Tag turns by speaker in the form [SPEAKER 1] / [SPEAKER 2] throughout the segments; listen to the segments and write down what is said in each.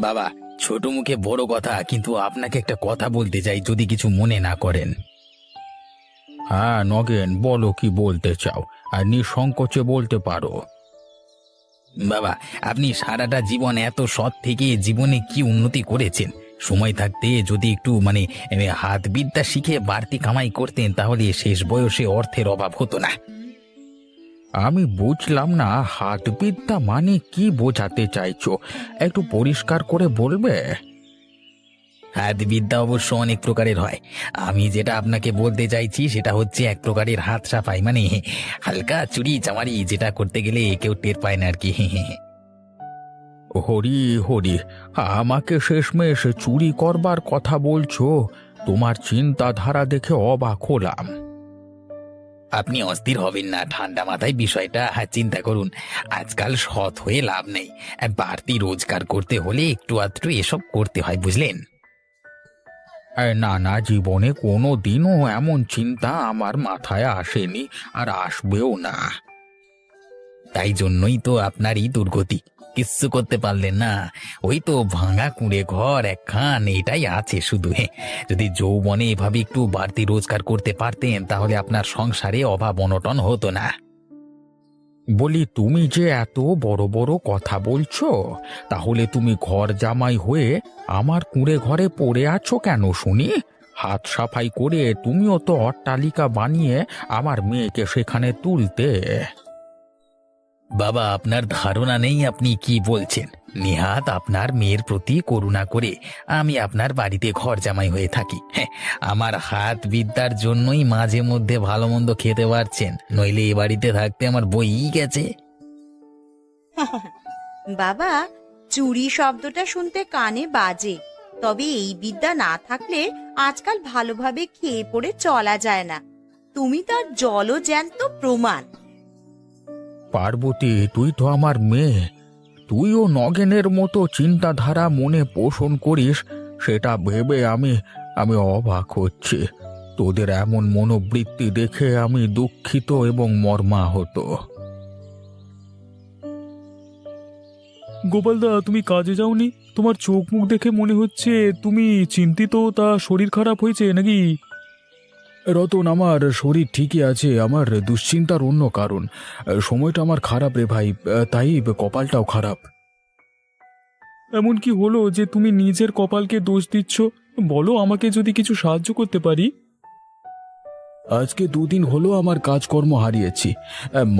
[SPEAKER 1] বাবা, ছোট মুখে বড় কথা, কিন্তু আপনাকে একটা কথা বলতে চাই, যদি কিছু মনে না করেন। হ্যাঁ নগেন, বলো কি বলতে চাও, আর নিঃসংকোচে বলতে পারো। বাবা, আপনি সারাটা জীবন এত সৎ থেকে জীবনে কি উন্নতি করেছেন? সময় থাকতে যদি একটু হাত বিদ্যা শিখে বাড়তি কামাই করতেন, তাহলে শেষ বয়সে অর্থের অভাব হতো না। আমি বুঝলাম না, হাতবিদ্যা মানে কি বোঝাতে চাইছো? একটু পরিষ্কার করে বলবে? হাতবিদ্যা অবশ্য অনেক প্রকারের হয়। আমি যেটা আপনাকে বলতে চাইছি সেটা হচ্ছে এক প্রকারের হাত সাফাই, হালকা চুরি চামারি, যেটা করতে গেলে কেউ টের পায় না আর কি। হরি হরি, আমাকে শেষমেশ চুরি করবার কথা বলছো? তোমার চিন্তাধারা দেখে অবাক হলাম। আপনি অস্থির হবেন না, ঠান্ডা মাথায় বিষয়টা চিন্তা করুন। আজকাল সৎ হয়ে লাভ নেই। বাড়তি রোজগার করতে হলে একটু আধটু এসব করতে হয়, বুঝলেন? না না, জীবনে কোনো দিনও এমন চিন্তা আমার মাথায় আসেনি, আর আসবেও না। তাই জন্যই তো আপনার এই দুর্গতি। কিচ্ছু করতে পারলেন না। ওই তো ভাঙা কুঁড়ে ঘর একখান, এটাই আছে শুধু। যদি যৌবনে এভাবে একটু বাড়তি রোজগার করতে পারতেন, তাহলে আপনার সংসারে অভাব অনটন হতো না। বলি, তুমি যে এত বড় বড় কথা বলছো, তাহলে তুমি ঘর জামাই হয়ে আমার কুঁড়ে ঘরে পড়ে আছো কেন শুনি? হাত সাফাই করে তুমিও তো অট্টালিকা বানিয়ে আমার মেয়েকে সেখানে তুলতে। বাবা, আপনার ধারণা নেই আপনি কি বলছেন। নেহাত আপনার মেয়ের প্রতি করুণা করে আমি আপনার বাড়িতে ঘর জামাই হয়ে থাকি। হ্যাঁ, আমার হাত বিদ্যার জন্যই মাঝে মধ্যে ভালো মন্দ খেতে পারছেন, নইলে এ বাড়িতে থাকতে আমার বইই গেছে।
[SPEAKER 2] বাবা, চুরি শব্দটা শুনতে কানে বাজে, তবে এই বিদ্যা না থাকলে আজকাল ভালোভাবে খেয়ে পড়ে চলা যায় না। তুমি তার জলজ্যান্ত প্রমাণ।
[SPEAKER 1] পার্বতী, তুই তো আমার মেয়ে, তুইও নগেনের মতো চিন্তাধারা মনে পোষণ করিস, সেটা ভেবে আমি আমি অবাক হচ্ছি। তোদের এমন মনোবৃত্তি দেখে আমি দুঃখিত এবং মর্মাহত।
[SPEAKER 3] গোপালদা, তুমি কাজে যাওনি? তোমার চোখ মুখ দেখে মনে হচ্ছে তুমি চিন্তিত। তা শরীর খারাপ হয়েছে নাকি?
[SPEAKER 4] রতন, আমার শরীর ঠিকই আছে, আমার দুশ্চিন্তার অন্য কারণ। সময়টা আমার খারাপ রে ভাই, তাই কপালটাও খারাপ।
[SPEAKER 3] এমন কি হলো যে তুমি নিজের কপালকে দোষ দিচ্ছ? বলো, আমাকে যদি কিছু সাহায্য করতে পারি।
[SPEAKER 4] আজকে দুদিন হলো আমার কাজকর্ম হারিয়েছি।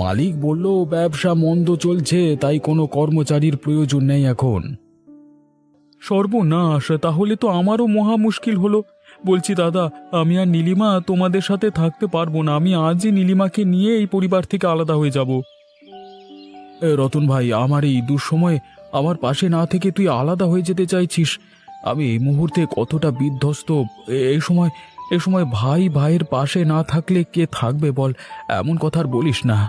[SPEAKER 4] মালিক বলল ব্যবসা মন্দ চলছে, তাই কোনো কর্মচারীর প্রয়োজন নেই এখন।
[SPEAKER 3] সর্বনাশ, তাহলে তো আমারও মহা মুশকিল হলো। বলছি দাদা, আমি আর নীলিমা তোমাদের সাথে থাকতে পারবো না। আমি আজই নীলিমাকে নিয়ে এই পরিবার থেকে আলাদা হয়ে যাব।
[SPEAKER 4] রতন ভাই, আমার এই দুঃসময়ে আমার পাশে না থেকে তুই আলাদা হয়ে যেতে চাইছিস? আমি এই মুহূর্তে কতটা বিধ্বস্ত। এই সময় ভাই ভাইয়ের পাশে না থাকলে কে থাকবে বল? এমন কথা আর বলিস না।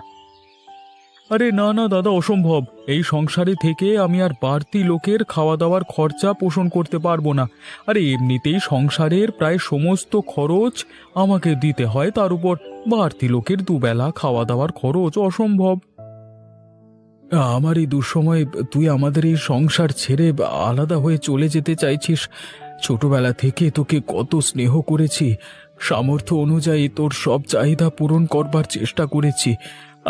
[SPEAKER 3] আরে না না দাদা, অসম্ভব। এই সংসারে থেকে আমি আর বাড়তি লোকের খাওয়া দাওয়ার খরচা পোষণ করতে পারবো না। আরে এমনিতেই সংসারের প্রায় সমস্ত খরচ আমাকে দিতে হয়, তার উপর বাড়তি লোকের দুবেলা খাওয়া দাওয়ার খরচ, অসম্ভব।
[SPEAKER 4] আমার এই দুঃসময়ে তুই আমাদের এই সংসার ছেড়ে আলাদা হয়ে চলে যেতে চাইছিস? ছোটবেলা থেকে তোকে কত স্নেহ করেছি, সামর্থ্য অনুযায়ী তোর সব চাহিদা পূরণ করবার চেষ্টা করেছি।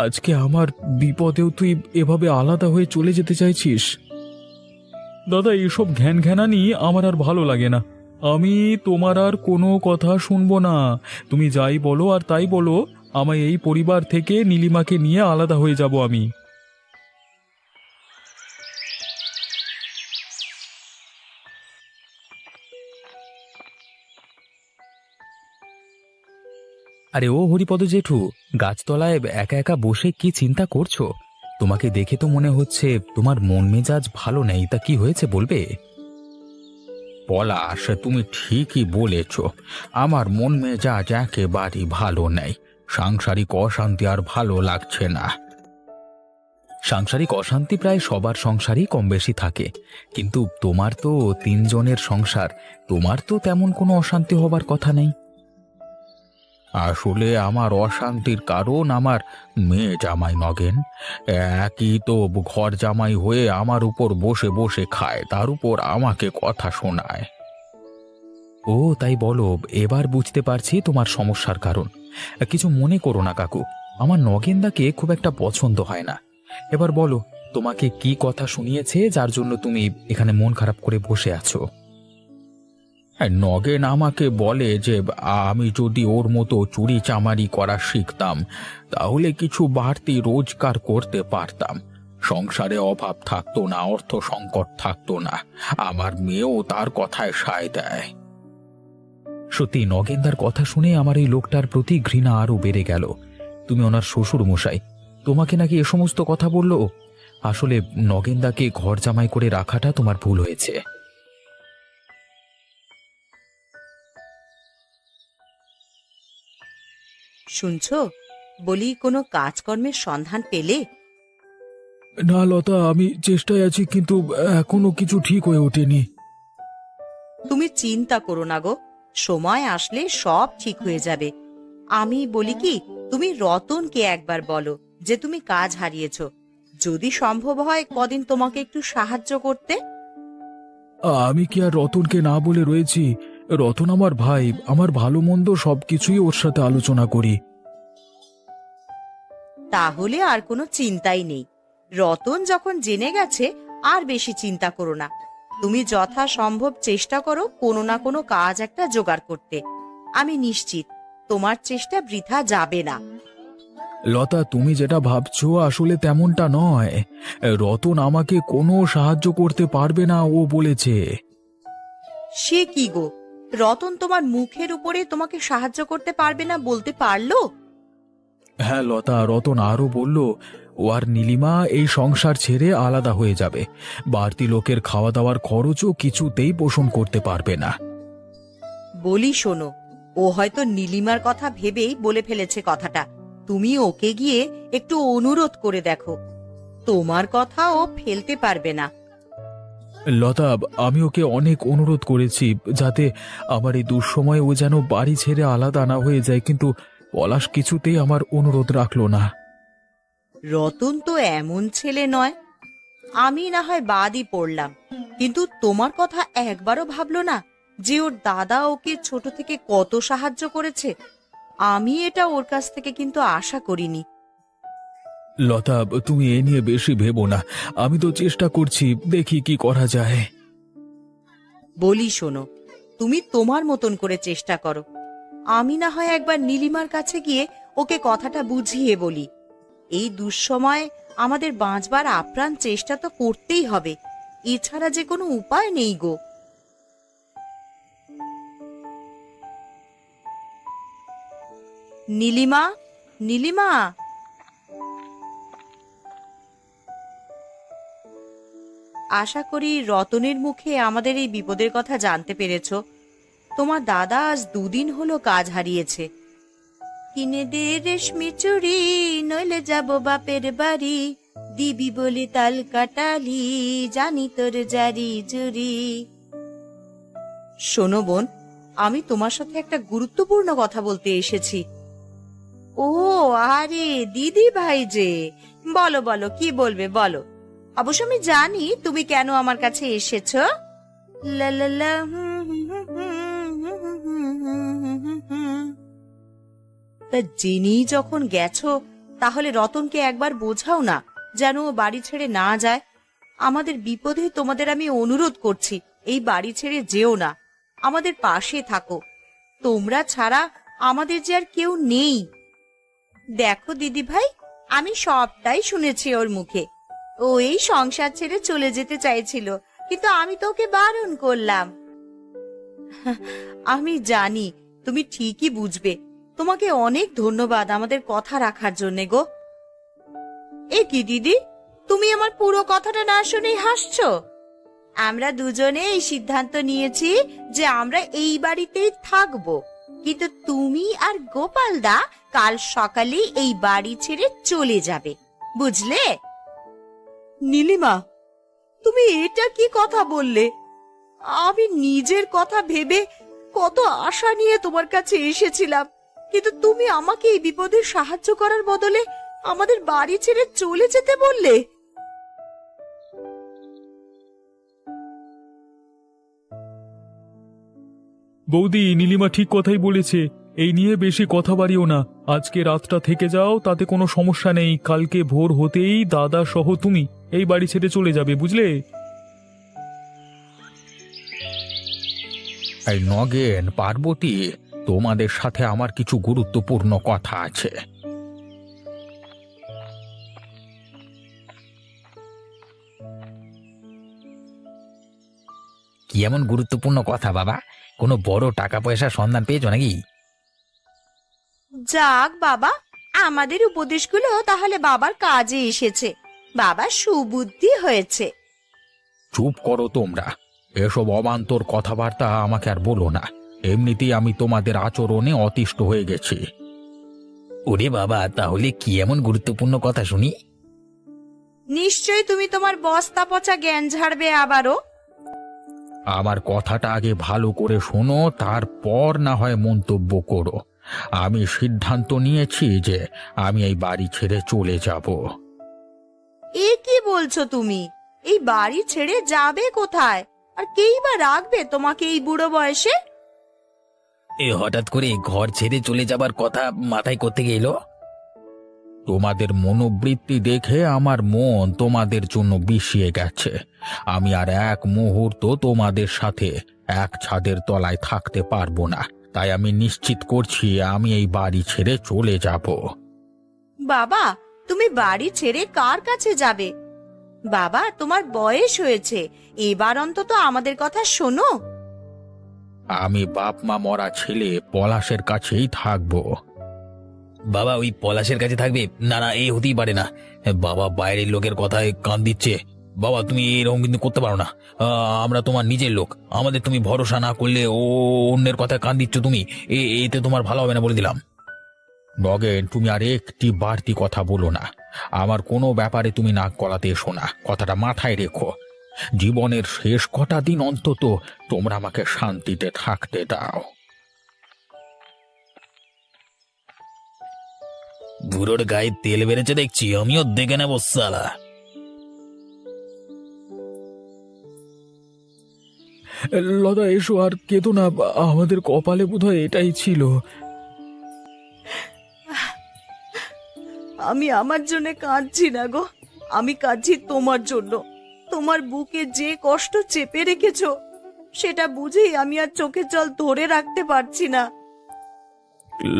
[SPEAKER 4] আজকে আমার বিপদেও তুই এভাবে আলাদা হয়ে চলে যেতে চাইছিস?
[SPEAKER 3] দাদা, এসব ঘ্যান ঘ্যানানি আমার আর ভালো লাগে না। আমি তোমার আর কোনো কথা শুনবো না। তুমি যাই বলো আর তাই বলো, আমায় এই পরিবার থেকে নীলিমাকে নিয়ে আলাদা হয়ে যাব আমি।
[SPEAKER 1] আরে ও হরিপদ জেঠু, গাছতলায় একা একা বসে কি চিন্তা করছো? তোমাকে দেখে তো মনে হচ্ছে তোমার মন মেজাজ ভালো নেই। তা কি হয়েছে বলবে? পলাশ, তুমি ঠিকই বলেছ, আমার মন মেজাজ একেবারেই ভালো নেই। সাংসারিক অশান্তি আর ভালো লাগছে না। সাংসারিক অশান্তি প্রায় সবার সংসারেই কম বেশি থাকে, কিন্তু তোমার তো তিনজনের সংসার, তোমার তো তেমন কোনো অশান্তি হবার কথা নেই। আসলে আমার অশান্তির কারণ আমার মেয়ে জামাই নগেন। একই তো ঘর জামাই হয়ে আমার উপর বসে বসে খায়, তার উপর আমাকে কথা শোনায়।
[SPEAKER 3] ও তাই বলো, এবার বুঝতে পারছি তোমার সমস্যার কারণ। কিছু মনে করো না কাকু, আমার নগেনদাকে খুব একটা পছন্দ হয় না। এবার বলো, তোমাকে কি কথা শুনিয়েছে যার জন্য তুমি এখানে মন খারাপ করে বসে আছো?
[SPEAKER 1] হ্যাঁ, নগেন আমাকে বলে যে আমি যদি ওর মতো চুরি চামারি করা শিখতাম তাহলে কিছু বাড়তি রোজগার করতে পারতাম, সংসারে অভাব থাকতো না, অর্থ সংকট থাকতো না। আমার মেয়েও তার কথায় সায় দেয়।
[SPEAKER 3] সত্যি নগেনদার কথা শুনে আমার এই লোকটার প্রতি ঘৃণা আরো বেড়ে গেল। তুমি ওনার শ্বশুর মশাই, তোমাকে নাকি এ সমস্ত কথা বললো? আসলে নগেনদাকে ঘর জামাই করে রাখাটা তোমার ভুল হয়েছে।
[SPEAKER 2] শুনছো, বলি কোনো কাজকর্মের সন্ধান পেলে?
[SPEAKER 4] না লতা, আমি চেষ্টায় আছি, কিন্তু এখনো কিছু ঠিক হয়ে ওঠেনি।
[SPEAKER 2] তুমি চিন্তা করো না গো, সময় আসলে সব ঠিক হয়ে যাবে। আমি বলি কি, তুমি রতনকে একবার বলো যে তুমি কাজ হারিয়েছো, যদি সম্ভব হয় কদিন তোমাকে একটু সাহায্য করতে।
[SPEAKER 4] আমি কি আর রতনকে না বলে রয়েছি? রতন আমার ভাই, আমার ভালো মন্দ সবকিছুই ওর সাথে আলোচনা করি।
[SPEAKER 2] তাহলে আর কোনো চিন্তাই নেই। রতন যখন জেনে গেছে, আর বেশি চিন্তা করো না। তুমি যথাসম্ভব চেষ্টা করো কোনো না কোনো কাজ একটা জোগাড় করতে। আমি নিশ্চিত তোমার চেষ্টা বৃথা যাবে না।
[SPEAKER 4] লতা, তুমি যেটা ভাবছো আসলে তেমনটা নয়। রতন আমাকে কোনো সাহায্য করতে পারবে না, ও বলেছে।
[SPEAKER 2] সে কি গো, রতন তোমার মুখের উপরে তোমাকে সাহায্য করতে পারবে না বলতে পারলো?
[SPEAKER 4] হ্যাঁ লতা, রতন আরো বলল ও আর নীলিমা এই সংসার ছেড়ে আলাদা হয়ে যাবে। বাড়তি লোকের খাওয়া দাওয়ার খরচও কিছুতেই পোষণ করতে পারবে না।
[SPEAKER 2] বলি শোনো, ও হয়তো নীলিমার কথা ভেবেই বলে ফেলেছে কথাটা। তুমি ওকে গিয়ে একটু অনুরোধ করে দেখো, তোমার কথা ও ফেলতে পারবে না।
[SPEAKER 4] লতা, আমি ওকে অনেক অনুরোধ করেছি যাতে আমার এই দুঃসময়ে ও যেন বাড়ি ছেড়ে আলাদা না হয়ে যায়, কিন্তু পলাশ কিছুতেই আমার অনুরোধ রাখলো না।
[SPEAKER 2] রতন তো এমন ছেলে নয়। আমি না হয় বাদই পড়লাম, কিন্তু তোমার কথা একবারও ভাবলো না যে ওর দাদা ওকে ছোট থেকে কত সাহায্য করেছে। আমি এটা ওর কাছ থেকে কিন্তু আশা করিনি।
[SPEAKER 4] লতা, তুমি এ নিয়ে বেশি ভেবো না, আমি তো চেষ্টা করছি, দেখি কি করা যায়।
[SPEAKER 2] বলি শোনো, তুমি তোমার মতন করে চেষ্টা করো। আমি না হয় একবার নীলিমার কাছে গিয়ে ওকে কথাটা বুঝিয়ে বলি। এই দুঃসময়ে আমাদের বাঁচবার আপ্রাণ চেষ্টা তো করতেই হবে, এছাড়া যে কোনো উপায় নেই গো। নীলিমা, নীলিমা। আশা করি রতনের মুখে আমাদের এই বিপদের কথা জানতে পেরেছো। তোমার দাদা আজ 2 দিন হলো কাজ হারিয়েছে। কিনে দে রেশমি চুড়ি, নইলে যাব বাপের বাড়ি, দিবি বলি তাল কাটালি, জানি তোর জারি জুরি। শোনো বোন, আমি তোমার সাথে একটা গুরুত্বপূর্ণ কথা বলতে এসেছি। ও আরে দিদি ভাই যে, বলো বলো, কি বলবে বলো। অবশ্য আমি জানি তুমি কেন আমার কাছে এসেছো। লা লা লা, তা জেনেই যখন গেছো, তাহলে রতনকে একবার বোঝাও না যেন ও বাড়ি ছেড়ে না যায়। আমাদের বিপদে তোমাদের আমি অনুরোধ করছি, এই বাড়ি ছেড়ে যেও না, আমাদের পাশে থাকো। তোমরা ছাড়া আমাদের যে আর কেউ নেই। দেখো দিদি ভাই, আমি সবটাই শুনেছি ওর মুখে। ও এই সংসার ছেড়ে চলে যেতে চাইছিল, কিন্তু আমি তো ওকে বারণ করলাম। আমি জানি তুমি ঠিকই বুঝবে। তোমাকে অনেক ধন্যবাদ আমাদের কথা রাখার জন্যে গো। এ কি দিদি, তুমি আমার পুরো কথাটা না শুনেই হাসছো? আমরা দুজনে এই সিদ্ধান্ত নিয়েছি যে আমরা এই বাড়িতেই থাকবো, কিন্তু তুমি আর গোপাল দা কাল সকালে এই বাড়ি ছেড়ে চলে যাবে, বুঝলে? নীলিমা, তুমি এটা কি কথা বললে? আমি নিজের কথা ভেবে কত আশা নিয়ে তোমার কাছে এসেছিলাম, কিন্তু তুমি আমাকে এই বিপদে সাহায্য করার বদলে আমাদের বাড়ি ছেড়ে চলে যেতে বললে।
[SPEAKER 3] বৌদি, নীলিমা ঠিক কথাই বলেছে। এই নিয়ে বেশি কথা বাড়িও না। আজকে রাতটা থেকে যাও, তাতে কোনো সমস্যা নেই। কালকে ভোর হতেই দাদা সহ তুমি এই বাড়ি ছেড়ে চলে যাবে, বুঝলে?
[SPEAKER 1] এই নগেন, পার্বতী, তোমাদের সাথে আমার কিছু গুরুত্বপূর্ণ কথা আছে। কি এমন গুরুত্বপূর্ণ কথা বাবা? কোনো বড় টাকা পয়সার সন্ধান পেয়েছো নাকি?
[SPEAKER 2] যাক বাবা, আমাদের উপদেশগুলো তাহলে বাবার কাজে এসেছে। বাবার সুবুদ্ধি হয়েছে।
[SPEAKER 1] চুপ করো তোমরা। এসব অবান্তর কথাবার্তা আমাকে আর বলো না। এমনিতেই আমি তোমাদের আচরণে অতিষ্ঠ হয়ে গেছি। ওরে বাবা, তাহলে কি এমন গুরুত্বপূর্ণ কথা শুনি?
[SPEAKER 2] নিশ্চয়ই তুমি তোমার বস্তা পচা জ্ঞান ঝাড়বে আবারও।
[SPEAKER 1] আমার কথাটা আগে ভালো করে শোনো, তারপর না হয় মন্তব্য করো। আমি সিদ্ধান্ত নিয়েছি যে আমি এই বাড়ি ছেড়ে চলে যাব।
[SPEAKER 2] এ কি বলছো তুমি? এই বাড়ি ছেড়ে যাবে কোথায়? আর কেই বা রাখবে তোমাকে এই বুড়ো বয়সে?
[SPEAKER 1] হঠাৎ করে ঘর ছেড়ে চলে যাবার কথা মাথায় করতে গেল? তোমাদের মনোবৃত্তি দেখে আমার মন তোমাদের জন্য বিষিয়ে গেছে। আমি আর এক মুহূর্ত তোমাদের সাথে এক ছাদের তলায় থাকতে পারবো না। তাই আমি নিশ্চিত করছি আমি এই বাড়ি ছেড়ে চলে যাব।
[SPEAKER 2] বাবা, তুমি বাড়ি ছেড়ে কার কাছে যাবে? বাবা, তোমার বয়স হয়েছে, এবার অন্তত আমাদের কথা শোনো।
[SPEAKER 1] আমি বাপ মা মরা ছেলে পলাশের কাছেই থাকবো। বাবা, ওই পলাশের কাছে থাকবে? না না, এই হতেই পারে না। বাবা বাইরের লোকের কথায় কান দিচ্ছে। বাবা, তুমি এরকম কিন্তু করতে পারো না। আমরা তোমার নিজের লোক। আমাদের তুমি ভরসা না করলে অন্যের কথায় কান দিচ্ছ তুমি। এতে তোমার ভালো হবে না বলে দিলাম। নগেন, তুমি আর একটি বাড়তি কথা বলো না। আমার কোনো ব্যাপারে তুমি নাক গলাতে এসো না। কথাটা মাথায় রেখো। জীবনের শেষ কটা দিন অন্তত তোমরা আমাকে শান্তিতে থাকতে দাও। বুড়োর গায়ে তেল বেড়েছে দেখছি, আমিও দেখে নেব সালা।
[SPEAKER 3] লতা, এসো, আর কেঁদো না। আমাদের কপালে বোধহয় এটাই ছিল।
[SPEAKER 2] আমি আমার জন্য কাঁদছি না গো, আমি কাঁদছি তোমার জন্য। তোমার বুকে যে কষ্ট চেপে রেখেছো সেটা বুঝেই আমি আর চোখের জল ধরে রাখতে পারছি না।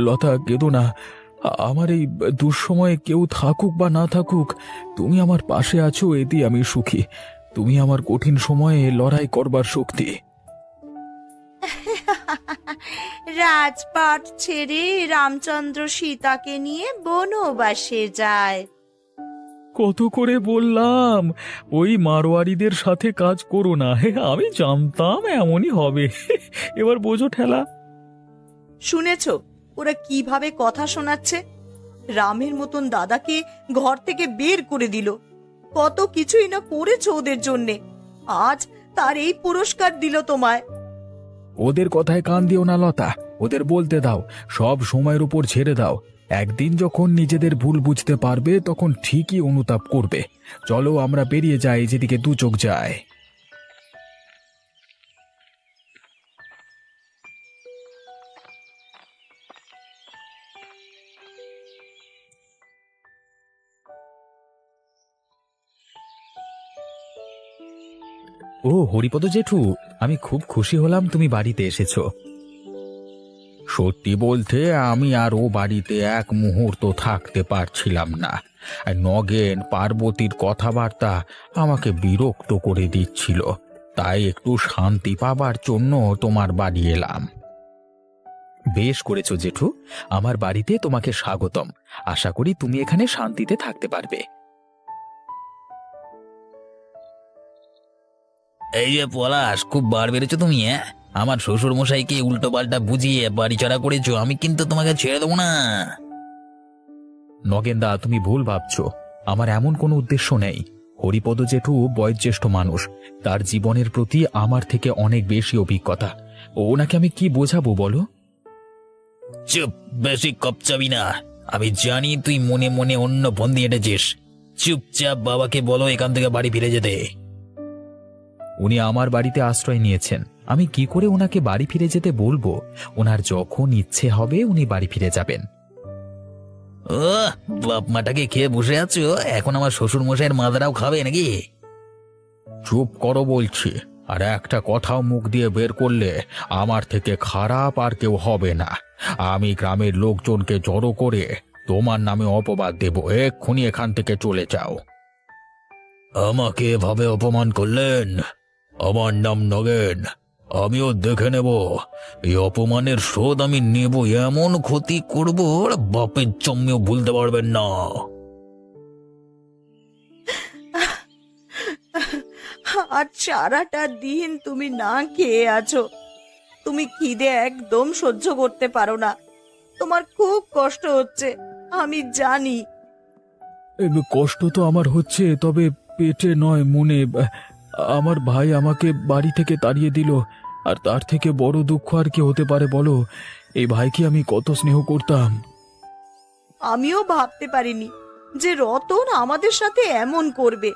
[SPEAKER 3] লতা, কেঁদো না। আমার এই দুঃসময়ে কেউ থাকুক বা না থাকুক, তুমি আমার পাশে আছো, এতেই আমি সুখী। তুমি আমার কঠিন সময়ে লড়াই করবার শক্তি।
[SPEAKER 2] রাজপাট ছেড়ে রামচন্দ্র সীতাকে নিয়ে বনবাসে যায়।
[SPEAKER 3] কত করে বললাম ওই মারোয়ারিদের সাথে কাজ করো না। আমি জানতাম এমনই হবে। এবার বোঝো ঠেলা।
[SPEAKER 2] শুনেছো ওরা কিভাবে কথা শোনাচ্ছে? রামের মতন দাদাকে ঘর থেকে বের করে দিল। কত কিছুই না করেছো ওদের জন্যে, আজ তার এই পুরস্কার দিল তোমায়।
[SPEAKER 3] ওদের কথায় কান দিও না লতা, ওদের বলতে দাও। সব সময়ের উপর ছেড়ে দাও। একদিন যখন নিজেদের ভুল বুঝতে পারবে তখন ঠিকই অনুতাপ করবে। চলো আমরা বেরিয়ে যাই, যেদিকে দু চোখ যায়।
[SPEAKER 1] ও হরিপদ জেঠু, আমি খুব খুশি হলাম তুমি বাড়িতে এসেছো। সত্যি বলতে আমি আর ও বাড়িতে এক মুহূর্ত থাকতে পারছিলাম না। আর নগেন পার্বতীর কথাবার্তা আমাকে বিরক্ত করে দিচ্ছিল। তাই একটু শান্তি পাবার জন্য তোমার বাড়ি এলাম। বেশ করেছো জেঠু, আমার বাড়িতে তোমাকে স্বাগতম। আশা করি তুমি এখানে শান্তিতে থাকতে পারবে। এই যে পলাশ, খুব বার বেড়েছো তুমি। আমার শ্বশুর মশাইকে উল্টো পাল্টা বুঝিয়ে বাড়ি ছাড়া করেছো। আমি কিন্তু তোমাকে ছেড়ে দেবো না। নগেনদা, তুমি ভুল ভাবছো। আমার এমন কোনো উদ্দেশ্য নেই। হরিপদ জেঠু বয়োজ্যেষ্ঠ মানুষ, তার জীবনের প্রতি আমার থেকে অনেক বেশি অভিজ্ঞতা। ওনাকে আমি কি বোঝাবো বলো? চুপ, বেশি কপচাবি না। আমি জানি তুই মনে মনে অন্য ফন্দি এঁটেছিস। চুপচাপ বাবাকে বলো এখান থেকে বাড়ি ফিরে যেতে। উনি আমার বাড়িতে আশ্রয় নিয়েছেন, আমি কি করে ওনাকে বাড়ি ফিরে যেতে বলবো? ওনার যখন ইচ্ছে হবে উনি বাড়ি ফিরে যাবেন। ও, বাপ মাটাকে খেয়ে বসে আছো, এখন আমার শ্বশুর মশাইয়ের মাদারাও খাবে নাকি? চুপ করো বলছি, আর একটা কথাও মুখ দিয়ে বের করলে আমার থেকে খারাপ আর কেউ হবে না। আমি গ্রামের লোকজনকে জড়ো করে তোমার নামে অপবাদ দেব। এক্ষুনি এখান থেকে চলে যাও। আমাকে এভাবে অপমান করলেন? আমার নাম নগেন, আমিও দেখে নেব এই অপমানের শোধ আমি নেব। এমন ক্ষতি করব বাপের জন্মেও ভুলতে পারবেন না।
[SPEAKER 2] আর সারাটা দিন তুমি না খেয়ে আছো। তুমি খিদে একদম সহ্য করতে পারো না। তোমার খুব কষ্ট হচ্ছে, আমি জানি।
[SPEAKER 4] কষ্ট তো আমার হচ্ছে, তবে পেটে নয়, মনে। আমার ভাই আমাকে বাড়ি থেকে তাড়িয়ে দিল, আর তার থেকে বড় দুঃখ আর কি হতে পারে বলো? এই ভাইকে আমি কত স্নেহ করতাম।
[SPEAKER 2] আমিও ভাবতে পারিনি যে রতন আমাদের সাথে এমন করবে।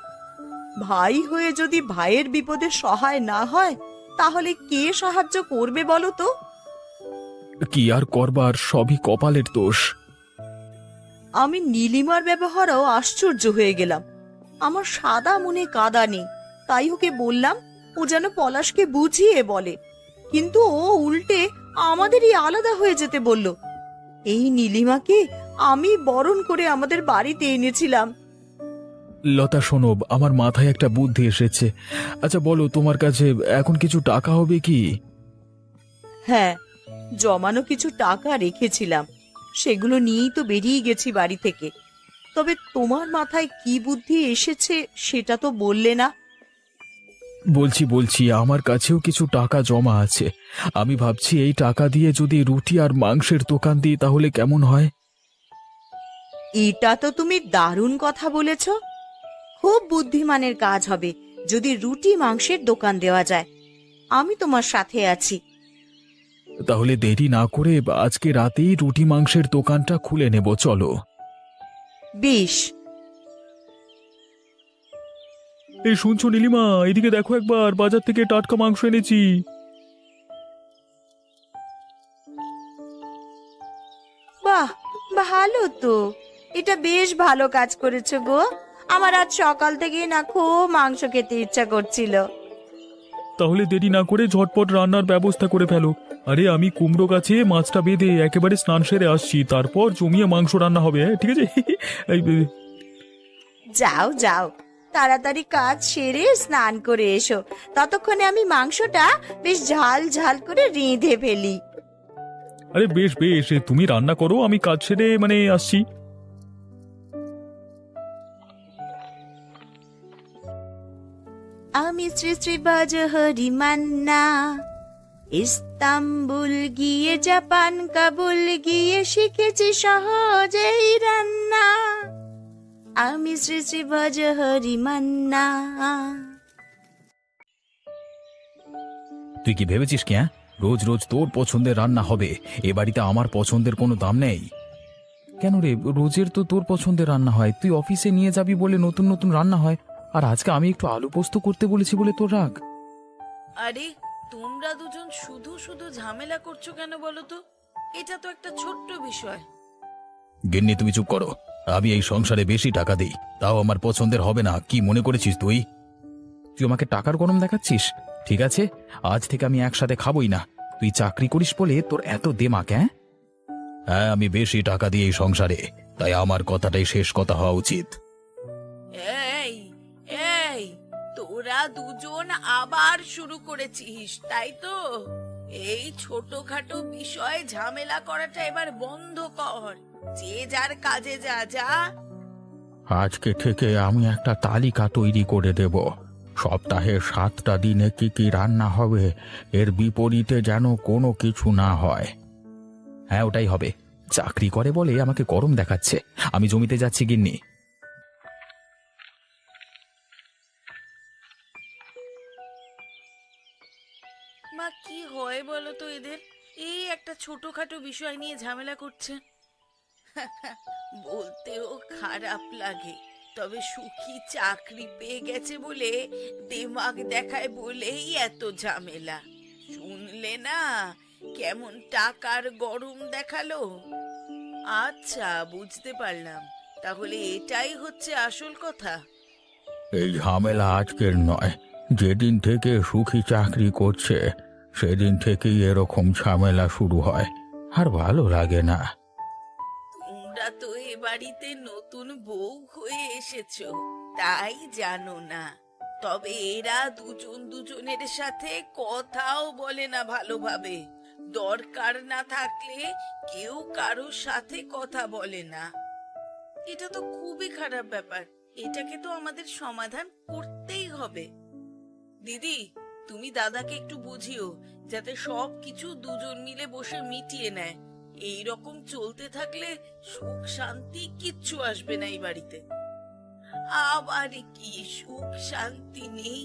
[SPEAKER 2] ভাই হয়ে যদি ভাইয়ের বিপদে সহায় না হয়, তাহলে কে সাহায্য করবে বলো তো?
[SPEAKER 4] কি আর করবার, সবই কপালের দোষ।
[SPEAKER 2] আমি নীলিমার ব্যবহারেও আশ্চর্য হয়ে গেলাম। আমার সাদা মনে কাদা নেই, তাই ওকে বললাম ও যেন পলাশকে বুঝিয়ে বলে, কিন্তু ও উল্টে আমাদেরই আলাদা হয়ে যেতে বলল। এই নীলিমাকে আমি বরণ করে আমাদের বাড়িতে এনেছিলাম।
[SPEAKER 4] লতা শোনো, আমার মাথায় একটা বুদ্ধি এসেছে। আচ্ছা বলো, তোমার কাছে এখন কিছু টাকা হবে কি?
[SPEAKER 2] হ্যাঁ, জমানো কিছু টাকা রেখেছিলাম, সেগুলো নিয়েই তো বেরিয়ে গেছি বাড়ি থেকে। তবে তোমার মাথায় কি বুদ্ধি এসেছে সেটা তো বললে না।
[SPEAKER 4] বলছি, আমার কাছেও কিছু টাকা জমা আছে। আমি ভাবছি এই টাকা দিয়ে যদি রুটি আর মাংসের দোকান দিই তাহলে কেমন হয়?
[SPEAKER 2] এটা তো তুমি দারুণ কথা বলেছ। খুব বুদ্ধিমানের কাজ হবে যদি রুটি মাংসের দোকান দেওয়া যায়। আমি তোমার সাথে আছি।
[SPEAKER 4] তাহলে দেরি না করে আজকে রাতেই রুটি মাংসের দোকানটা খুলে নেব, চলো।
[SPEAKER 2] বেশ।
[SPEAKER 3] এই শুনছো নীলিমা, এদিকে দেখো একবার, বাজার থেকে টাটকা মাংস এনেছি।
[SPEAKER 2] বাহ, ভালো তো। এটা বেশ ভালো কাজ করেছো গো। আমার আজ সকাল থেকেই না খুব মাংস খেতে ইচ্ছা করছিল।
[SPEAKER 3] তাহলে দেরি না করে ঝটপট রান্নার ব্যবস্থা করে ফেলো। আরে আমি কুমড়ো গাছে মাছটা বেঁধে একেবারে স্নান সেরে আসছি, তারপর জমিয়ে মাংস রান্না হবে, হ্যাঁ ঠিক আছে? এই,
[SPEAKER 2] যাও যাও, তাড়াতাড়ি কাজ সেরে স্নান করে এসো। ততক্ষণে আমি মাংসটা বেশ ঝাল ঝাল করে রেঁধে ফেলি।
[SPEAKER 3] আরে বেশ বেশ, তুমি রান্না করো, আমি কাজ সেরে আসছি।
[SPEAKER 2] আমি শ্রী শ্রী ভজহরি মান্না, ইস্তাম্বুল গিয়ে জাপান কাবুল গিয়ে শিখেছি সহজেই রান্না। আমি শ্রী শ্রী ভজহরি মান্না।
[SPEAKER 1] তুই কি ভেবেছিস কি? হ্যাঁ, রোজ রোজ তোর পছন্দের রান্না হবে? এ বাড়িতে আমার পছন্দের কোনো দাম নেই। কেন রে, রোজের তো তোর পছন্দের রান্না হয়, তুই অফিসে নিয়ে যাবি বলে নতুন নতুন রান্না হয়। আর আজকে আমি একটু আলু পোস্ত করতে বলেছি বলে তোর রাগ।
[SPEAKER 5] আরে তোমরা দুজন শুধু শুধু ঝামেলা করছো কেন বলো তো? এটা তো একটা ছোট্ট বিষয়।
[SPEAKER 1] গিন্নি তুমি চুপ করো। আমি এই সংসারে বেশি টাকা দিই, তাও আমার পছন্দের হবে না। কি মনে করেছিস তুই? তুই আমাকে টাকার গরম দেখাচ্ছিস? ঠিক আছে, আজ থেকে আমি একসাথে খাবোই না। তুই চাকরি করিস বলে তোর এত দেমাক? হ্যাঁ হ্যাঁ, আমি বেশি টাকা দিই এই সংসারে, তাই আমার কথাটাই শেষ কথা হওয়া উচিত।
[SPEAKER 5] এই এই তোরা দুজন আবার শুরু করেছিস, তাই তো? এই ছোটখাটো বিষয়ে ঝামেলা করাটা এবার বন্ধ কর। যে যার কাজে যা যা।
[SPEAKER 1] আজকে থেকে আমি একটা তালিকা তৈরি করে দেব। সপ্তাহে 7টা দিনে কি কি রান্না হবে, এর বিপরীতে যেন কোনো কিছু না হয়। হ্যাঁ, ওটাই হবে। চাকরি করে বলে আমাকে গরম দেখাচ্ছে। আমি জমিতে যাচ্ছি গিন্নি।
[SPEAKER 5] মা, কি হয় বলো তো এদের? এই একটা ছোটখাটো বিষয় নিয়ে ঝামেলা করছে। বলতেও খারাপ লাগে, তবে সুখী চাকরি পেয়ে গেছে বলে দেমাগ দেখায় বলেই এত ঝামেলা। শুনলে না কেমন টাকার গরম দেখালো? আচ্ছা, বুঝতে পারলাম, তাহলে এটাই হচ্ছে আসল কথা।
[SPEAKER 1] এই ঝামেলা আজকের নয়, যেদিন থেকে সুখী চাকরি করছে সেদিন থেকেই এরকম ঝামেলা শুরু হয়, আর ভালো লাগে না।
[SPEAKER 5] তোমরা তো এ বাড়িতে নতুন বউ হয়ে এসেছো, তাই জানো না। তবে এরা দুজন দুজনের সাথে কথাও বলে না ভালোভাবে। দরকার না থাকলে কেউ কারোর সাথে কথা বলে না। এটা তো খুবই খারাপ ব্যাপার। এটাকে তো আমাদের সমাধান করতেই হবে। দিদি, তুমি দাদাকে একটু বুঝিও, যাতে সব কিছু দুজন মিলে বসে মিটিয়ে নেয়। এই রকম চলতে থাকলে সুখ শান্তি কিচ্ছু আসবে না এই বাড়িতে। আবার কি সুখ শান্তি নেই?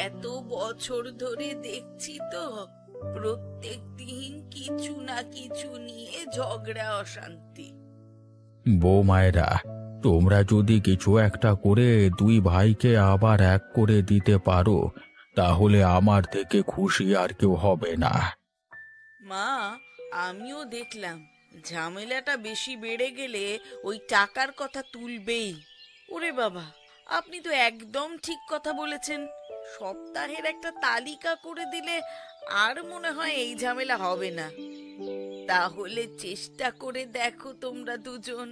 [SPEAKER 5] এত বছর ধরে দেখছি তো প্রত্যেক দিন কিছু না কিছু নিয়ে ঝগড়া অশান্তি।
[SPEAKER 1] বৌমায়েরা, তোমরা যদি কিছু একটা করে দুই ভাইকে আবার এক করে দিতে পারো, তাহলে আমার থেকে খুশি আর কেউ হবে না।
[SPEAKER 5] মা, আমিও দেখলাম ঝামেলাটা বেশি বেড়ে গেলে ওই টাকার কথা তুলবেই। ওরে বাবা, আপনি তো একদম ঠিক কথা বলেছেন। সপ্তাহের একটা তালিকা করে দিলে আর মনে হয় এই ঝামেলা হবে না। তাহলে চেষ্টা করে দেখো তোমরা দুজন।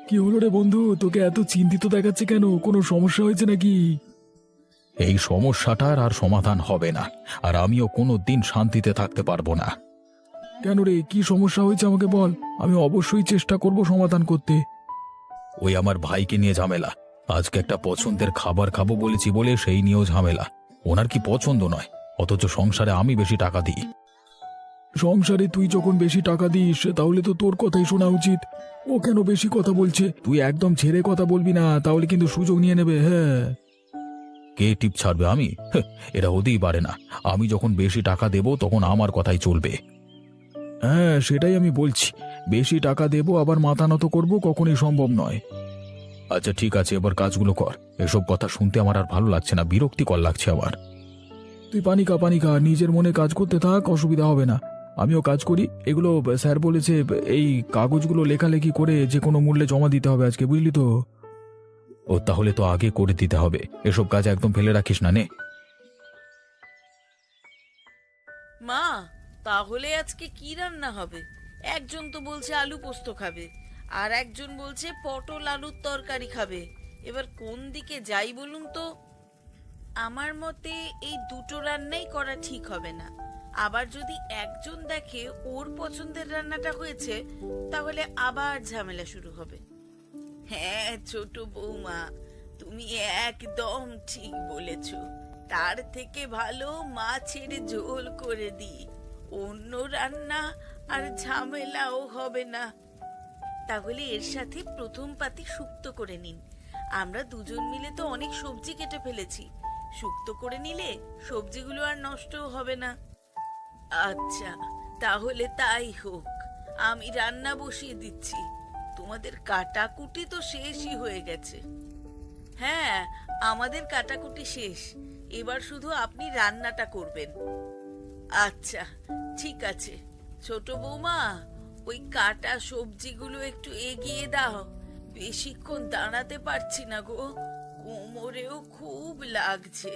[SPEAKER 4] কি হলো রে বন্ধু, তোকে এত চিন্তিত দেখাচ্ছে কেন? কোনো সমস্যা হয়েছে নাকি?
[SPEAKER 1] এই সমস্যাটার আর সমাধান হবে না, আর আমিও কোনো দিন শান্তিতে থাকতে পারবো না।
[SPEAKER 4] কেন রে, কি সমস্যা হয়েছে আমাকে বল, আমি অবশ্যই চেষ্টা করব সমাধান করতে।
[SPEAKER 1] ওই আমার ভাইকে নিয়ে ঝামেলা। আজকে একটা পছন্দের খাবার খাবো বলেছি বলে সেই নিয়েও ঝামেলা। ওনার কি পছন্দ নয়, অথচ সংসারে আমি বেশি টাকা দিই।
[SPEAKER 4] সংসারে তুই যখন বেশি টাকা দিস তাহলে তো তোর কথাই শোনা উচিত। ও কেন বেশি কথা বলছে? তুই একদম ছেড়ে কথা বলবি না, তাহলে কিন্তু সুযোগ নিয়ে নেবে। হ্যাঁ,
[SPEAKER 1] কে টিপ ছাড়বে? আমি? এরা হতেই পারে না। আমি যখন বেশি টাকা দেব তখন আমার কথাই চলবে।
[SPEAKER 4] হ্যাঁ, সেটাই আমি বলছি। বেশি টাকা দেবো আবার মাথা নত করবো কখনই সম্ভব নয়।
[SPEAKER 1] আচ্ছা ঠিক আছে, এবার কাজগুলো কর। এসব কথা শুনতে আমার আর ভালো লাগছে না, বিরক্তিকর লাগছে আমার।
[SPEAKER 4] তুই পানি খা, নিজের মনে কাজ করতে থাক, অসুবিধা হবে না। আমিও কাজ করি। এগুলো স্যার বলেছে এই কাগজগুলো লেখালেখি করে যে কোনো মূল্যে জমা দিতে হবে আজকে, বুঝলি তো?
[SPEAKER 1] ও, তাহলে তো আগে করে দিতে হবে। এসব কাজ একদম ফেলে রাখিস না নে।
[SPEAKER 5] মা, তাহলে আজকে কি রান্না হবে? একজন তো বলছে আলু পোস্ত খাবে, আর একজন বলছে পটল আলুর তরকারি খাবে। এবার কোন দিকে যাই বলুন তো? আমার মতে এই দুটো রান্নাই করা ঠিক হবে না। আবার যদি একজন দেখে ওর পছন্দের রান্নাটা হয়েছে, তাহলে আবার ঝামেলা শুরু হবে। হ্যাঁ ছোট বৌমা, তুমি একদম ঠিক বলেছ। তার থেকে ভালো মাছের ঝোল করে দিই, অন্য রান্না আর ঝামেলাও হবে না। তাহলে এর সাথে প্রথম পাতি শুক্তো করে নিন। আমরা দুজন মিলে তো অনেক সবজি কেটে ফেলেছি, শুক্তো করে নিলে সবজিগুলো আর নষ্টও হবে না। আচ্ছা, তাহলে তাই হোক। আমি রান্না বসিয়ে দিচ্ছি। তোমাদের কাটাকুটি তো শেষই হয়ে গেছে। হ্যাঁ, আমাদের কাটাকুটি শেষ। এবার শুধু আপনি রান্নাটা করবেন। আচ্ছা ঠিক আছে। ছোট বৌমা, ওই কাটা সবজিগুলো একটু এগিয়ে দাও। বেশিক্ষণ দাঁড়াতে পারছি না গো, কোমরেও খুব লাগছে।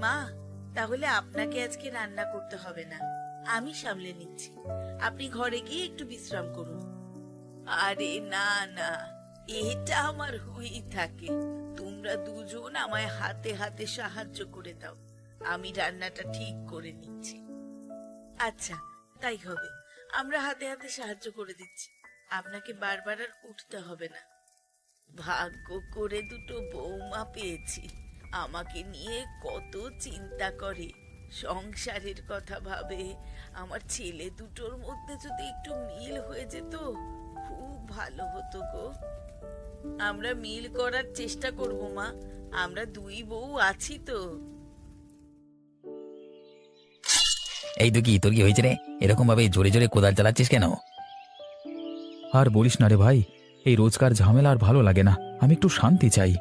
[SPEAKER 5] মা, তাহলে আপনাকে আজকে রান্না করতে হবে না, আমি সামলে নিচ্ছি। আপনি ঘরে গিয়ে একটু বিশ্রাম করুন। আরে না না, এটা আমার হয়েই থাকে। তোমরা দুজন আমায় হাতে হাতে সাহায্য করে দাও, আমি রান্নাটা ঠিক করে নিচ্ছি। আচ্ছা, তাই হবে। আমরা হাতে হাতে সাহায্য করে দিচ্ছি, আপনাকে বারবার আর উঠতে হবে না। ভাগ্য করে দুটো বৌমা পেয়েছি, আমাকে নিয়ে কত চিন্তা করে, সংসারের কথা ভাবে। আমার ছেলে দুটোর মধ্যে যদি একটু মিল হয়ে যেত, খুব ভালো হতো গো। আমরা মিল করার চেষ্টা করব মা, আমরা দুই বউ আছি তো।
[SPEAKER 1] এই তো কি তোর কি হয়েছে রে? এরকম ভাবে জোরে জোরে কোদাল চালাচ্ছিস কেন?
[SPEAKER 4] আর বলিস না রে ভাই, এই রোজকার ঝামেলা আর ভালো লাগে না। আমি একটু শান্তি চাই।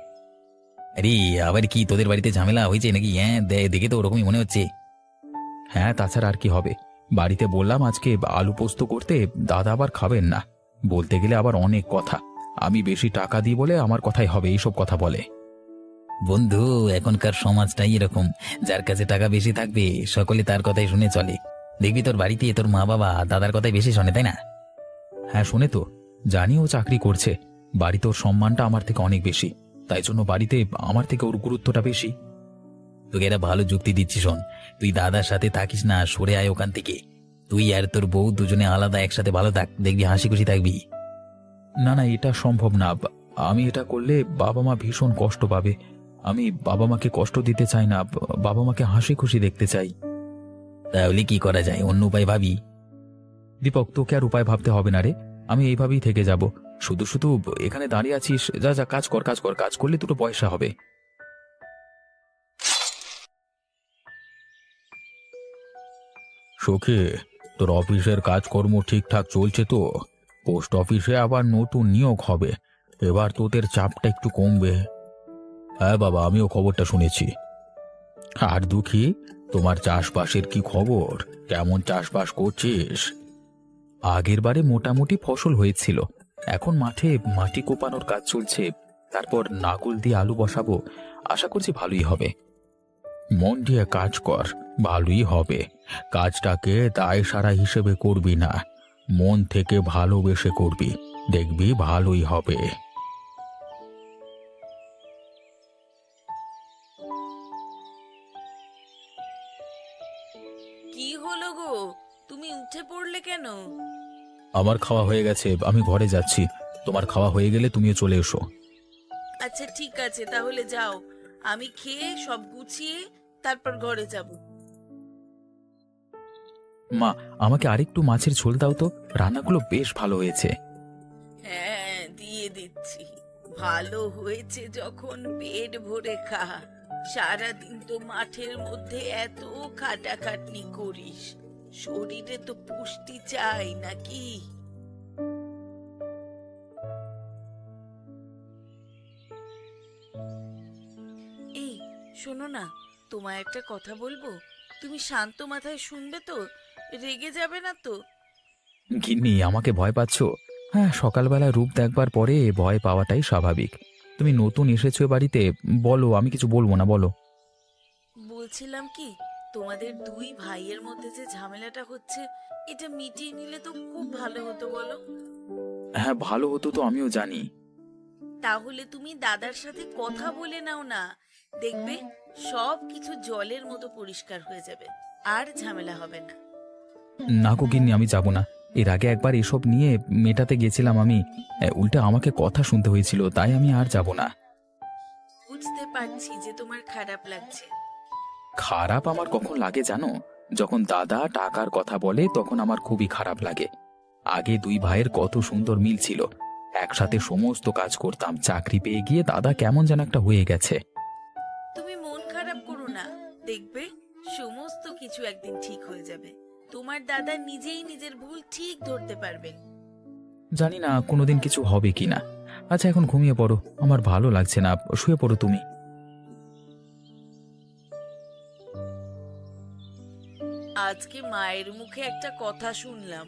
[SPEAKER 1] আরে আবার কি তোদের বাড়িতে ঝামেলা হয়েছে নাকি? হ্যাঁ দেখে তো ওরকমই মনে হচ্ছে।
[SPEAKER 4] হ্যাঁ, তাছাড়া আর কি হবে। বাড়িতে বললাম আজকে আলু পোস্ত করতে, দাদা আবার খাবেন না। বলতে গেলে আবার অনেক কথা। আমি বেশি টাকা দিই বলে আমার কথাই হবে, এইসব কথা বলে।
[SPEAKER 1] বন্ধু, এখনকার সমাজটাই এরকম। যার কাছে টাকা বেশি থাকবে সকলে তার কথাই শুনে চলে। দেখবি তোর বাড়িতে তোর মা বাবা দাদার কথাই বেশি শোনে, তাই না?
[SPEAKER 4] হ্যাঁ, শুনে তো। জানি ও চাকরি করছে, বাড়িতে ওর সম্মানটা আমার থেকে অনেক বেশি, তাই জন্য বাড়িতে আমার থেকে ওর গুরুত্বটা বেশি।
[SPEAKER 1] তোকে এটা ভালো যুক্তি দিচ্ছি, শোন। তুই দাদার সাথে থাকিস না, সরে আয় ওখান থেকে। তুই আর তোর বউ দুজনে আলাদা একসাথে ভালো থাক, দেখবি হাসি খুশি থাকবি।
[SPEAKER 4] না না, এটা সম্ভব না। আমি এটা করলে বাবা মা ভীষণ কষ্ট পাবে। আমি বাবা মাকে কষ্ট দিতে চাই না, বাবা মাকে হাসি খুশি দেখতে চাই।
[SPEAKER 1] তাহলে কি করা যায়? অন্য উপায় ভাবি।
[SPEAKER 4] দীপক, তোকে আর উপায় ভাবতে হবে না রে। আমি এইভাবেই থেকে যাব। শুধু শুধু এখানে দাঁড়িয়ে আছিস? যা যা, কাজ কর, কাজ কর। কাজ করলে দুটো পয়সা হবে। সখী, তোর অফিসের কাজকর্ম ঠিকঠাক চলছে তো? পোস্ট অফিসে আবার নতুন নিয়োগ হবে, এবার তোদের চাপটা একটু কমবে। হ্যাঁ বাবা, আমিও খবরটা শুনেছি। আর দুঃখী, তোমার চাষবাসের কি খবর? কেমন চাষবাস করছিস? আগের বারে মোটামুটি ফসল হয়েছিল, এখন মাঠে মাটি কোপানোর কাজ চলছে। তারপর নাগল দিয়ে আলু বসাবো, আশা করছি ভালোই হবে। মন দিয়ে কাজ কর, ভালোই হবে। কাজটাকে দায় সারা হিসেবে করবি না, মন থেকে ভালোবেসে করবি, দেখবি ভালোই হবে।
[SPEAKER 5] কি হলো গো, তুমি উঠে পড়লে কেন?
[SPEAKER 4] আমার খাওয়া হয়ে গেছে, আমি ঘরে যাচ্ছি। তোমার খাওয়া হয়ে গেলে তুমিও চলে এসো।
[SPEAKER 5] আচ্ছা ঠিক আছে, তাহলে যাও। আমি খেয়ে সব গুছিয়ে তারপর ঘরে যাব।
[SPEAKER 4] মা, আমাকে আরেকটু মাছের ঝোল দাও তো, রান্নাগুলো বেশ ভালো হয়েছে।
[SPEAKER 5] হ্যাঁ, দিয়ে দিচ্ছি। ভালো হয়েছে যখন পেট ভরে খা। সারাদিন তো মাঠের মধ্যে এত খাটাখাটনি করিস, শরীরে তো পুষ্টি চাই নাকি? এই শোনো না, তোমায় একটা কথা বলবো, তুমি শান্ত মাথায় শুনবে তো? রেগে যাবে না তো?
[SPEAKER 4] গিন্নি, আমাকে ভয় পাচ্ছ? হ্যাঁ, সকালবেলা রূপ দেখবার পরে ভয় পাওয়াটাই স্বাভাবিক। তুমি নতুন এসেছো এ বাড়িতে, বলো, আমি কিছু বলবো না, বলো।
[SPEAKER 5] বলছিলাম কি, তোমাদের দুই ভাইয়ের মধ্যে যে ঝামেলাটা হচ্ছে, এটা মিটিয়ে নিলে তো খুব ভালো হতো, বলো?
[SPEAKER 4] হ্যাঁ, ভালো হতো তো, আমিও জানি।
[SPEAKER 5] তাহলে তুমি দাদার সাথে কথা বলে নাও না, দেখবে সব কিছু জলের মতো পরিষ্কার হয়ে যাবে, আর ঝামেলা হবে না।
[SPEAKER 4] না গো গিন্নি, আমি যাব না। এর আগে একবার এসব নিয়ে মেটাতে গেছিলাম আমি, উল্টা আমাকে কথা শুনতে হয়েছিল, তাই আমি আর যাব না।
[SPEAKER 5] বুঝতে পারছি যে তোমার খারাপ লাগছে।
[SPEAKER 4] খারাপ আমার কখন লাগে জানো? যখন দাদা টাকার কথা বলে তখন আমার খুবই খারাপ লাগে। আগে দুই ভাইয়ের কত সুন্দর মিল ছিল, একসাথে সমস্ত কাজ করতাম। চাকরি পেয়ে গিয়ে দাদা কেমন যেন একটা হয়ে গেছে।
[SPEAKER 5] তুমি মন খারাপ করো না, দেখবে সমস্ত কিছু একদিন ঠিক হয়ে যাবে। তোমার দাদা নিজেই নিজের ভুল ঠিক ধরতে পারবেন।
[SPEAKER 4] জানি না কোনোদিন কিছু হবে কিনা। আচ্ছা, এখন ঘুমিয়ে পড়ো, আমার ভালো লাগছে না, শুয়ে পড়ো তুমি।
[SPEAKER 5] আজকে মায়ের মুখে একটা কথা শুনলাম।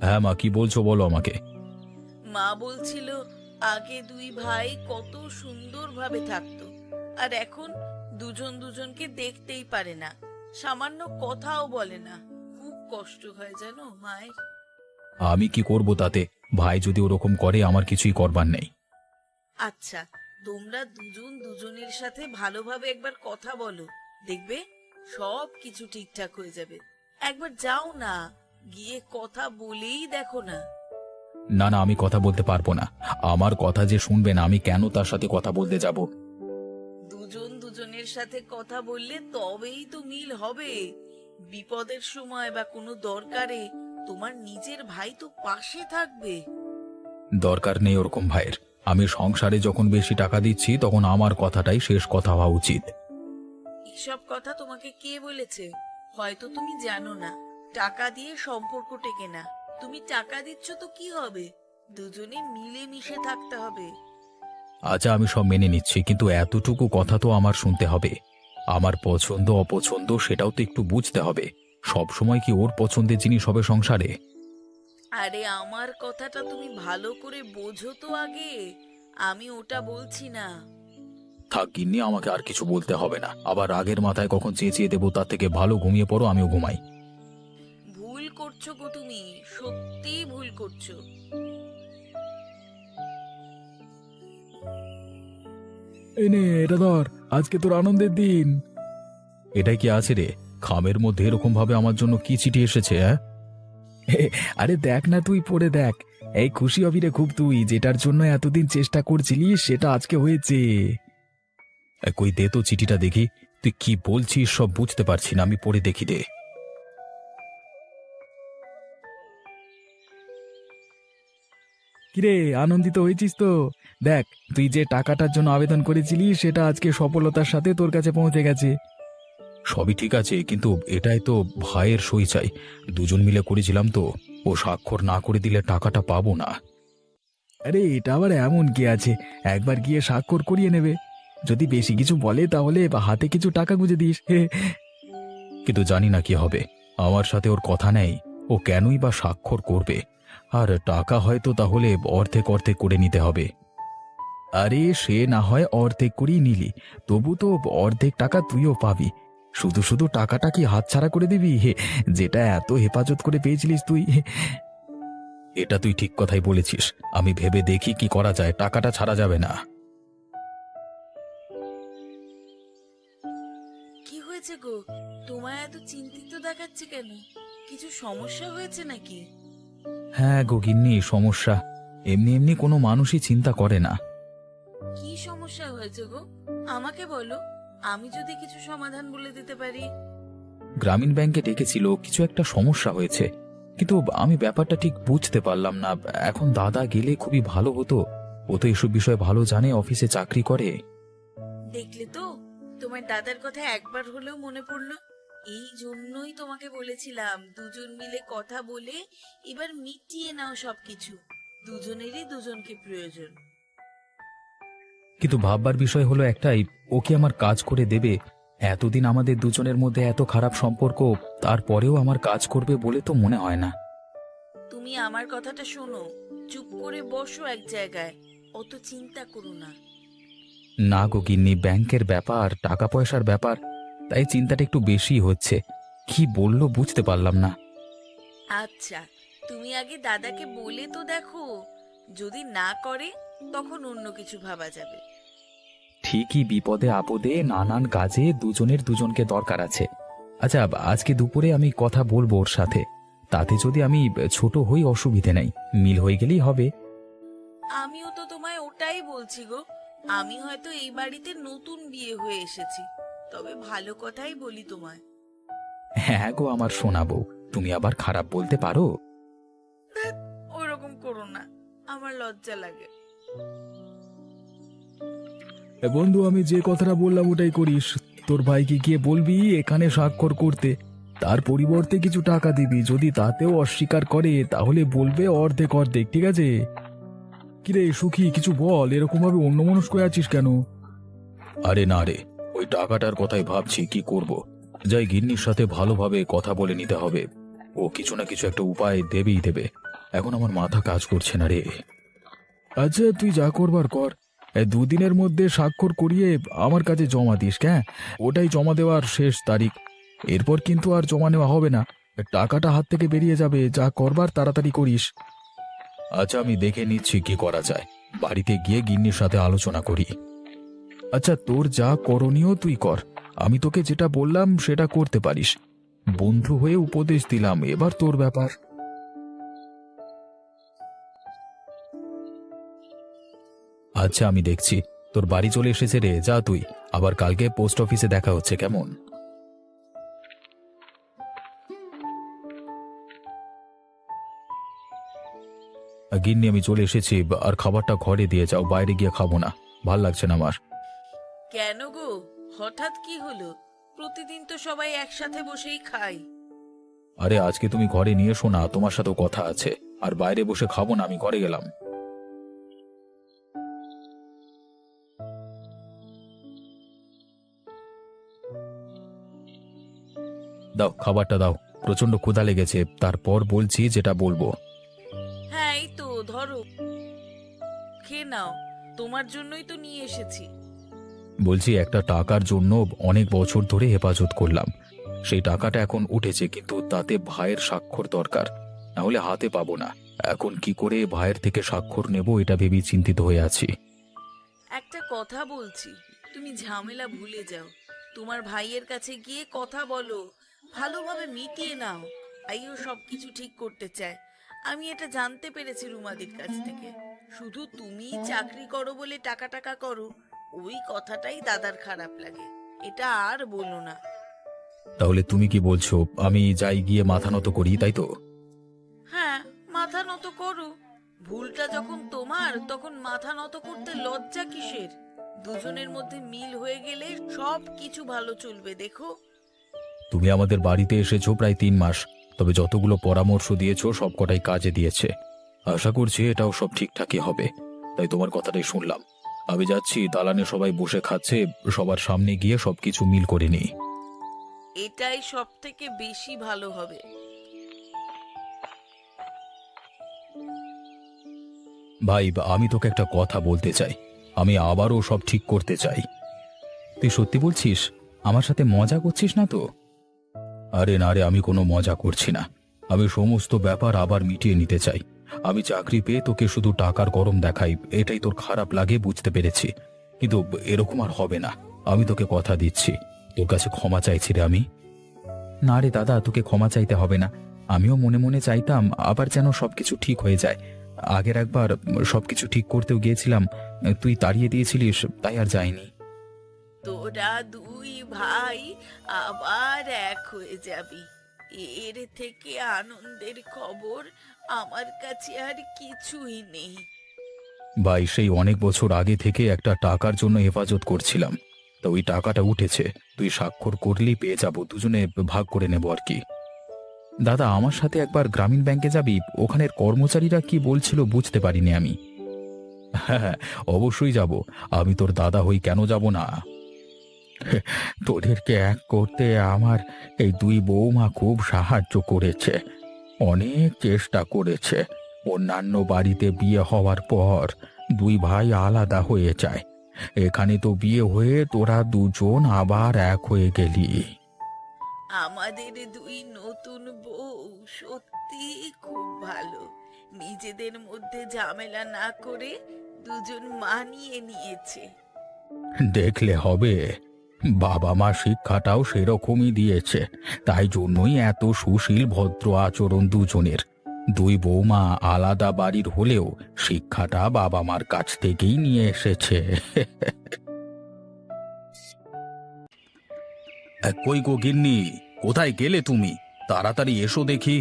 [SPEAKER 4] হ্যাঁ মা, কি বলছো বলো আমাকে।
[SPEAKER 5] মা বলছিল আগে দুই ভাই কত সুন্দরভাবে থাকতো, আর এখন দুজন দুজনকে দেখতেই পারে না, সামান্য কথাও বলে না। খুব কষ্ট হয় জানো মায়ের।
[SPEAKER 4] আমি কি করব তাতে? ভাই যদি ওরকম করে আমার কিছুই করবার নেই।
[SPEAKER 5] আচ্ছা, তোমরা দুজন দুজনের সাথে ভালোভাবে একবার কথা বলো, দেখবে সব কিছু ঠিকঠাক হয়ে যাবে। একবার যাও না, গিয়ে কথা বলেই দেখো না।
[SPEAKER 4] না না, আমি কথা বলতে পারবো না। আমার কথা যে শুনবে না, আমি কেন তার সাথে কথা বলতে যাব?
[SPEAKER 5] দুজন দুজনের সাথে কথা বললে তবেই তো মিল হবে। বিপদের সময় বা কোনো দরকারে তোমার নিজের ভাই তো পাশে থাকবে।
[SPEAKER 4] দরকার নেই ওরকম ভাইয়ের। আমি সংসারে যখন বেশি টাকা দিচ্ছি তখন আমার কথাটাই শেষ কথা হওয়া উচিত।
[SPEAKER 5] এসব কথা তোমাকে কে বলেছে? হয়তো তুমি জানো না, টাকা দিয়ে সম্পর্ক টেকে না। তুমি টাকা দিচ্ছ তো কি হবে, দুজনে মিলে মিশে থাকতে হবে।
[SPEAKER 1] আচ্ছা আমি সব মেনে নিচ্ছি, কিন্তু এতটুকু কথা তো আমার শুনতে হবে। আমার পছন্দ অপছন্দ সেটাও তো একটু বুঝতে হবে। সব সময় কি ওর পছন্দের জিনিস হবে সংসারে?
[SPEAKER 5] আরে আমার কথাটা তুমি ভালো করে বোঝো তো আগে, আমি ওটা বলছি না।
[SPEAKER 1] থাক গিন্নি, আমাকে আর কিছু বলতে হবে না। আবার রাগের মাথায় কখন চেঁচিয়ে দেবো, তার থেকে ভালো ঘুমিয়ে পড়ো, আমিও ঘুমাই।
[SPEAKER 5] ভুল করছো গো, তুমি সত্যিই ভুল করছো।
[SPEAKER 4] এই নে এটা ধর, আজকে তোর আনন্দের দিন।
[SPEAKER 1] এটাই কি আছে রে? খামের মধ্যে এরকম ভাবে আমার জন্য কি চিঠি এসেছে? হ্যাঁ,
[SPEAKER 4] আরে দেখ না, তুই পড়ে দেখ। এই খুশি হবি রে খুব, তুই যেটার জন্য এতদিন চেষ্টা করছিলি সেটা আজকে হয়েছে।
[SPEAKER 1] কই দে তো চিঠিটা দেখি। তুই কি বলছিস সব বুঝতে পারছি না, আমি পড়ে দেখি দে।
[SPEAKER 4] কিরে, আনন্দিত হয়েছিস তো? দেখ, তুই যে টাকাটার জন্য আবেদন করেছিলি সেটা আজকে সফলতার সাথে তোর কাছে পৌঁছে গেছে।
[SPEAKER 1] সবই ঠিক আছে, কিন্তু এটাই তো ভাইয়ের সই চাই। দুজন মিলে করেছিলাম তো, ও স্বাক্ষর না করে দিলে টাকাটা পাবো না।
[SPEAKER 4] আরে এটা আবার এমন কি আছে, একবার গিয়ে স্বাক্ষর করিয়ে নেবে। যদি বেশি কিছু বলে তাহলে হাতে কিছু টাকা গুঁজে দিস।
[SPEAKER 1] কিন্তু জানি না কি হবে। আমার সাথে ওর কথা নেই, ও কেনই বা স্বাক্ষর করবে? আর টাকা হয়তো তাহলে অর্ধেক অর্ধেক করে নিতে হবে।
[SPEAKER 4] আরে সে না হয় অর্ধেক করেই নিলি, তবু তো অর্ধেক টাকা তুইও পাবি। শুধু শুধু টাকাটা কি হাতছাড়া করে দিবি, যেটা এত হেফাজত করে পেয়েছিলিস তুই?
[SPEAKER 1] এটা তুই ঠিক কথাই বলেছিস। আমি ভেবে দেখি কি করা যায়, টাকাটা ছাড়া যাবে না।
[SPEAKER 5] কি হয়েছে গো, তোমায় এত চিন্তিত দেখাচ্ছে কেন? কিছু সমস্যা হয়েছে নাকি?
[SPEAKER 1] হ্যাঁ গো গিন্নি, সমস্যা। এমনি এমনি কোনো মানুষই চিন্তা করে না।
[SPEAKER 5] কি সমস্যা হয়েছে গো, আমাকে বলো, আমি যদি কিছু সমাধান বলে দিতে পারি।
[SPEAKER 1] গ্রামীণ ব্যাংকে ডেকেছিল, কিছু একটা সমস্যা হয়েছে, কিন্তু আমি ব্যাপারটা ঠিক বুঝতে পারলাম না। এখন দাদা গেলে খুবই ভালো হতো, ও তো এসব বিষয়ে ভালো জানে, অফিসে চাকরি করে।
[SPEAKER 5] দেখলে তো, তোমার দাদার কথা একবার হলেও মনে পড়লো। এই জন্যই তোমাকে বলেছিলাম দুজন মিলে কথা বলে এবার মিটিয়ে নাও সবকিছু। দুজনেরই দুজনকে প্রয়োজন।
[SPEAKER 1] কিন্তু ভাববার বিষয় হলো একটাই, ও কি আমার কাজ করে দেবে? এতদিন আমাদের দুজনের মধ্যে এত খারাপ সম্পর্ক, তারপরেও আমার কাজ করবে বলে তো মনে হয় না।
[SPEAKER 5] তুমি আমার কথাটা শোনো, চুপ করে বসো এক জায়গায়, অত চিন্তা করো না।
[SPEAKER 1] না গো গিন্নি, ব্যাংকের ব্যাপার, টাকা পয়সার ব্যাপার, তাই চিন্তাটা একটু বেশি হচ্ছে। কি বললো বুঝতে পারলাম না।
[SPEAKER 5] আচ্ছা, তুমি আগে দাদাকে বলে তো দেখো, যদি না করে তখন অন্য কিছু ভাবা যাবে।
[SPEAKER 1] ঠিকই, বিপদে আপদে নানান কাজে দুজনের দুজনকে দরকার আছে। আচ্ছা, আজকে দুপুরে আমি কথা বলবো ওর সাথে। তাতে যদি আমি ছোট হই অসুবিধে নেই, মিল হয়ে গেলেই হবে।
[SPEAKER 5] আমিও তো তোমায় ওটাই বলছি গো। আমি হয়তো এই বাড়িতে নতুন বিয়ে হয়ে এসেছি, তবে ভালো কথাই বলি তোমায়।
[SPEAKER 1] হ্যাঁ গো আমার সোনা বউ, তুমি আবার খারাপ বলতে পারো?
[SPEAKER 5] ওরকম করো না, আমার লজ্জা লাগে।
[SPEAKER 4] বন্ধু, আমি যে কথাটা বললাম ওটাই করিস। তোর ভাইকে গিয়ে বলবি এখানে স্বাক্ষর করতে, তার পরিবর্তে কিছু টাকা দিবি। যদি তাতেও অস্বীকার করে তাহলে বলবে অর্ধেক অর্ধেক, ঠিক আছে? কিরে সুখী, কিছু বল, এরকম ভাবে অন্যমনস্ক হয়ে আছিস কেন?
[SPEAKER 1] আরে না রে, ওই টাকাটার কথাই ভাবছি কি করব। যাই গিন্নির সাথে ভালোভাবে কথা বলে নিতে হবে, ও কিছু না কিছু একটা উপায় দেবেই দেবে। এখন আমার মাথা কাজ করছে না রে।
[SPEAKER 4] আচ্ছা তুই যা করবার কর, এই দুদিনের মধ্যে স্বাক্ষর করিয়ে আমার কাছে জমা দিস। হ্যাঁ, ওটাই জমা দেওয়ার শেষ তারিখ। এরপর কিন্তু আর জমা নেওয়া হবে না, টাকাটা হাত থেকে বেরিয়ে যাবে। যা করবার তাড়াতাড়ি করিস।
[SPEAKER 1] আচ্ছা আমি দেখে নিচ্ছি কি করা যায়, বাড়িতে গিয়ে গিন্নির সাথে আলোচনা করি।
[SPEAKER 4] আচ্ছা, তোর যা করণীয় তুই কর, আমি তোকে যেটা বললাম সেটা করতে পারিস। বন্ধু হয়ে উপদেশ দিলাম, এবার তোর ব্যাপার।
[SPEAKER 1] আচ্ছা আমি দেখছি। তোর বাড়ি চলে এসেছে রে, যা তুই। আবার কালকে পোস্ট অফিসে দেখা হচ্ছে, কেমন? গিন্নি আমি চলে এসেছি, আর খাবারটা ঘরে দিয়ে যাও, বাইরে গিয়ে খাবো না, ভাল লাগছে না আমার।
[SPEAKER 5] কেন গো, হঠাৎ কি হলো? প্রতিদিন তো সবাই একসাথে বসেই খাই।
[SPEAKER 1] আরে আজকে তুমি ঘরে নিয়ে এসো না, তোমার সাথেও কথা আছে। আর বাইরে বসে খাবো না, আমি ঘরে গেলাম। দাও, খাবারটা দাও। প্রচন্ড ক্ষুধা লেগেছে, তারপর বলছি যেটা বলবো।
[SPEAKER 5] হ্যাঁ, এই তো ধরো, খেয়ে নাও, তোমার জন্যই তো নিয়ে এসেছি।
[SPEAKER 1] বলছি একটা টাকার জন্য অনেক বছর ধরে হেফাজত করলাম, সেই টাকাটা এখন উঠেছে, কিন্তু তাতে ভাইয়ের স্বাক্ষর দরকার, না হলে হাতে পাবো না। এখন কি করে ভাইয়ের থেকে স্বাক্ষর নেব এটা ভেবেই চিন্তিত হয়ে আছি।
[SPEAKER 5] একটা কথা বলছি, তুমি ঝামেলা ভুলে যাও। তোমার ভাইয়ের কাছে গিয়ে কথা বলো, ভালোভাবে মিটিয়ে নাও। ভাইও সবকিছু ঠিক করতে চায়। আমি এটা জানতে পেরেছি রুমাদির কাছ থেকে। শুধু তুমি চাকরি করো বলে টাকা টাকা করো, ওই কথাটাই দাদার খারাপ লাগে। এটা আর বলো না।
[SPEAKER 1] তাহলে তুমি কি বলছো, আমি যাই গিয়ে মাথা নত করি, তাই তো?
[SPEAKER 5] হ্যাঁ, মাথা নত করো। ভুলটা যখন তোমার, তখন মাথা নত করতে লজ্জা কিসের? দুজনের মধ্যে মিল হয়ে গেলে সব কিছু ভালো চলবে, দেখো।
[SPEAKER 1] তুমি আমাদের বাড়িতে এসেছো প্রায় 3 মাস, তবে যতগুলো পরামর্শ দিয়েছো সবকটাই কাজে দিয়েছে। আশা করছি এটাও সব ঠিকঠাকই হবে, তাই তোমার কথাটাই শুনলাম। আমি যাচ্ছি, দালানে সবাই বসে খাচ্ছে, সবার সামনে গিয়ে সবকিছু মিল করে নিই।
[SPEAKER 5] এটাই সব থেকে বেশি ভালো হবে।
[SPEAKER 1] ভাই, আমি তোকে একটা কথা বলতে চাই। আমি আবারও সব ঠিক করতে চাই। তুই সত্যি বলছিস? আমার সাথে মজা করছিস না তো? আরে না রে, আমি কোনো মজা করছি না। আমি সমস্ত ব্যাপার আবার মিটিয়ে নিতে চাই। আমি চাকরি পেয়ে তোকে শুধু টাকার গরম দেখাই, এটাই তোর খারাপ লাগে, বুঝতে পেরেছি। কিন্তু এরকম আর হবে না। আমি তোকে কথা দিচ্ছি, তোর কাছে ক্ষমা চাইছি রে আমি। না রে দাদা, তোকে ক্ষমা চাইতে হবে না। আমিও মনে মনে চাইতাম আবার যেন সবকিছু ঠিক হয়ে যায়। আগের একবার সবকিছু ঠিক করতেও গিয়েছিলাম, তুই তাড়িয়ে দিয়েছিলিস, তাই আর যাইনি।
[SPEAKER 5] তোরা দুই ভাই আবার এক হয়ে যাবি, এর থেকে আনন্দের খবর আমার কাছে আর কিছুই নেই।
[SPEAKER 1] ভাই, সেই অনেক বছর আগে থেকে একটা টাকার জন্য হেফাজত করছিলাম, তো ওই টাকাটা উঠেছে। তুই স্বাক্ষর করলেই পেয়ে যাব, দুজনে ভাগ করে নেব আর কি। দাদা, আমার সাথে একবার গ্রামীণ ব্যাংকে যাবি? ওখানের কর্মচারীরা কি বলছিল বুঝতে পারিনি আমি। হ্যাঁ হ্যাঁ, অবশ্যই যাব। আমি তোর দাদা হই, কেন যাব না? তোদেরকে এক করতে আমার এই দুই বৌমা খুব সাহায্য করেছে, অনেক চেষ্টা করেছে। অন্যান্য বাড়িতে বিয়ে হওয়ার পর দুই ভাই আলাদা হয়ে যায়, এখানে তো বিয়ে হয়ে তোরা দুজন আবার এক হয়ে গেলি।
[SPEAKER 5] আমাদের দুই নতুন বউ সত্যি খুব ভালো। নিজেদের মধ্যে ঝামেলা না করে দুজন মানিয়ে নিয়েছে।
[SPEAKER 1] দেখলে হবে, বাবা মা শিক্ষাটাও সেরকমই দিয়েছে, তাই জন্যই এত সুশীল ভদ্র আচরণ দুজনের। দুই বৌমা আলাদা বাড়ির হলেও শিক্ষাটা বাবা মার কাছ থেকেই নিয়ে এসেছে। কই গো গিন্নি, কোথায় গেলে তুমি? তাড়াতাড়ি এসো দেখি।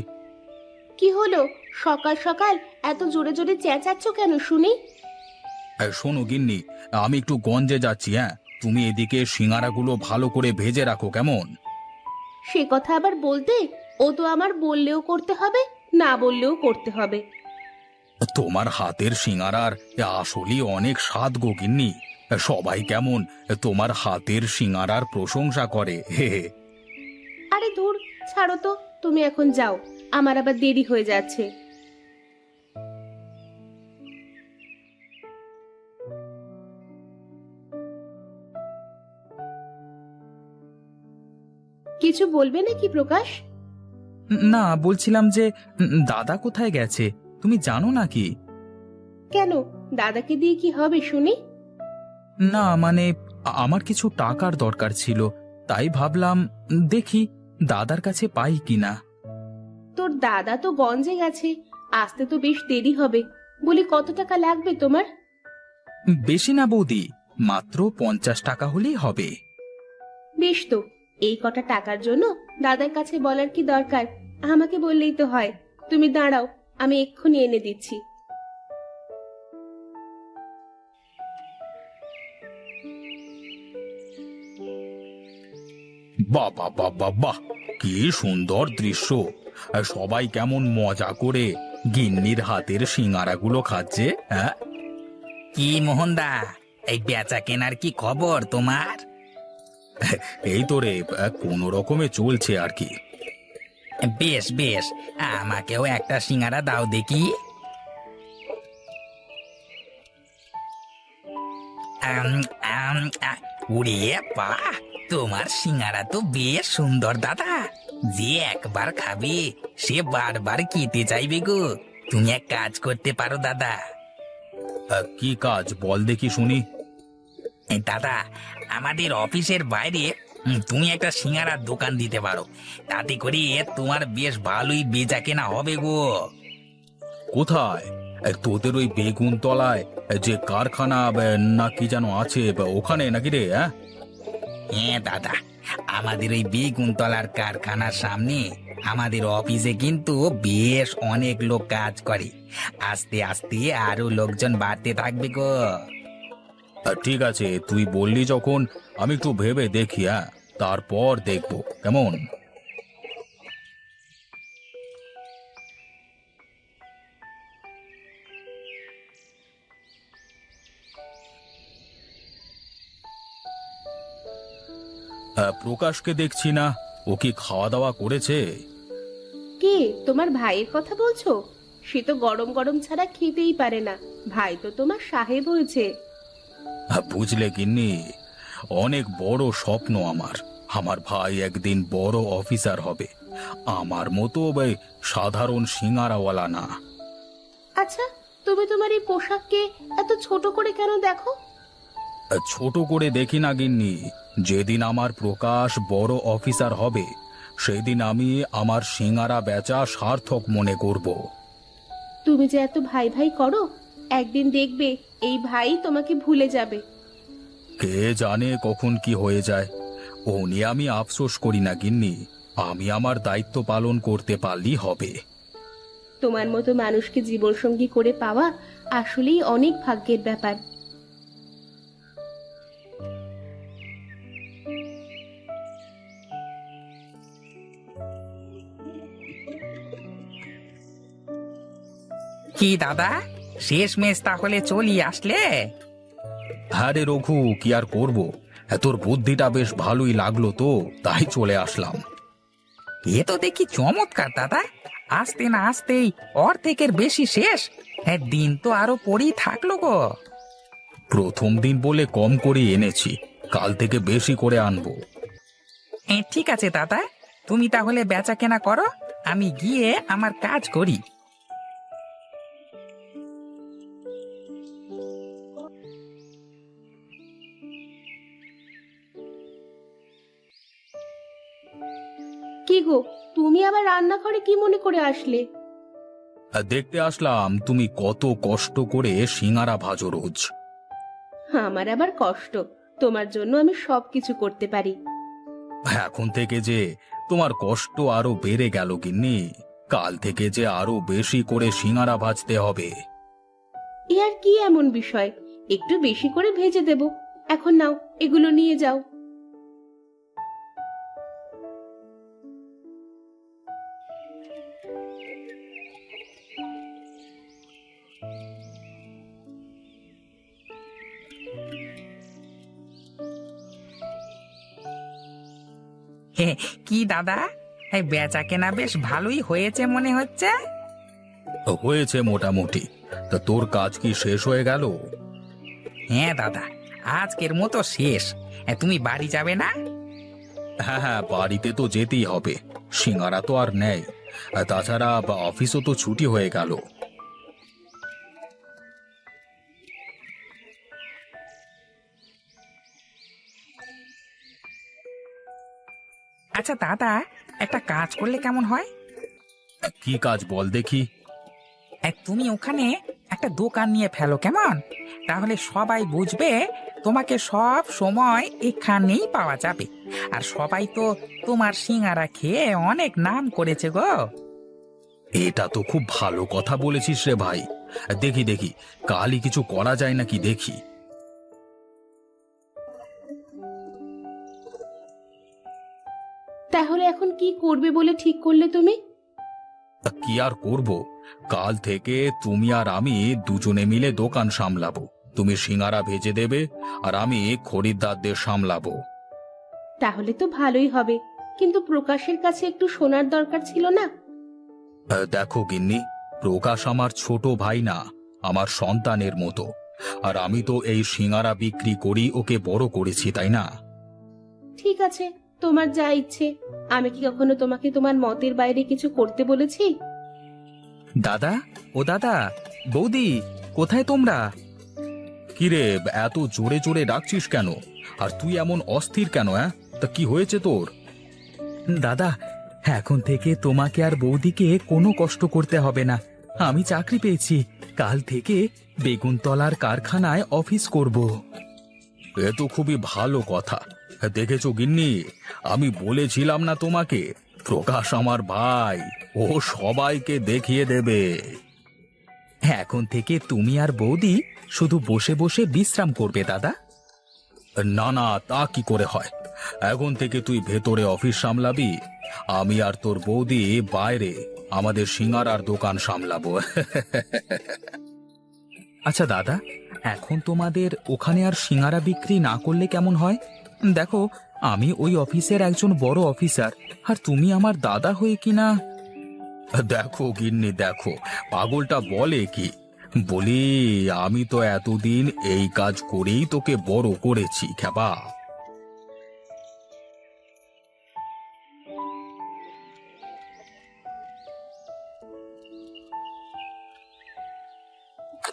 [SPEAKER 6] কি হলো? সকাল সকাল এত জোরে জোরে চেঁচাচ্ছ কেন শুনি?
[SPEAKER 1] শোনো গিন্নি, আমি একটু গঞ্জে যাচ্ছি, হ্যাঁ? তুমি এদিকে সিঙারাগুলো ভালো করে ভেজে রাখো, কেমন?
[SPEAKER 6] সে কথা আবার বলতে, ও তো আমার বললেও করতে হবে, না বললেও করতে হবে।
[SPEAKER 1] তোমার হাতের সিঙারার আসলেই অনেক স্বাদ গো গিন্নি। সবাই কেমন তোমার হাতের সিঙারার প্রশংসা করে, হে হে।
[SPEAKER 6] আরে ধুর, ছাড়ো তো, তুমি এখন যাও, আমার আবার দেরি হয়ে যাচ্ছে। কিছু বলবে নাকি প্রকাশ?
[SPEAKER 3] না, বলছিলাম যে দাদা কোথায় গেছে, তুমি জানো নাকি?
[SPEAKER 6] কেন, দাদাকে দিয়ে কি হবে শুনি?
[SPEAKER 3] না মানে, আমার কিছু টাকার দরকার ছিল, তাই ভাবলাম দেখি দাদার কাছে পাই কিনা।
[SPEAKER 6] তোর দাদা তো গঞ্জে গেছে, আসতে তো বেশ দেরি হবে। বলি, কত টাকা লাগবে তোমার?
[SPEAKER 3] বেশি না বৌদি, মাত্র 50 টাকা হলেই হবে।
[SPEAKER 6] বেশ তো, এই কটা টাকার জন্য দাদার কাছে বলার কি দরকার, আমাকে বললেই তো হয়। তুমি দাঁড়াও, আমি এক্ষুনি এনে দিচ্ছি।
[SPEAKER 1] বাহ বাহ বাহ বাহ বাহ, কি সুন্দর দৃশ্য! সবাই কেমন মজা করে গিন্নির হাতের সিঙারাগুলো খাচ্ছে। হ্যাঁ, কি মোহনদা, এই বেচা কেনার কি খবর তোমার? এই তো রে, কোনো রকমে চলছে আর কি। বেশ বেশ, আমাকেও একটা সিঙারা দাও দেখি। উড়ে বাহ, তোমার সিঙারা তো বেশ সুন্দর দাদা। যে একবার খাবে সে বারবার খেতে চাইবে গো। তুমি এক কাজ করতে পারো দাদা। কি কাজ বল দেখি শুনি। দাদা, আমাদের অফিসের বাইরে তুমি একটা সিঙারার দোকান দিতে পারো। তাতে করে তোমার বেশ ভালোই বেচা কেনা হবে গো। কোথায়? তোদের ওই বেগুন তলায় যে কারখানা না কি যেন আছে, ওখানে নাকি রে? হ্যাঁ দাদা, আমাদের ওই বেগুন তলার কারখানার সামনে আমাদের অফিসে কিন্তু বেশ অনেক লোক কাজ করে। আস্তে আস্তে আরো লোকজন বাড়তে থাকবে গো। ঠিক আছে, তুই বললি যখন আমি একটু ভেবে দেখি, হ্যাঁ, তারপর দেখবো কেমন। প্রকাশকে দেখছি না, ও কি খাওয়া দাওয়া করেছে?
[SPEAKER 6] কে, তোমার ভাইয়ের কথা বলছো? সে তো গরম গরম ছাড়া খেতেই পারে না। ভাই তো তোমার সাহেব হয়েছে।
[SPEAKER 1] বুঝলে গিন্নি, অনেক বড় স্বপ্ন আমার। আমার ভাই একদিন বড় অফিসার হবে, আমার মতো সাধারণ সিঙারাওয়ালা না।
[SPEAKER 6] আচ্ছা, তুমি তোমার এই পোশাককে এত ছোট করে কেন দেখো?
[SPEAKER 1] ছোট করে দেখি না গিন্নি, যেদিন আমার প্রকাশ বড় অফিসার হবে সেদিন আমি আমার সিঙারা বেচা সার্থক মনে করব।
[SPEAKER 6] তুমি যে এত ভাই ভাই করো, একদিন দেখবে এই ভাই তোমাকে ভুলে যাবে।
[SPEAKER 1] কে জানে কখন কি হয়ে যায়। ও নিয়ে আমি আফসোস করি না গিন্নি, আমি আমার দায়িত্ব পালন করতে পারলেই হবে।
[SPEAKER 6] তোমার মতো মানুষকে জীবনসঙ্গী করে পাওয়া আসলেই অনেক ভাগ্যের ব্যাপার।
[SPEAKER 7] কি দাদা, শেষ মেশ তাহলে চলি আসলে?
[SPEAKER 1] হ্যাঁ রে রঘু, কি আর করব, তোর বুদ্ধিটা বেশ ভালোই লাগলো তো, তাই চলে আসলাম।
[SPEAKER 7] এ তো দেখি চমৎকার দাদা। আসতে না আসতেই অর্ধেকের বেশি শেষ। হ্যাঁ, দিন তো আরো পড়েই থাকলো গো।
[SPEAKER 1] প্রথম দিন বলে কম করে এনেছি, কাল থেকে বেশি করে আনবো।
[SPEAKER 7] ঠিক আছে দাদা, তুমি তাহলে বেচা কেনা করো, আমি গিয়ে আমার কাজ করি।
[SPEAKER 6] কি গো, তুমি আবার রান্নাঘরে কি মনে করে আসলে?
[SPEAKER 1] দেখতে আসলাম তুমি কত কষ্ট করে সিঙারা ভাজো রোজ।
[SPEAKER 6] আমার আবার কষ্ট? তোমার জন্য আমি সবকিছু করতে পারি।
[SPEAKER 1] এখন থেকে যে তোমার কষ্ট আরো বেড়ে গেল গিন্নি, কাল থেকে যে আরো বেশি করে সিঙারা ভাজতে হবে।
[SPEAKER 6] এ আর কি এমন বিষয়, একটু বেশি করে ভেজে দেব। এখন নাও, এগুলো নিয়ে যাও।
[SPEAKER 7] হে, কি দাদা, এই বেচা কেনা বেশ ভালোই হয়েছে মনে হচ্ছে।
[SPEAKER 1] হয়েছে মোটামুটি। তা তোর কাজ কি শেষ হয়ে গেল?
[SPEAKER 7] হ্যাঁ দাদা, আজকের মতো শেষ। তুমি বাড়ি যাবে না?
[SPEAKER 1] হ্যাঁ হ্যাঁ, বাড়িতে তো যেতেই হবে, সিঙারা তো আর নেই। তাছাড়া অফিসও তো ছুটি হয়ে গেল।
[SPEAKER 7] আচ্ছা দাদা, একটা কাজ করলে কেমন হয়?
[SPEAKER 1] কি কাজ বল দেখি।
[SPEAKER 7] তুমি ওখানে একটা দোকান নিয়ে ফেলো কেমন? তাহলে সবাই বুঝবে তোমাকে সব সময় এখানেই পাওয়া যাবে। আর সবাই তো তোমার সিঙ্গারা খেয়ে অনেক নাম করেছে গো।
[SPEAKER 1] এটা তো খুব ভালো কথা বলেছিস রে ভাই। দেখি দেখি, কালই কিছু করা যায় নাকি দেখি।
[SPEAKER 6] কি করবে বলে ঠিক করলে তুমি?
[SPEAKER 1] তা কি আর করব, কাল থেকে তুমি আর আমি দুজনে মিলে দোকান সামলাবো। তুমি সিঙ্গারা ভেজে দেবে আর আমি খরিদ্দারদের সামলাবো।
[SPEAKER 6] তাহলে তো ভালোই হবে, কিন্তু প্রকাশের কাছে একটু শোনার দরকার ছিল না?
[SPEAKER 1] দেখো গিন্নি, প্রকাশ আমার ছোট ভাই না, আমার সন্তানের মতো। আর আমি তো এই সিঙ্গারা বিক্রি করি ওকে বড় করেছি, তাই না?
[SPEAKER 6] ঠিক আছে, তোমার যা ইচ্ছে। আমি কি কখনো তোমাকে তোমার মতের বাইরে কিছু করতে বলেছি?
[SPEAKER 1] দাদা, ও দাদা, বৌদি, কোথায় তোমরা? কিরে, এত জোরে জোরে ডাকছিস কেন? আর তুই এমন অস্থির কেন? তা কি হয়েছে তোর?
[SPEAKER 3] দাদা, এখন থেকে তোমাকে আর বৌদিকে কোনো কষ্ট করতে হবে না। আমি চাকরি পেয়েছি, কাল থেকে বেগুনতলার কারখানায় অফিস করব।
[SPEAKER 1] এ তো খুবই ভালো কথা। দেখেছো গিন্নি, আমি বলেছিলাম না তোমাকে, প্রকাশ আমার ভাই, ও সবাইকে দেখিয়ে দেবে।
[SPEAKER 3] এখন থেকে তুমি আর বৌদি শুধু বসে বসে বিশ্রাম করবে দাদা।
[SPEAKER 1] না না, তা কি করে হয়? এখন থেকে তুই ভেতরে অফিস সামলাবি, আমি আর তোর বৌদি বাইরে আমাদের সিঙ্গারার দোকান সামলাবো।
[SPEAKER 3] আচ্ছা দাদা, এখন তোমাদের ওখানে আর সিঙ্গারা বিক্রি না করলে কেমন হয়? দেখো, আমি ওই অফিসের একজন বড় অফিসার, আর তুমি আমার দাদা হয়ে কিনা।
[SPEAKER 1] দেখো গিন্নি, দেখো পাগলটা বলে কি, বলি আমি তো এতদিন এই কাজ করেই তোকে বড় করেছি খেপা।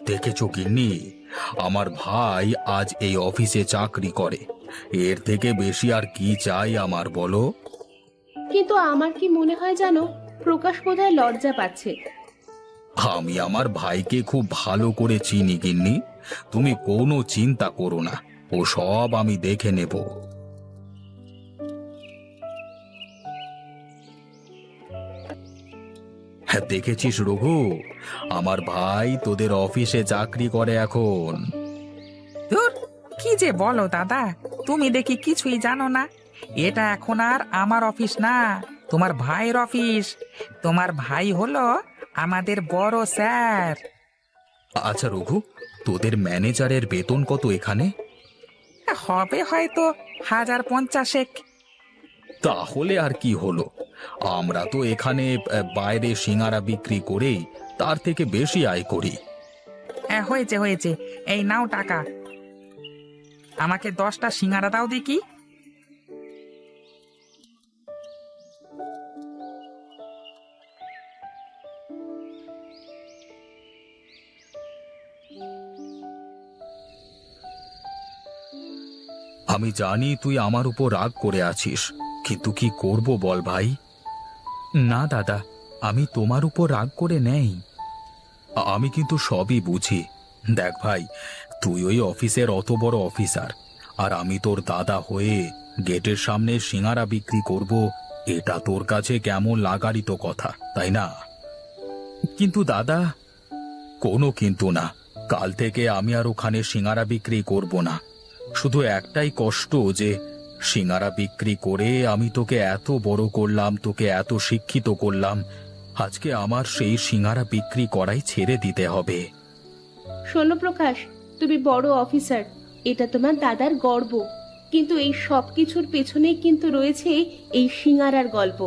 [SPEAKER 1] দেখেছো গিন্নি, আমার ভাই আজ এই অফিসে চাকরি করে, এর থেকে বেশি আর কি চাই আমার, বলো?
[SPEAKER 6] কিন্তু আমার কি মনে হয় জানো, প্রকাশ বোধহয় লজ্জা পাচ্ছে।
[SPEAKER 1] আমি আমার ভাইকে খুব ভালো করে চিনি গিন্নি, তুমি কোনো চিন্তা করো না, ও সব আমি দেখে নেব। হ্যাঁ, দেখেছিস রঘু, আমার ভাই তোদের অফিসে চাকরি করে এখন।
[SPEAKER 7] ধুর, কি যে বলো দাদা, তুমি দেখি কিছুই জানো না। এটা এখন আর আমার অফিস না, তোমার ভাইয়ের অফিস। তোমার ভাই হলো আমাদের বড় স্যার।
[SPEAKER 1] আচ্ছা রঘু, তোদের ম্যানেজারের বেতন কত এখানে?
[SPEAKER 7] হবে হয়তো 1050।
[SPEAKER 1] তাহলে আর কি হলো, আমরা তো এখানে বাইরে সিঙ্গারা বিক্রি করেই তার থেকে বেশি আয় করি।
[SPEAKER 7] হয়েছে হয়েছে, এই নাও টাকা। আমাকে 10টা সিঙ্গারা দাও দেখি।
[SPEAKER 1] আমি জানি তুই আমার উপর রাগ করে আছিস, কিন্তু কি করব বল ভাই?
[SPEAKER 3] না দাদা, আমি তোমার উপর রাগ করে নেই।
[SPEAKER 1] আমি কিন্তু সবই বুঝি। দেখ ভাই, তুই ওই অফিসের অত বড় অফিসার, আর আমি তোর দাদা হয়ে গেটের সামনে সিঙ্গারা বিক্রি করব, এটা তোর কাছে কেমন লাগারই তো কথা, তাই না?
[SPEAKER 3] কিন্তু দাদা।
[SPEAKER 1] কোনো কিন্তু না, কাল থেকে আমি আর ওখানে সিঙ্গারা বিক্রি করব না। শুধু একটাই কষ্ট যে সিঙ্গারা বিক্রি করে আমি তোকে এত বড় করলাম, তোকে এত শিক্ষিত করলাম, আজকে আমার সেই সিঙ্গারা বিক্রি করাই ছেড়ে দিতে হবে।
[SPEAKER 6] শোনো প্রকাশ, তুমি বড় অফিসার, এটা তোমার দাদার গর্ব, কিন্তু এই সব কিছুর পেছনেই কিন্তু রয়েছে এই সিঙ্গারার গল্প।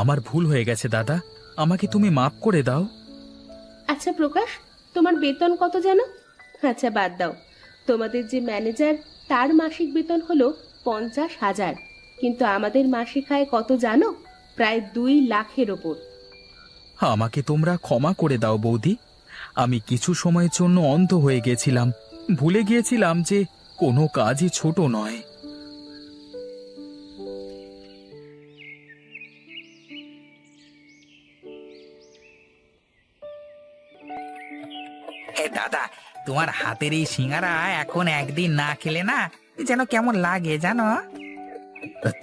[SPEAKER 3] আমার ভুল হয়ে গেছে দাদা, আমাকে তুমি মাফ করে দাও।
[SPEAKER 6] আচ্ছা প্রকাশ, তোমার বেতন কত জানো? আচ্ছা বাদ দাও, তোমাদের যে ম্যানেজার, তার মাসিক বেতন হলো 50,000, কিন্তু আমাদের মাসিক আয় কত জানো? প্রায় 2 লাখের ওপর।
[SPEAKER 3] আমাকে তোমরা ক্ষমা করে দাও বৌদি, আমি কিছু সময়ের জন্য অন্ধ হয়ে গেছিলাম, ভুলে গিয়েছিলাম যে কোনো কাজই ছোট নয়।
[SPEAKER 7] দাদা, তোমার হাতের এই সিঙ্গারা এখন একদিন না খেলে না যেন কেমন লাগে জানো।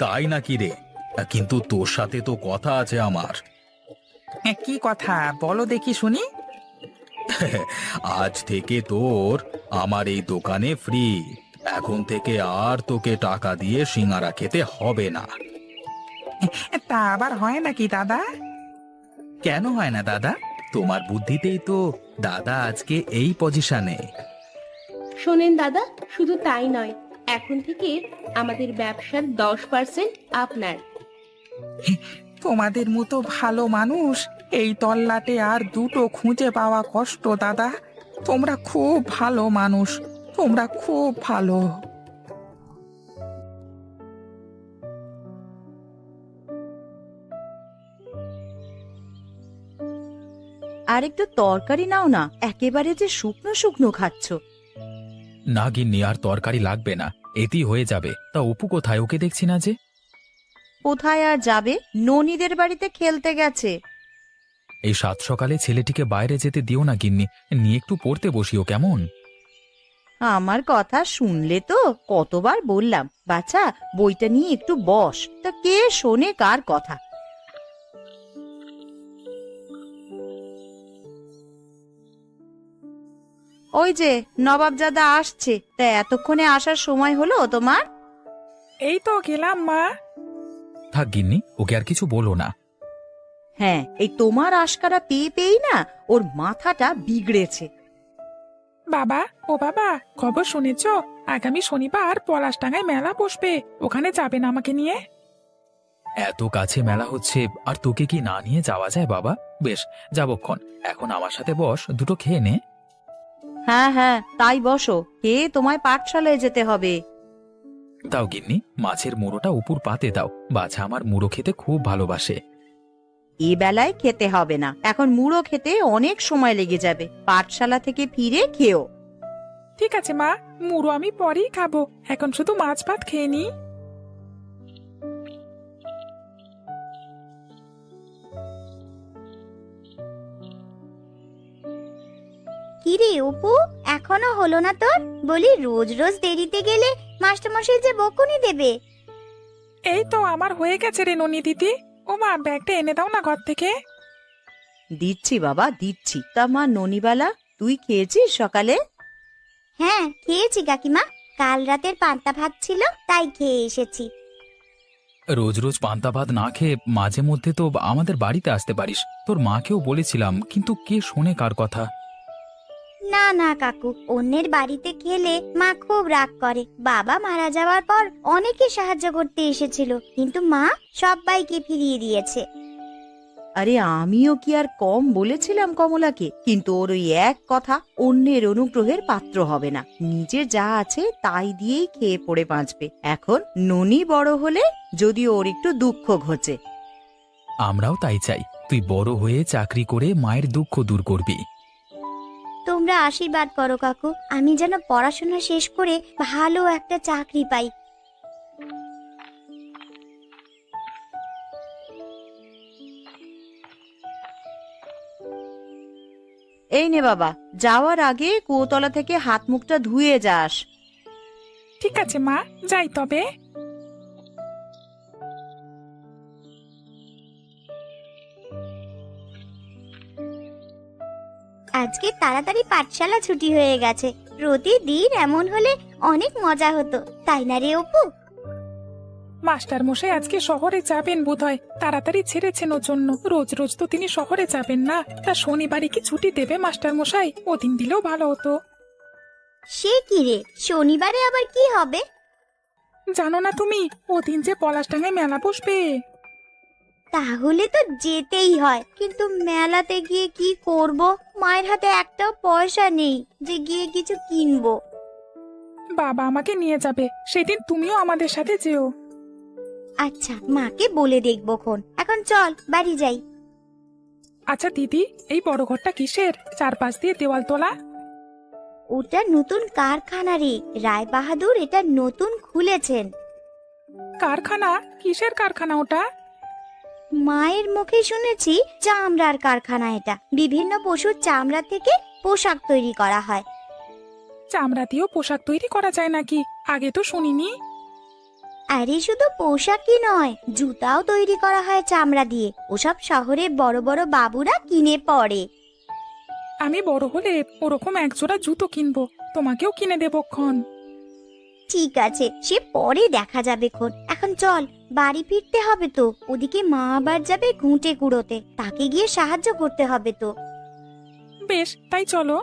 [SPEAKER 1] তাই নাকি রে? কিন্তু তোর সাথে তো কথা আছে আমার।
[SPEAKER 7] কি কথা বলো দেখি শুনি।
[SPEAKER 1] আজ থেকে তোর আমার এই দোকানে ফ্রি, এখন থেকে আর তোকে টাকা দিয়ে সিঙ্গারা খেতে হবে না।
[SPEAKER 7] তা আবার হয় নাকি দাদা?
[SPEAKER 1] কেন হয় না দাদা? তোমার বুদ্ধিতেই তো দাদা আজকে এই পজিশনে।
[SPEAKER 6] শোনেন দাদা, শুধু তাই নয়, এখন থেকে আমাদের ব্যবসার 10% আপনার।
[SPEAKER 7] তোমাদের মতো ভালো মানুষ এই তল্লাটে আর দুটো খুঁজে পাওয়া কষ্ট দাদা। তোমরা খুব ভালো মানুষ, তোমরা খুব ভালো।
[SPEAKER 2] আর একটু তরকারি নাও না, একেবারে যে শুকনো শুকনো খাচ্ছ।
[SPEAKER 1] না গিন্নি, আর তরকারি লাগবে না, এতেই হয়ে যাবে। তা অপু কোথায়? ওকে দেখছি না যে।
[SPEAKER 2] কোথায় আর যাবে, ননীদের বাড়িতে খেলতে গেছে।
[SPEAKER 1] এই সাত সকালে ছেলেটিকে বাইরে যেতে দিও না গিন্নি, নিয়ে একটু পড়তে বসিও কেমন?
[SPEAKER 2] আমার কথা শুনলে তো? কতবার বললাম, বাচ্চা বইটা নিয়ে একটু বস, তা কে শোনে কার কথা। ওই যে নবাবজাদা আসছে, তা এতক্ষণে আসার সময় হলো তোমার?
[SPEAKER 7] এই তো গেলাম মা।
[SPEAKER 1] থাক গিন্নি, ওকে আর কিছু বলো না।
[SPEAKER 2] হ্যাঁ, এই তোমার আশকারা পেয়ে পেয়েই না ওর মাথাটা বিগড়েছে।
[SPEAKER 8] বাবা, ও বাবা, খবর শুনেছো? আগামী শনিবার পলাশডাঙ্গায় মেলা বসবে, ওখানে যাবেন আমাকে নিয়ে?
[SPEAKER 1] এত কাছে মেলা হচ্ছে, আর তোকে কি না নিয়ে যাওয়া যায় বাবা? বেশ, যাবক্ষণ। এখন আমার সাথে বস, দুটো খেয়ে নে।
[SPEAKER 2] হ্যাঁ হ্যাঁ, তাই বসো, কে তোমায় পাঠশালায় যেতে হবে।
[SPEAKER 1] দাও গিন্নি, মাছের মুড়োটা উপর পাতে দাও, বাছা আমার মুড়ো খেতে খুব ভালোবাসে।
[SPEAKER 2] এ বেলায় খেতে হবে না, এখন মুড়ো খেতে অনেক সময় লেগে যাবে, পাঠশালা থেকে ফিরে খেও।
[SPEAKER 8] ঠিক আছে মা, মুড়ো আমি পরেই খাবো, এখন শুধু মাছ ভাত খেয়ে নি।
[SPEAKER 9] কিরে অপু, এখনো হলো না তোর? বলি রোজ রোজ দেরিতে গেলে মাস্টারমশাই যে বকুনি দেবে।
[SPEAKER 8] এই তো আমার হয়ে গেছে রে ননি দিদি। ও মা, ব্যাগটা এনে দাও না ঘর থেকে।
[SPEAKER 2] দিচ্ছি বাবা, দিচ্ছি। তা মা ননিবালা, তুই খেয়েছিস সকালে?
[SPEAKER 9] হ্যাঁ খেয়েছি কাকিমা, কাল রাতের পান্তা ভাত ছিল তাই খেয়ে এসেছি।
[SPEAKER 1] রোজ রোজ পান্তা ভাত না খেয়ে মাঝে মধ্যে তো আমাদের বাড়িতে আসতে পারিস। তোর মাকেও বলেছিলাম, কিন্তু কে শোনে কার কথা।
[SPEAKER 9] না না কাকু, অন্যের বাড়িতে খেলে মা খুব রাগ করে। বাবা মারা যাওয়ার পর অনেকে সাহায্য করতে এসেছিল, কিন্তু মা সবাইকে ফিরিয়ে দিয়েছে।
[SPEAKER 2] আরে আমিও কি আর কম বলেছিলাম কমলাকে? কিন্তু ওর ওই এক কথা, অন্যের অনুগ্রহের পাত্র হবে না, নিজে যা আছে তাই দিয়েই খেয়ে পড়ে বাঁচবে। এখন ননি বড় হলে যদি ওর একটু দুঃখ ঘোচে।
[SPEAKER 1] আমরাও তাই চাই, তুই বড় হয়ে চাকরি করে মায়ের দুঃখ দূর করবি।
[SPEAKER 9] তোমরা আশীর্বাদ করো কাকু, আমি যেন পড়াশোনা শেষ করে ভালো একটা চাকরি পাই।
[SPEAKER 2] এই নে বাবা, যাওয়ার আগে কুয়োতলা থেকে হাত মুখটা ধুয়ে যাস।
[SPEAKER 8] ঠিক আছে মা, যাই তবে।
[SPEAKER 9] আজকে তাড়াতাড়ি পাঠশালা ছুটি হয়ে গেছে, প্রতিদিন এমন হলে অনেক মজা হতো, তাই না রে অপু?
[SPEAKER 8] মাস্টার মশাই আজকে শহরে যাবেন বোধহয়, তাড়াতাড়ি ছেড়েছেন ওর জন্য। রোজ রোজ তো তিনি শহরে যাবেন না, তা শনিবারে কি ছুটি দেবে মাস্টার মশাই? ওদিন দিলেও ভালো হতো।
[SPEAKER 9] সে কি রে, শনিবারে আবার কি হবে?
[SPEAKER 8] জানো না তুমি, ওদিন যে পলাশডাঙ্গায় মেলা বসবে।
[SPEAKER 9] তাহলে তো যেতেই হয়, কিন্তু মেলাতে গিয়ে কি করব? মায়ের হাতে একটাও পয়সা নেই যে গিয়ে কিছু কিনবো।
[SPEAKER 8] বাবা আমাকে নিয়ে যাবে, সেদিন তুমিও আমাদের সাথে যেও।
[SPEAKER 9] আচ্ছা, মাকে বলে দেখবো খন। এখন চল বাড়ি যাই।
[SPEAKER 8] আচ্ছা দিদি, এই বড় ঘরটা কিসের? চারপাশ দিয়ে দেওয়াল তোলা।
[SPEAKER 9] ওটা নতুন কারখানা রে, রায় বাহাদুর এটা নতুন খুলেছেন।
[SPEAKER 8] কারখানা? কিসের কারখানা ওটা?
[SPEAKER 9] মায়ের মুখে শুনেছি চামড়ার কারখানা এটা, বিভিন্ন পশুর চামড়া থেকে পোশাক তৈরি করা হয়।
[SPEAKER 8] চামড়া দিয়েও পোশাক তৈরি করা যায় নাকি? আগে তো শুনিনি।
[SPEAKER 9] আরে শুধু পোশাকই নয়, জুতাও তৈরি করা হয় চামড়া দিয়ে, ওসব শহরে বড় বড় বাবুরা কিনে পড়ে।
[SPEAKER 8] আমি বড় হলে ওরকম একজোড়া জুতো কিনবো, তোমাকেও কিনে দেবক্ষণ।
[SPEAKER 9] ঠিক আছে, সে পরে দেখা যাবে খন। এখন চল, বাড়ি ফিরতে হবে তো। ওদিকে মা আবার যাবে ঘুঁটে কুড়োতে, তাকে গিয়ে সাহায্য করতে হবে তো।
[SPEAKER 8] বেশ, তাই চলো।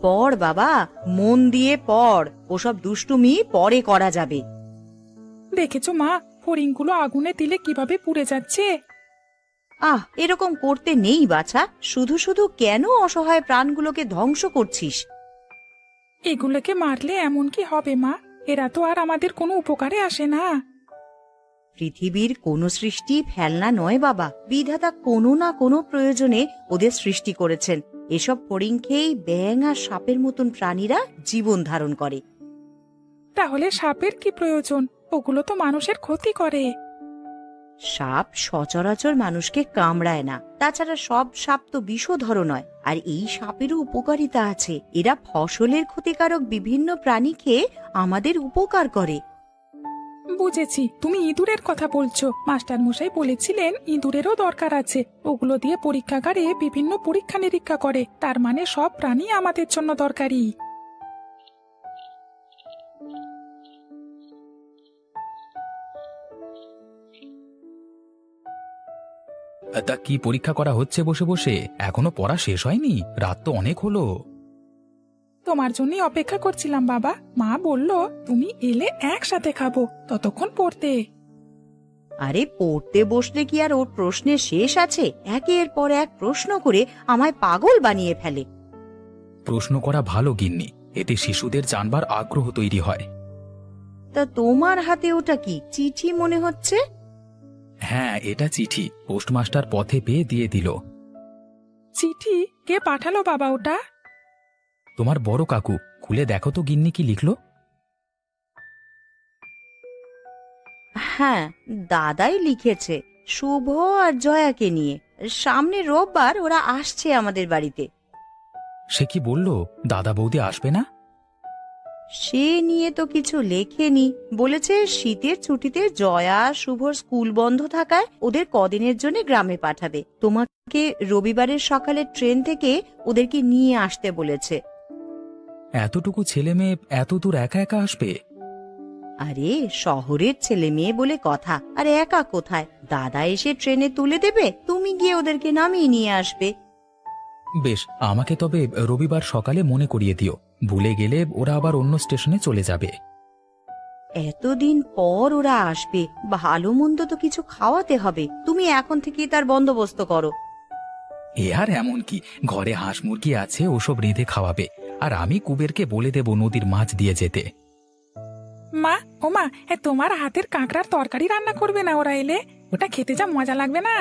[SPEAKER 2] পড় বাবা, মন দিয়ে পড়। ওসব দুষ্টুমি পরে করা যাবে।
[SPEAKER 8] দেখেছো মা, ফড়িংগুলো আগুনে দিলে কিভাবে পুড়ে যাচ্ছে।
[SPEAKER 2] এরকম করতে নেই বাছা। শুধু শুধু কেন অসহায় প্রাণগুলোকে ধ্বংস করছিস?
[SPEAKER 8] এগুলোকে মারলে এমন কি হবে মা? এরা তো আর আমাদের কোনো উপকারে আসে না।
[SPEAKER 2] পৃথিবীর কোন সৃষ্টি ফেলনা নয় বাবা। বিধাতা কোনো না কোনো প্রয়োজনে ওদের সৃষ্টি করেছেন। এসব ফড়িং খেয়েই ব্যাঙ আর সাপের মতন প্রাণীরা জীবন ধারণ করে।
[SPEAKER 8] তাহলে সাপের কি প্রয়োজন? ওগুলো তো মানুষের ক্ষতি করে।
[SPEAKER 2] সাপ সচরাচর মানুষকে কামড়ায় না। তাছাড়া সব সাপ তো বিষধর নয়। আর এই সাপেরও উপকারিতা আছে। এরা ফসলের ক্ষতিকারক বিভিন্ন প্রাণী খেয়ে আমাদের উপকার করে।
[SPEAKER 8] বুঝেছি, তুমি ইঁদুরের কথা বলছো। মাস্টার মশাই বলেছিলেন ইঁদুরেরও দরকার আছে। ওগুলো দিয়ে পরীক্ষাগারে বিভিন্ন পরীক্ষা নিরীক্ষা করে। তার মানে সব প্রাণী আমাদের জন্য দরকারি।
[SPEAKER 1] তা কি পরীক্ষা করা হচ্ছে বসে বসে? এখনো পড়া শেষ হয়নি? রাত তো অনেক হলো।
[SPEAKER 8] তোমার জন্যই অপেক্ষা করছিলাম বাবা। মা বলল তুমি এলে একসাথে খাবো, ততক্ষণ পড়তে।
[SPEAKER 2] আরে পড়তে বসলে কি আর ওর প্রশ্নের শেষ আছে? একের পর এক প্রশ্ন করে আমায় পাগল বানিয়ে ফেলে।
[SPEAKER 1] প্রশ্ন করা ভালো গিন্নি, এতে শিশুদের জানবার আগ্রহ তৈরি হয়।
[SPEAKER 2] তা তোমার হাতে ওটা কি? চিঠি মনে হচ্ছে।
[SPEAKER 1] হ্যাঁ, এটা চিঠি। পোস্টমাস্টার পথে পেয়ে দিয়ে দিল।
[SPEAKER 8] চিঠি? কে পাঠালো বাবা ওটা?
[SPEAKER 1] তোমার বড় কাকু। খুলে দেখো তো গিন্নি কি লিখলো।
[SPEAKER 2] হ্যাঁ, দাদাই লিখেছে। শুভ আর জয়াকে নিয়ে। সামনে রোববার ওরা আসছে আমাদের বাড়িতে।
[SPEAKER 1] সে কি বলল? দাদা বৌদি আসবে না?
[SPEAKER 2] সে নিয়ে তো কিছু লেখেনি। বলেছে শীতের ছুটিতে জয়া আর শুভর স্কুল বন্ধ থাকায় ওদের কদিনের জন্য গ্রামে পাঠাবে। তোমাকে রবিবারের সকালে ট্রেন থেকে ওদেরকে নিয়ে আসতে বলেছে।
[SPEAKER 1] এতটুকু ছেলে মেয়ে এত দূর একা একা আসবে?
[SPEAKER 2] আরে শহরের ছেলে মেয়ে বলে কথা। আরে একা কোথায়? দাদা এসে ট্রেনে তুলে দেবে, তুমি গিয়ে ওদেরকে নামিয়ে নিয়ে আসবে।
[SPEAKER 1] বেশ, আমাকে তবে রবিবার সকালে মনে করিয়ে দিও। ভুলে গেলে ওরা আবার অন্য স্টেশনে চলে যাবে।
[SPEAKER 2] এতদিন পর ওরা আসবে, ভালো মন্দ তো কিছু খাওয়াতে হবে। তুমি এখন থেকেই তার বন্দোবস্ত করো।
[SPEAKER 1] এ আর এমন কি, ঘরে হাঁস মুরগি আছে, ওসব রেঁধে খাওয়াবে। আর আমি কুবেরকে বলে দেব নদীর মাছ দিয়ে যেতে।
[SPEAKER 8] মা, ও মা, তোমার হাতের কাঁকড়ার তরকারি রান্না করবে না ওরা এলে? ওটা খেতে যা মজা লাগবে না।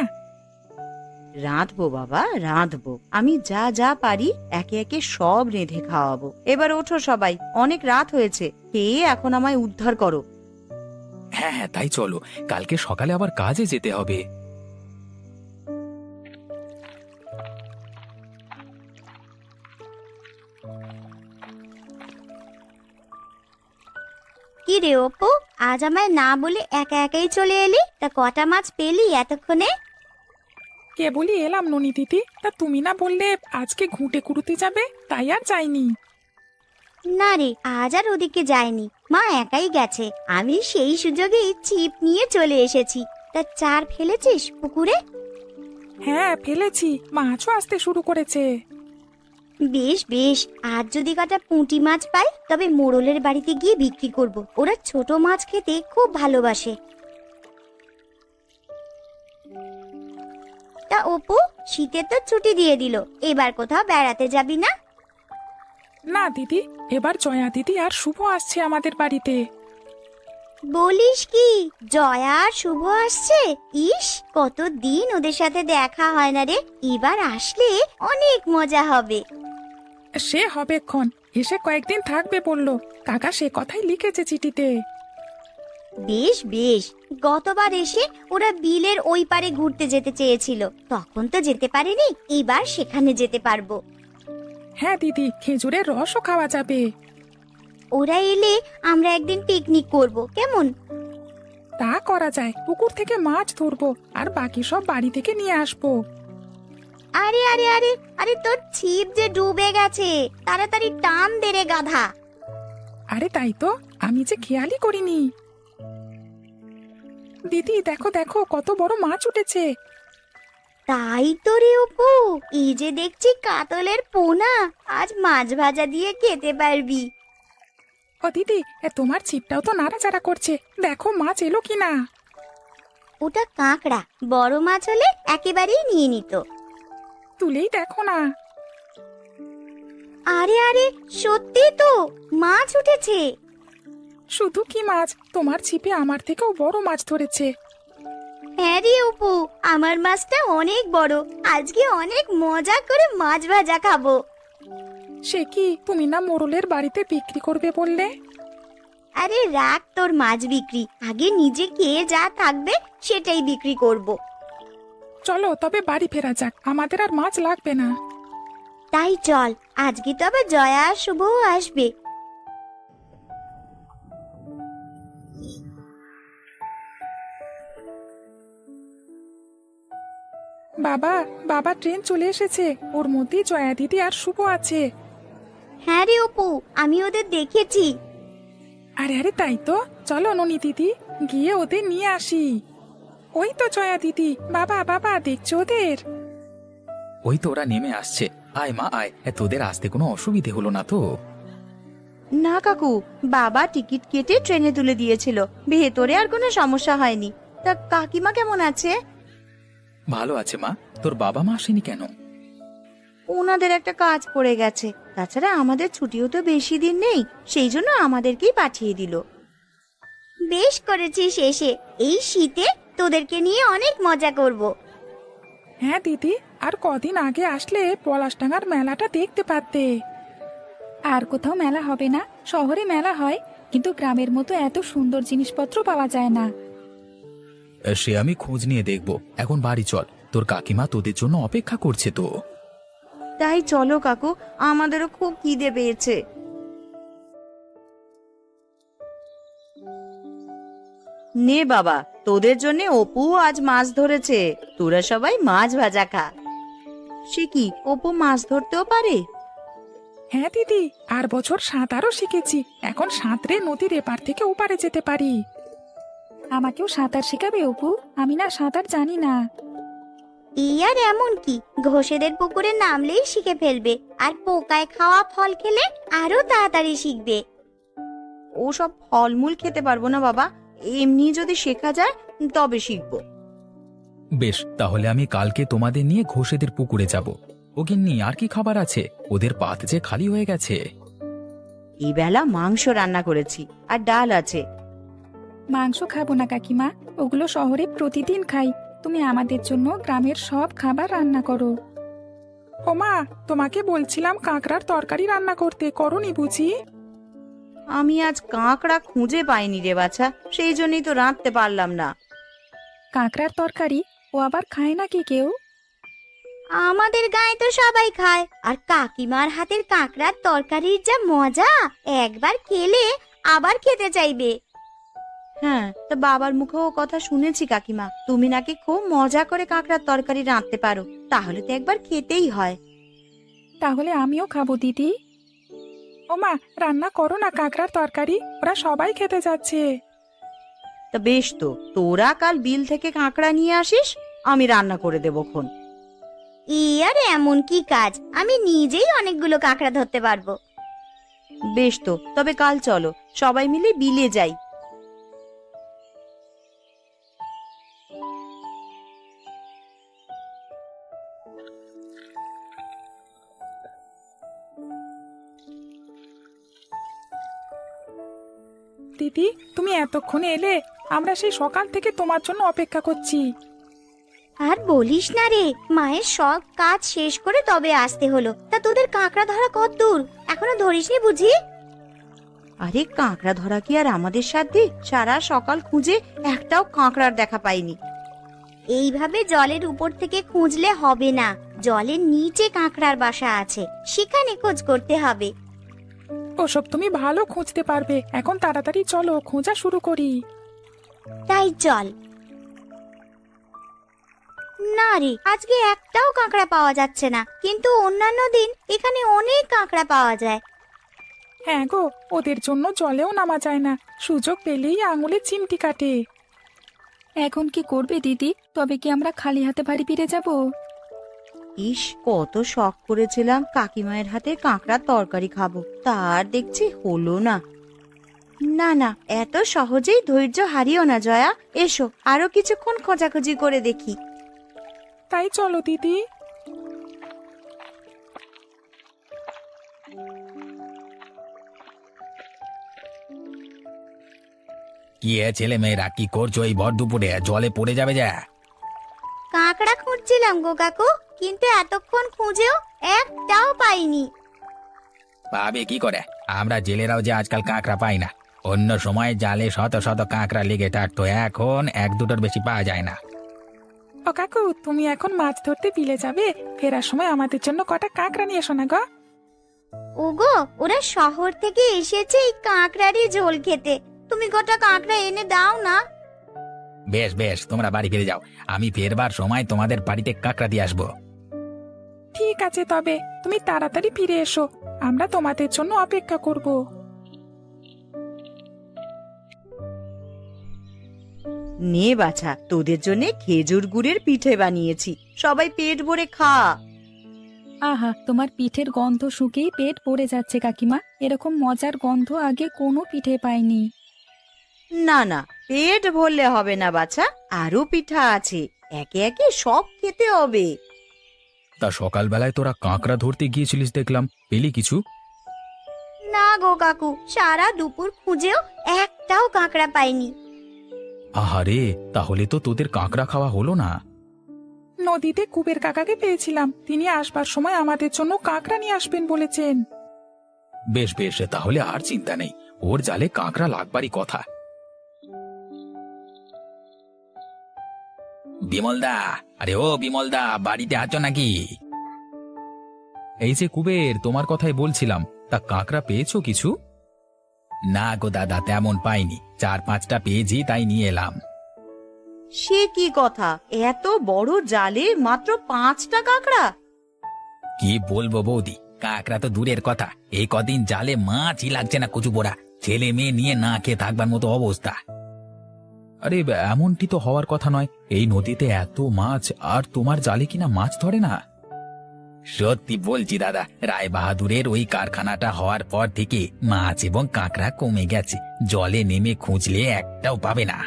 [SPEAKER 2] রাঁধবো বাবা, রাঁধবো। আমি যা যা পারি একে একে সব রেঁধে খাওয়াবো। এবার ওঠো সবাই, অনেক রাত হয়েছে। খেয়ে এখন আমায় উদ্ধার করো।
[SPEAKER 1] হ্যাঁ হ্যাঁ, তাই চলো। কালকে সকালে আবার কাজে যেতে হবে।
[SPEAKER 9] কি রে অপু, আজ আমায় না বলে একা একাই চলে এলি? তা কটা মাছ পেলি এতক্ষণে?
[SPEAKER 8] কে বলি এলাম ননি দিদি। তা তুমি না বললে আজকে ঘুঁটে কুড়ুতে যাবে, তাই আর যাইনি।
[SPEAKER 9] না রে, আজ আর ওদিকে যায়নি। মা একাই গেছে। আমি সেই সুযোগেই ছিপ নিয়ে চলে এসেছি। তা চার ফেলেছিস পুকুরে?
[SPEAKER 8] হ্যাঁ ফেলেছি, মাছও আসতে শুরু করেছে।
[SPEAKER 9] বেশ বেশ, আজ যদি কটা পুঁটি মাছ পাই তবে মোড়লের বাড়িতে গিয়ে বিক্রি করব। ওরা ছোট মাছ খেতে খুব ভালোবাসে। তা অপু, শীতের তো ছুটি দিয়ে দিল, এবার কোথাও বেড়াতে যাবি না?
[SPEAKER 8] না দিদি, এবার জয়া দিদি আর শুভ আসছে আমাদের বাড়িতে।
[SPEAKER 9] বলিস কি, জয়া আর শুভ আসছে? ইস, কতদিন ওদের সাথে দেখা হয় না রে। এবার আসলে অনেক মজা হবে।
[SPEAKER 8] সে হবেক্ষণ, এসে কয়েকদিন থাকবে বললো। কাকা সে কথাই লিখেছে চিঠিতে।
[SPEAKER 9] বেশ বেশ, গতবার এসে ওরা বিলের ওই পারে ঘুরতে যেতে চেয়েছিল, তখন তো যেতে পারেনি। এবার সেখানে যেতে পারবো।
[SPEAKER 8] হ্যাঁ দিদি, খেজুরের রসও খাওয়া যাবে।
[SPEAKER 9] ওরা এলে আমরা একদিন পিকনিক করব, কেমন?
[SPEAKER 8] তা করা যায়, পুকুর থেকে মাছ ধরবো আর বাকি সব বাড়ি থেকে নিয়ে আসবো।
[SPEAKER 9] আরে আরে আরে আরে, তোর ছিপ যে ডুবে গেছে, তাড়াতাড়ি টান দে রে গাধা।
[SPEAKER 8] আরে তাই তো, আমি যে খেয়ালই করিনি। দিদি দেখো দেখো, কত বড় মাছ উঠেছে।
[SPEAKER 9] তাই তো রে অপু, এই যে দেখছি কাতলের পোনা, আজ মাছ ভাজা দিয়ে খেতে পারবি।
[SPEAKER 8] ও দিদি, তোমার ছিপটাও তো নাড়াচাড়া করছে, দেখো মাছ এলো কিনা।
[SPEAKER 9] ওটা কাঁকড়া, বড় মাছ হলে একেবারেই নিয়ে নিত।
[SPEAKER 8] তুলেই দেখো না।
[SPEAKER 9] আরে আরে, সত্যি তো মাছ উঠেছে।
[SPEAKER 8] শুধু কি মাছ, তোমার ছিপে আমার থেকেও বড় মাছ ধরেছে।
[SPEAKER 9] হ্যাঁ রে অপু, আমার মাছটা অনেক বড়, আজকে অনেক মজা করে মাছ ভাজা খাবো।
[SPEAKER 8] সে কি, তুমি না মোড়লের বাড়িতে বিক্রি করবে বললে?
[SPEAKER 9] আরে রাখ তোর মাছ বিক্রি, আগে নিজে খেয়ে যা থাকবে সেটাই বিক্রি করব।
[SPEAKER 8] চলো তবে বাড়ি ফেরা যাক, আমাদের আর মাছ লাগবে না।
[SPEAKER 9] তাই চল, আজকে তবে জয়া আর শুভও আসবে।
[SPEAKER 8] বাবা বাবা, ট্রেন চলে এসেছে, ওর মধ্যে জয়া দিদি আর শুভ আছে।
[SPEAKER 9] হ্যাঁ রে অপু, আমি ওদের দেখেছি।
[SPEAKER 8] আরে আরে তাই তো, চলো ননি দিদি গিয়ে ওদের নিয়ে আসি। ওই তো জয়া দিদি, বাবা বাবা দেখছো ওদের?
[SPEAKER 1] ওই তো ওরা নেমে আসছে। আয় মা আয়, তোদের আসতে কোনো অসুবিধে হলো না তো?
[SPEAKER 2] না কাকু, বাবা টিকিট কেটে ট্রেনে তুলে দিয়েছিল, ভেতরে আর কোনো সমস্যা হয়নি। তা কাকিমা কেমন আছে?
[SPEAKER 1] ভালো আছে মা। তোর বাবা মা আসেনি কেন?
[SPEAKER 2] ওনাদের একটা কাজ পড়ে গেছে, তাছাড়া আমাদের ছুটিও তো বেশি দিন নেই, সেই জন্য আমাদেরকেই পাঠিয়ে দিল।
[SPEAKER 9] বেশ করেছিস এসে, এই শীতে তোদেরকে নিয়ে অনেক মজা করব।
[SPEAKER 8] হ্যাঁ দিদি, আর কদিন আগে আসলে পলাশডাঙ্গার মেলাটা দেখতে পারতে।
[SPEAKER 10] আর কোথাও মেলা হবে না, শহরে মেলা হয়, কিন্তু গ্রামের মতো এত সুন্দর জিনিসপত্র পাওয়া যায় না।
[SPEAKER 1] সে আমি খোঁজ নিয়ে দেখব। এখন বাড়ি চল, তোর কাকিমা তোদের জন্য অপেক্ষা করছে তো।
[SPEAKER 2] তাই চলো কাকু, আমাদেরও খুব খিদে পেয়েছে। নে বাবা, তোদের জন্য অপু আজ মাছ ধরেছে, তোরা সবাই মাছ ভাজা খা। সে কি, অপু মাছ ধরতেও পারে?
[SPEAKER 8] হ্যাঁ দিদি, আর বছর সাঁতারও শিখেছি, এখন সাঁতরে নদীর এপার থেকে ওপারে যেতে পারি।
[SPEAKER 10] আমাকেও সাঁতার শেখাবে অপু? আমি না সাঁতার জানি না।
[SPEAKER 9] এই আর এমন কি, ঘোষেদের পুকুরে নামলেই শিখে ফেলবে, আর পোকায় খাওয়া ফল খেলে আরো তাড়াতাড়ি শিখবে।
[SPEAKER 2] ও সব ফলমূল খেতে পারবো না বাবা, এমনি যদি শেখা যায় তবে শিখবো।
[SPEAKER 1] বেশ, তাহলে আমি কালকে তোমাদের নিয়ে ঘোষেদের পুকুরে যাব। ওগিন্নি, আর কি খাবার আছে? ওদের পাত যে খালি হয়ে গেছে।
[SPEAKER 2] এই বেলা মাংস রান্না করেছি, আর ডাল আছে।
[SPEAKER 10] মাংস খাবো না কাকিমা, ওগুলো শহরে প্রতিদিন খাই। তুমি আমাদের জন্য গ্রামের সব খাবার রান্না করো।
[SPEAKER 8] ও মা, তোমাকে বলছিলাম কাঁকড়ার তরকারি রান্না করতে, করনি বুঝি?
[SPEAKER 2] আমি আজ কাঁকড়া খুঁজে পাইনি রে বাছা, সেই জন্যই তো রাঁধতে পারলাম না।
[SPEAKER 10] কাঁকড়ার তরকারি ও আবার খায় নাকি কেউ?
[SPEAKER 9] আমাদের গায়ে তো সবাই খায়, আর কাকিমার হাতের কাঁকড়ার তরকারির যা মজা, একবার খেলে আবার খেতে চাইবে।
[SPEAKER 2] হ্যাঁ, তা বাবার মুখেও কথা শুনেছি কাকিমা, তুমি নাকি খুব মজা করে কাঁকড়ার তরকারি রাঁধতে পারো, তাহলে তো একবার খেতেই হয়।
[SPEAKER 10] তাহলে আমিও খাবো দিদি।
[SPEAKER 8] ও মা, রান্না করো না কাঁকড়ার তরকারি, ওরা সবাই খেতে যাচ্ছে।
[SPEAKER 2] তা বেশ, তো তোরা কাল বিল থেকে কাঁকড়া নিয়ে আসিস, আমি রান্না করে দেবো খন।
[SPEAKER 9] এই আর এমন কি কাজ, আমি নিজেই অনেকগুলো কাঁকড়া ধরতে পারবো।
[SPEAKER 2] বেশ, তো তবে কাল চলো সবাই মিলে বিলে যাই।
[SPEAKER 8] দিদি, তুমি এতক্ষণে এলে, আমরা সেই সকাল থেকে তোমার জন্য অপেক্ষা করছি।
[SPEAKER 9] আর বলিস না রে, মায়ের সব কাজ শেষ করে তবে আসতে হলো। তা তোদের কাঁকড়া ধরা কত দূর, এখনো ধরিসনি বুঝি?
[SPEAKER 2] আরে কাঁকড়া ধরা কি আর আমাদের সাধ্যে? সারা সকাল খুঁজে একটাও কাঁকড়ার দেখা পাইনি।
[SPEAKER 9] এইভাবে জলের উপর থেকে খুঁজলে হবে না, জলের নিচে কাঁকড়ার বাসা আছে, সেখানে খোঁজ করতে হবে।
[SPEAKER 8] ওসব তুমি ভালো খুঁজতে পারবে, এখন তাড়াতাড়ি চলো খোঁজা শুরু করি।
[SPEAKER 9] তাই চল। না রে, আজকে একটাও কাঁকড়া পাওয়া যাচ্ছে না, কিন্তু অন্যান্য দিন এখানে অনেক কাঁকড়া পাওয়া যায়।
[SPEAKER 8] হ্যাঁ গো, ওদের জন্য জলেও নামা যায় না, সুযোগ পেলেই আঙুলে চিমটি কাটে।
[SPEAKER 10] এখন কি করবে দিদি? তবে কি আমরা খালি হাতে বাড়ি ফিরে যাব?
[SPEAKER 2] ইস, কত শখ করেছিলাম কাকিমায়ের হাতে কাঁকড়ার তরকারি খাবো, তার দেখছি হলো না। না না, এত সহজেই ধৈর্য হারিও না জয়া, এসো আরো কিছুক্ষণ খোঁজাখুঁজি করে দেখি।
[SPEAKER 8] তাই চলো দিদি।
[SPEAKER 1] কি ছেলে মেয়েরা কি করছো এই ভর দুপুরে? জলে পড়ে যাবে যা।
[SPEAKER 9] কাঁকড়া খুঁজছিলাম গো কাকু, কিন্তু এতক্ষণ খুঁজেও একটাও পাইনি।
[SPEAKER 1] পাবে কি করে? আমরা জেলেরাও যে আজকাল কাঁকড়া পাই না। অন্য সময় জালে শত শত কাঁকড়া লেগে থাকতো, এখন এক দুটোর বেশি পাওয়া যায় না।
[SPEAKER 8] ও কাকু, তুমি এখন মাছ ধরতে বিলে যাবে? ফেরার সময় আমাদের জন্য কটা কাঁকড়া নিয়ে এসো না গো।
[SPEAKER 9] ওগো, ওরা শহর থেকে এসেছে এই কাঁকড়ারই ঝোল খেতে, তুমি গোটা কাঁকড়া এনে দাও না।
[SPEAKER 1] বেশ বেশ, তোমরা বাড়ি ফিরে যাও, আমি ফেরবার সময় তোমাদের বাড়িতে কাঁকড়া দিয়ে আসবো।
[SPEAKER 8] ঠিক আছে, তবে তুমি তাড়াতাড়ি ফিরে এসো, আমরা তোমাদের জন্য অপেক্ষা করব।
[SPEAKER 2] নে বাছা, তোদের জন্য খেজুর গুড়ের পিঠে বানিয়েছি, সবাই পেট ভরে খা।
[SPEAKER 10] আহা, তোমার পিঠের গন্ধ শুকেই পেট ভরে যাচ্ছে কাকিমা। এরকম মজার গন্ধ আগে কোনো পিঠে পাইনি।
[SPEAKER 2] না না, পেট ভরলে হবে না বাছা, আরো পিঠা আছে, একে একে সব খেতে হবে।
[SPEAKER 4] তা সকালবেলায় তোরা কাঁকড়া ধরতে গিয়েছিলিস দেখলাম, পেলি কিছু?
[SPEAKER 9] না গো কাকু, সারা দুপুর খুঁজেও একটাও কাঁকড়া পাইনি।
[SPEAKER 4] আহারে, তাহলে তো তোদের কাঁকড়া খাওয়া হলো না।
[SPEAKER 8] নদীতে কুবের কাকাকে পেয়েছিলাম, তিনি আসবার সময় আমাদের জন্য কাঁকড়া নিয়ে আসবেন বলেছেন।
[SPEAKER 4] বেশ বেশ, তাহলে আর চিন্তা নেই, ওর জালে কাঁকড়া লাগবারই কথা।
[SPEAKER 1] বিমলদা, আরে ও বিমলদা, বাড়িতে আছো নাকি?
[SPEAKER 4] এই যে কুবের, তোমার কথাই বলছিলাম, তা কাঁকড়া পেয়েছো কিছু?
[SPEAKER 1] না গো দাদা, তেমন পাইনি, 4-5টা পেয়েছি, তাই নিয়ে এলাম।
[SPEAKER 2] সে কি কথা, এত বড় জালে মাত্র 5টা কাঁকড়া?
[SPEAKER 1] কি বলবো বৌদি, কাঁকড়া তো দূরের কথা, এই কদিন জালে মাছই লাগছে না কচু পোড়া, ছেলে মেয়ে নিয়ে না খেয়ে থাকবার মতো অবস্থা।
[SPEAKER 4] আরে এমনটি তো হওয়ার কথা নয়, এই নদীতে এত মাছ, আর তোমার জালে কিনা মাছ ধরে না।
[SPEAKER 1] সত্যি বলছি দাদা, রায় বাহাদুরের ওই কারখানাটা হওয়ার পর থেকে মাছ এবং কাঁকড়া কমে গেছে, জলে নেমে খুঁজলে একটাও পাবে না।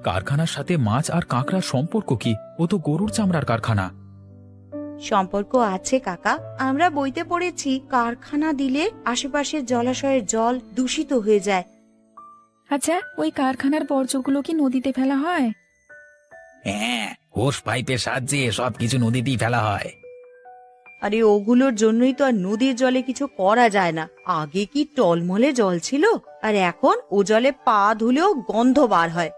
[SPEAKER 4] কারখানার সাথে মাছ আর কাঁকড়ার সম্পর্ক কি? ও তো গরুর চামড়ার কারখানা।
[SPEAKER 2] সম্পর্ক আছে কাকা, আমরা বইতে পড়েছি কারখানা দিলে আশেপাশের জলাশয়ের জল দূষিত হয়ে যায়।
[SPEAKER 10] আচ্ছা, ওই কারখানার বর্জ্যগুলো কি নদীতে ফেলা হয়?
[SPEAKER 1] হ্যাঁ, হোস পাইপের সাহায্যে সবকিছু নদীতেই ফেলা হয়।
[SPEAKER 2] আরে ওগুলোর জন্যই তো আর নদীর জলে কিছু করা যায় না। আগে কি টলমলে জল ছিল, আর এখন ও জলে পা ধুলেও গন্ধ বার হয়।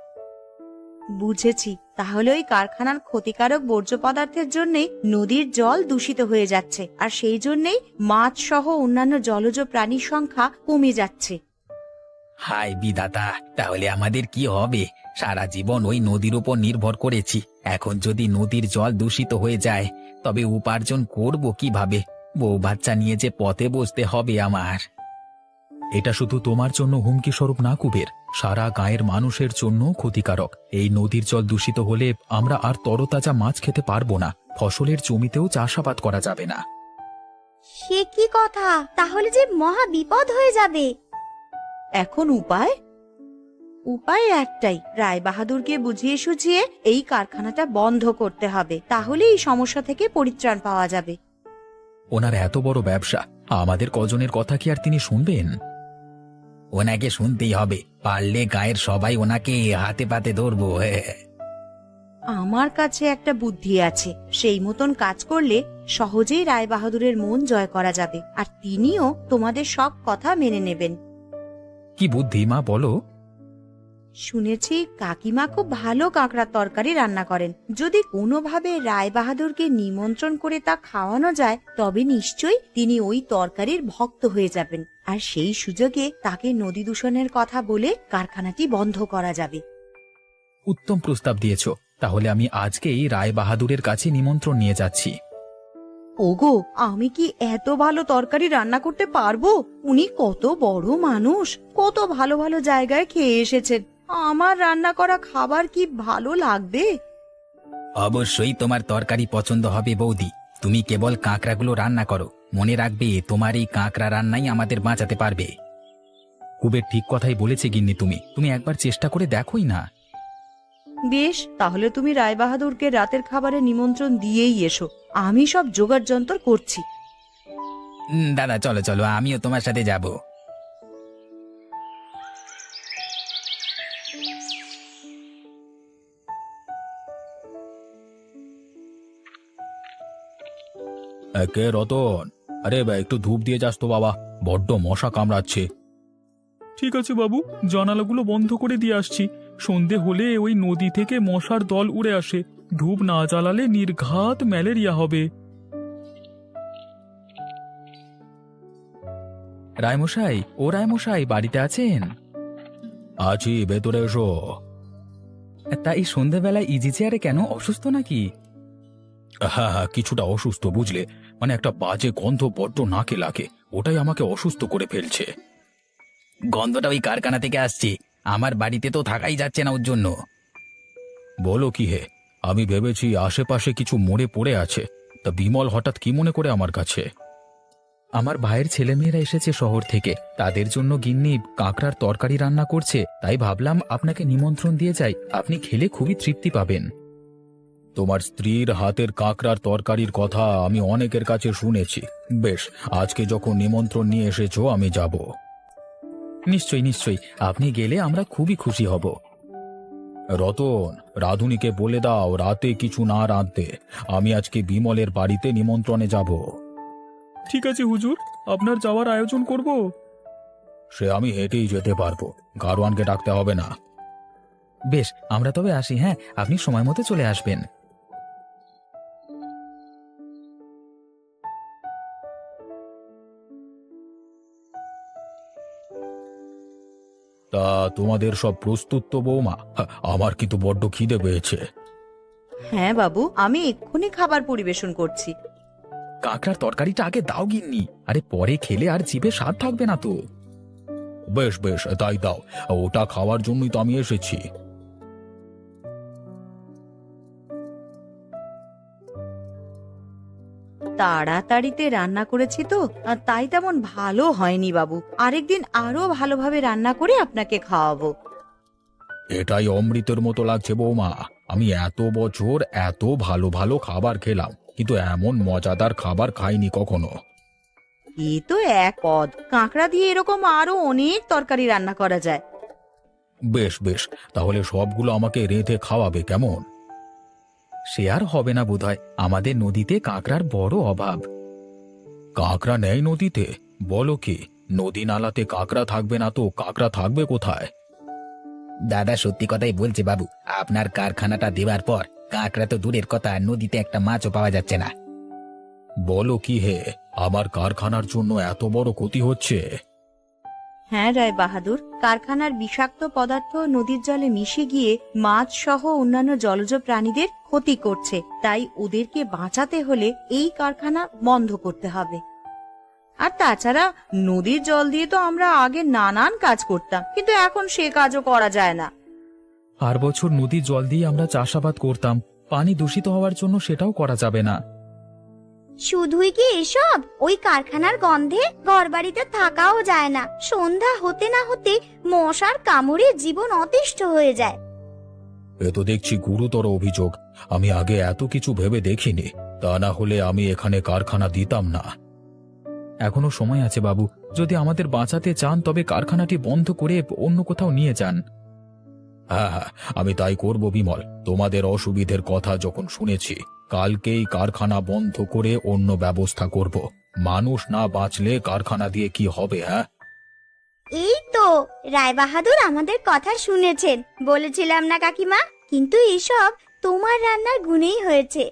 [SPEAKER 2] বুঝেছি, তাহলে ওই কারখানার ক্ষতিকারক বর্জ্য পদার্থের জন্যই নদীর জল দূষিত হয়ে যাচ্ছে, আর সেই জন্যই মাছ সহ অন্যান্য জলজ প্রাণীর সংখ্যা কমে যাচ্ছে।
[SPEAKER 1] হায় বিধাতা, তাহলে আমাদের কি হবে? সারা জীবন ওই নদীর উপর নির্ভর করেছি, এখন যদি নদীর জল দূষিত হয়ে যায়, তবে উপার্জন করব কিভাবে? বউ বাচ্চা নিয়ে যে পথে বসতে হবে আমার।
[SPEAKER 4] এটা শুধু তোমার জন্য হুমকি স্বরূপ না কুবের, সারা গায়ের মানুষের জন্য ক্ষতিকারক। এই নদীর জল দূষিত হলে আমরা আর তরতাজা মাছ খেতে পারবো না, ফসলের জমিতেও চাষাবাদ করা যাবে না।
[SPEAKER 9] সে কি কথা, তাহলে যে মহা বিপদ হয়ে যাবে।
[SPEAKER 2] এখন উপায়? উপায় একটাই, রায় বাহাদুরকে বুঝিয়ে সুঝিয়ে এই কারখানাটা বন্ধ করতে হবে, তাহলে এই সমস্যা থেকে পরিত্রাণ পাওয়া যাবে।
[SPEAKER 4] ওনার এত বড় ব্যবসা, আমাদের কজনের কথা কি আর তিনি শুনবেন?
[SPEAKER 1] ওনাকে শুনতেই হবে, পারলে গায়ের সবাই ওনাকে হাতে পাতে ধরবো।
[SPEAKER 2] আমার কাছে একটা বুদ্ধি আছে, সেই মতন কাজ করলে সহজেই রায় বাহাদুরের মন জয় করা যাবে, আর তিনিও তোমাদের সব কথা মেনে নেবেন।
[SPEAKER 4] কি বুদ্ধি মা, বলো।
[SPEAKER 2] শুনেছি কাকিমা খুব ভালো কাঁকড়ার তরকারি রান্না করেন, যদি কোনোভাবে রায় বাহাদুরকে নিমন্ত্রণ করে তা খাওয়ানো যায়, তবে নিশ্চয়ই তিনি ওই তরকারির ভক্ত হয়ে যাবেন, আর সেই সুযোগে তাকে নদী দূষণের কথা বলে কারখানাটি বন্ধ করা যাবে।
[SPEAKER 1] উত্তম প্রস্তাব দিয়েছ। তাহলে আমি আজকেই রায় বাহাদুরের কাছে নিমন্ত্রণ নিয়ে যাচ্ছি।
[SPEAKER 2] ওগো, আমি কি এত ভালো তরকারি রান্না করতে পারবো? উনি কত বড় মানুষ, কত ভালো ভালো জায়গায় খেয়ে এসেছেন। আমার রান্না করা খাবার কি ভালো লাগবে?
[SPEAKER 1] অবশ্যই তোমার তরকারি পছন্দ হবে বৌদি। তুমি কেবল কাঁকড়াগুলো রান্না করো, মনে রাখবে তোমার এই কাঁকড়া রান্নাই আমাদের বাঁচাতে পারবে। কুবের ঠিক কথাই বলেছে গিন্নি, তুমি একবার চেষ্টা করে দেখোই না।
[SPEAKER 2] বেশ, তাহলে তুমি রায়বাহাদুরকে রাতের খাবারে নিমন্ত্রণ দিয়েই এসো। আমি সব জোগাড় যন্ত্র করছি।
[SPEAKER 1] দাদা চলো চলো, আমিও তোমার সাথে যাব।
[SPEAKER 4] কে রতন? আরে একটু ধূপ দিয়ে যাস তো বাবা, বড্ড মশা কামড়াচ্ছে।
[SPEAKER 3] ঠিক আছে বাবু, জানালাগুলো বন্ধ করে দিয়ে আসছি। সন্ধে হলে ওই নদী থেকে মশার দল উড়ে আসে, ধূপ না জ্বালালে নির্ঘাত ম্যালেরিয়া হবে।
[SPEAKER 1] রায়মশাই, ও রায়মশাই বাড়িতে আছেন?
[SPEAKER 4] আছি, ভেতরে এসো।
[SPEAKER 1] তা এই সন্ধেবেলায় ইজি চেয়ারে কেন, অসুস্থ নাকি?
[SPEAKER 4] হ্যাঁ হ্যাঁ, কিছুটা অসুস্থ বুঝলে, মানে একটা বাজে গন্ধ বড্ড নাকে লাগে, ওটাই আমাকে অসুস্থ করে ফেলছে।
[SPEAKER 1] গন্ধটা ওই কারখানা থেকে আসছে, আমার বাড়িতে তো থাকাই যাচ্ছে না ওর জন্য।
[SPEAKER 4] বলো কি হে, আমি ভেবেছি আশেপাশে কিছু মরে পড়ে আছে, তা বিমল হঠাৎ কি মনে করে আমার কাছে?
[SPEAKER 1] আমার ভাইয়ের ছেলেমেয়েরা এসেছে শহর থেকে, তাদের জন্য গিন্নি কাঁকড়ার তরকারি রান্না করছে, তাই ভাবলাম আপনাকে নিমন্ত্রণ দিয়ে যাই, আপনি খেলে খুবই তৃপ্তি পাবেন।
[SPEAKER 4] তোমার স্ত্রীর হাতের কাঁকড়ার তরকারির কথা আমি অনেকের কাছে শুনেছি। বেশ, আজকে যখন নিমন্ত্রণ নিয়ে এসেছো আমি যাব।
[SPEAKER 1] নিশ্চয়ই নিশ্চয়ই, আপনি গেলে আমরা খুবই খুশি হব।
[SPEAKER 4] রতন, রাধুনিকে বলে দাও রাতে কিছু না রাঁধতে, আমি আজকে বিমলের বাড়িতে নিমন্ত্রণে যাব।
[SPEAKER 3] ঠিক আছে হুজুর, আপনার যাওয়ার আয়োজন করব।
[SPEAKER 4] সে আমি হেঁটেই যেতে পারবো, গারোয়ানকে ডাকতে হবে না।
[SPEAKER 1] বেশ, আমরা তবে আসি। হ্যাঁ, আপনি সময় মতো চলে আসবেন।
[SPEAKER 4] তা তোমাদের সব প্রস্তুত তো বৌমা? আমার কিন্তু বড্ড খিদে পেয়েছে।
[SPEAKER 2] হ্যাঁ বাবু, আমি এক্ষুনি খাবার পরিবেশন করছি।
[SPEAKER 1] কাঁকড়ার তরকারিটা আগে দাও গিন্নি, আরে পরে খেলে আর জিভে স্বাদ থাকবে না তো।
[SPEAKER 4] বেশ বেশ, তাই দাও, ওটা খাওয়ার জন্যই তো আমি এসেছি।
[SPEAKER 2] তাড়াতাড়িতে রান্না করেছি তো, তাই তেমন ভালো হয়নি বাবু। আরেকদিন আরো ভালোভাবে রান্না করে আপনাকে খাওয়াবো।
[SPEAKER 4] এটাই অমৃতের মতো লাগছে বৌমা। আমি এত বছর এত ভালো ভালো খাবার খেলাম, কিন্তু এমন মজাদার খাবার খাইনি কখনো।
[SPEAKER 2] এই তো এক পদ, কাঁকড়া দিয়ে এরকম আরো অনেক তরকারি রান্না করা যায়।
[SPEAKER 4] বেশ বেশ, তাহলে সবগুলো আমাকে রেঁধে খাওয়াবে কেমন?
[SPEAKER 1] সে আর হবে না বোধহয়, আমাদের নদীতে কাঁকড়ার বড় অভাব।
[SPEAKER 4] কাঁকড়া নেই নদীতে? বলো কি, নদী নালাতে কাঁকড়া থাকবে না তো কাঁকড়া থাকবে কোথায়?
[SPEAKER 1] দাদা সত্যি কথাই বলছে বাবু, আপনার কারখানাটা দেওয়ার পর কাঁকড়া তো দূরের কথা, নদীতে একটা মাছও পাওয়া যাচ্ছে না।
[SPEAKER 4] বলো কি হে, আমার কারখানার জন্য এত বড় ক্ষতি হচ্ছে?
[SPEAKER 2] হ্যাঁ রায় বাহাদুর, কারখানার বিষাক্ত পদার্থ নদীর জলে মিশে গিয়ে মাছ সহ অন্যান্য জলজ প্রাণীদের ক্ষতি করছে। তাই ওদেরকে বাঁচাতে হলে এই কারখানা বন্ধ করতে হবে। আর তাছাড়া নদীর জল দিয়ে তো আমরা আগে নানান কাজ করতাম, কিন্তু এখন সে কাজও করা যায় না।
[SPEAKER 3] আর বছর নদীর জল দিয়ে আমরা চাষাবাদ করতাম, পানি দূষিত হওয়ার জন্য সেটাও করা যাবে না।
[SPEAKER 9] শুধুই কি এসব, ওই কারখানার গন্ধে ঘরবাড়িতে থাকাও যায় না। সন্ধ্যা হতে না হতে মশার কামড়ে জীবন অতিষ্ঠ হয়ে যায়।
[SPEAKER 4] এ তো দেখছি গুরুতর অভিযোগ, আমি আগে এত কিছু ভেবে দেখিনি। তা না হলে আমি এখানে কারখানা দিতাম না।
[SPEAKER 3] এখনো সময় আছে বাবু, যদি আমাদের বাঁচাতে চান তবে কারখানাটি বন্ধ করে অন্য কোথাও নিয়ে যান।
[SPEAKER 4] হ্যাঁ হ্যাঁ, আমি তাই করব বিমল। তোমাদের অসুবিধের কথা যখন শুনেছি, কালকেই কারখানা বন্ধ করে অন্য ব্যবস্থা করব। মানুষ না বাঁচলে কারখানা দিয়ে কি হবে? হ্যাঁ,
[SPEAKER 9] এই তো রায়বাহাদুর আমাদের কথা শুনেছেন, বলেছিলাম না কাকিমা? কিন্তু এসব তোমার রান্নার গুণেই হয়েছে।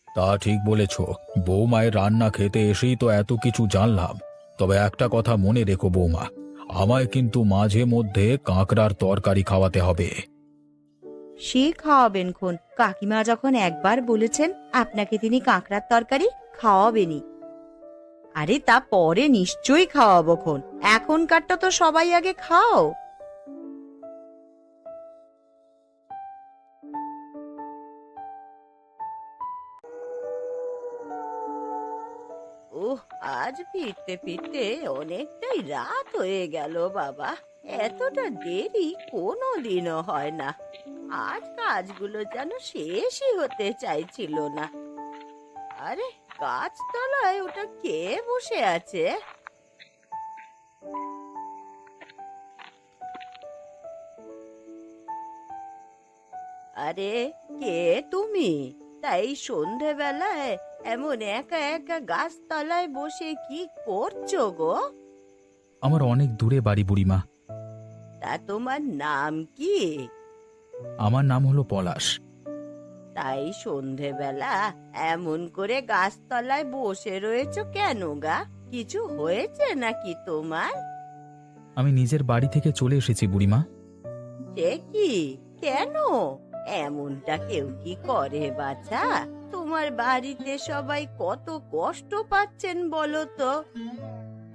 [SPEAKER 4] তা ঠিক বলেছ, বৌমায়ের রান্না খেতে এসেই তো এত কিছু জানলাম। তবে একটা কথা মনে রেখো বৌমা, আমায় কিন্তু মাঝে মধ্যে কাঁকড়ার তরকারি খাওয়াতে হবে।
[SPEAKER 2] সে খাওয়াবেন খন, কাকিমা যখন একবার বলেছেন আপনাকে তিনি কাঁকড়ার তরকারি খাওয়াবেনই। আরে তা পরে নিশ্চয়ই খাওয়াবো খন, এখনকারটা তো সবাই আগে খাও। ওহ, আজ ফিরতে ফিরতে অনেকটাই রাত হয়ে গেল বাবা। এতটা দেরি কোনোদিনও হয় না। আজ কাজগুলো যেন শেষই হতে চাইছিল না। আরে গাছতলায় ওটা কে বসে আছে? আরে কে তুমি? তাই সন্ধেবেলায় এমন একা একা গাছতলায় বসে কি করছো গো?
[SPEAKER 4] আমার অনেক দূরে বাড়ি বুড়িমা।
[SPEAKER 2] তা তোমার নাম কি?
[SPEAKER 4] আমার নাম হলো পলাশ।
[SPEAKER 2] তাই সন্ধেবেলা এমন করে গাছতলায় বসে রয়েছো কেন গা? কিছু হয়েছে নাকি তোমার?
[SPEAKER 4] আমি নিজের বাড়ি থেকে চলে এসেছি বুড়িমা।
[SPEAKER 2] সে কি? কেন? এমনটা কেউ কি করে বাছা? তোমার বাড়িতে সবাই কত কষ্ট পাচ্ছেন বলো তো।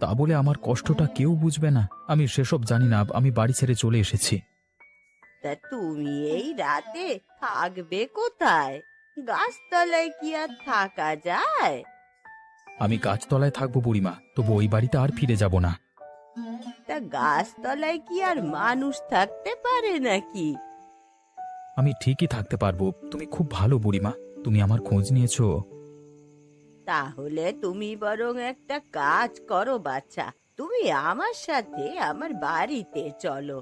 [SPEAKER 4] তা বলে আমার কষ্টটা কেউ বুঝবে না? আমি সেসব জানি না, আমি বাড়ি ছেড়ে চলে এসেছি।
[SPEAKER 2] তা তুমি এই রাতে থাকবে কোথায়? গাছতলায় কি আর থাকা যায়?
[SPEAKER 4] আমি গাছতলায় থাকবো বুড়িমা, তবু ওই বাড়িতে আর ফিরে যাব না।
[SPEAKER 2] তা গাছতলায় কি আর মানুষ থাকতে পারে নাকি?
[SPEAKER 4] আমি ঠিকই থাকতে পারবো। তুমি খুব ভালো বুড়িমা, তুমি আমার খোঁজ নিয়েছো।
[SPEAKER 2] তাহলে তুমি বরং একটা কাজ করো বাচ্চা, তুমি আমার সাথে আমার বাড়িতে চলো।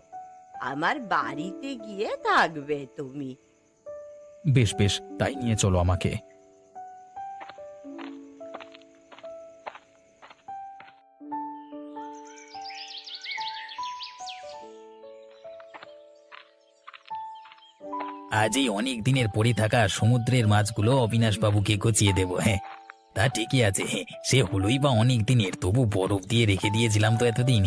[SPEAKER 2] আমার বাড়িতে গিয়ে থাকবে তুমি।
[SPEAKER 4] বেশ বেশ, তাই নিয়ে চলো আমাকে।
[SPEAKER 1] আজ এই অনেক দিনের পড়ে থাকা সমুদ্রের মাছগুলো অবিনাশ বাবুকে গচিয়ে দেবো। হ্যাঁ, তা ঠিকই আছে। সে হলোই বা অনেক দিনের, তবু বরফ দিয়ে রেখে দিয়েছিলাম তো এতদিন।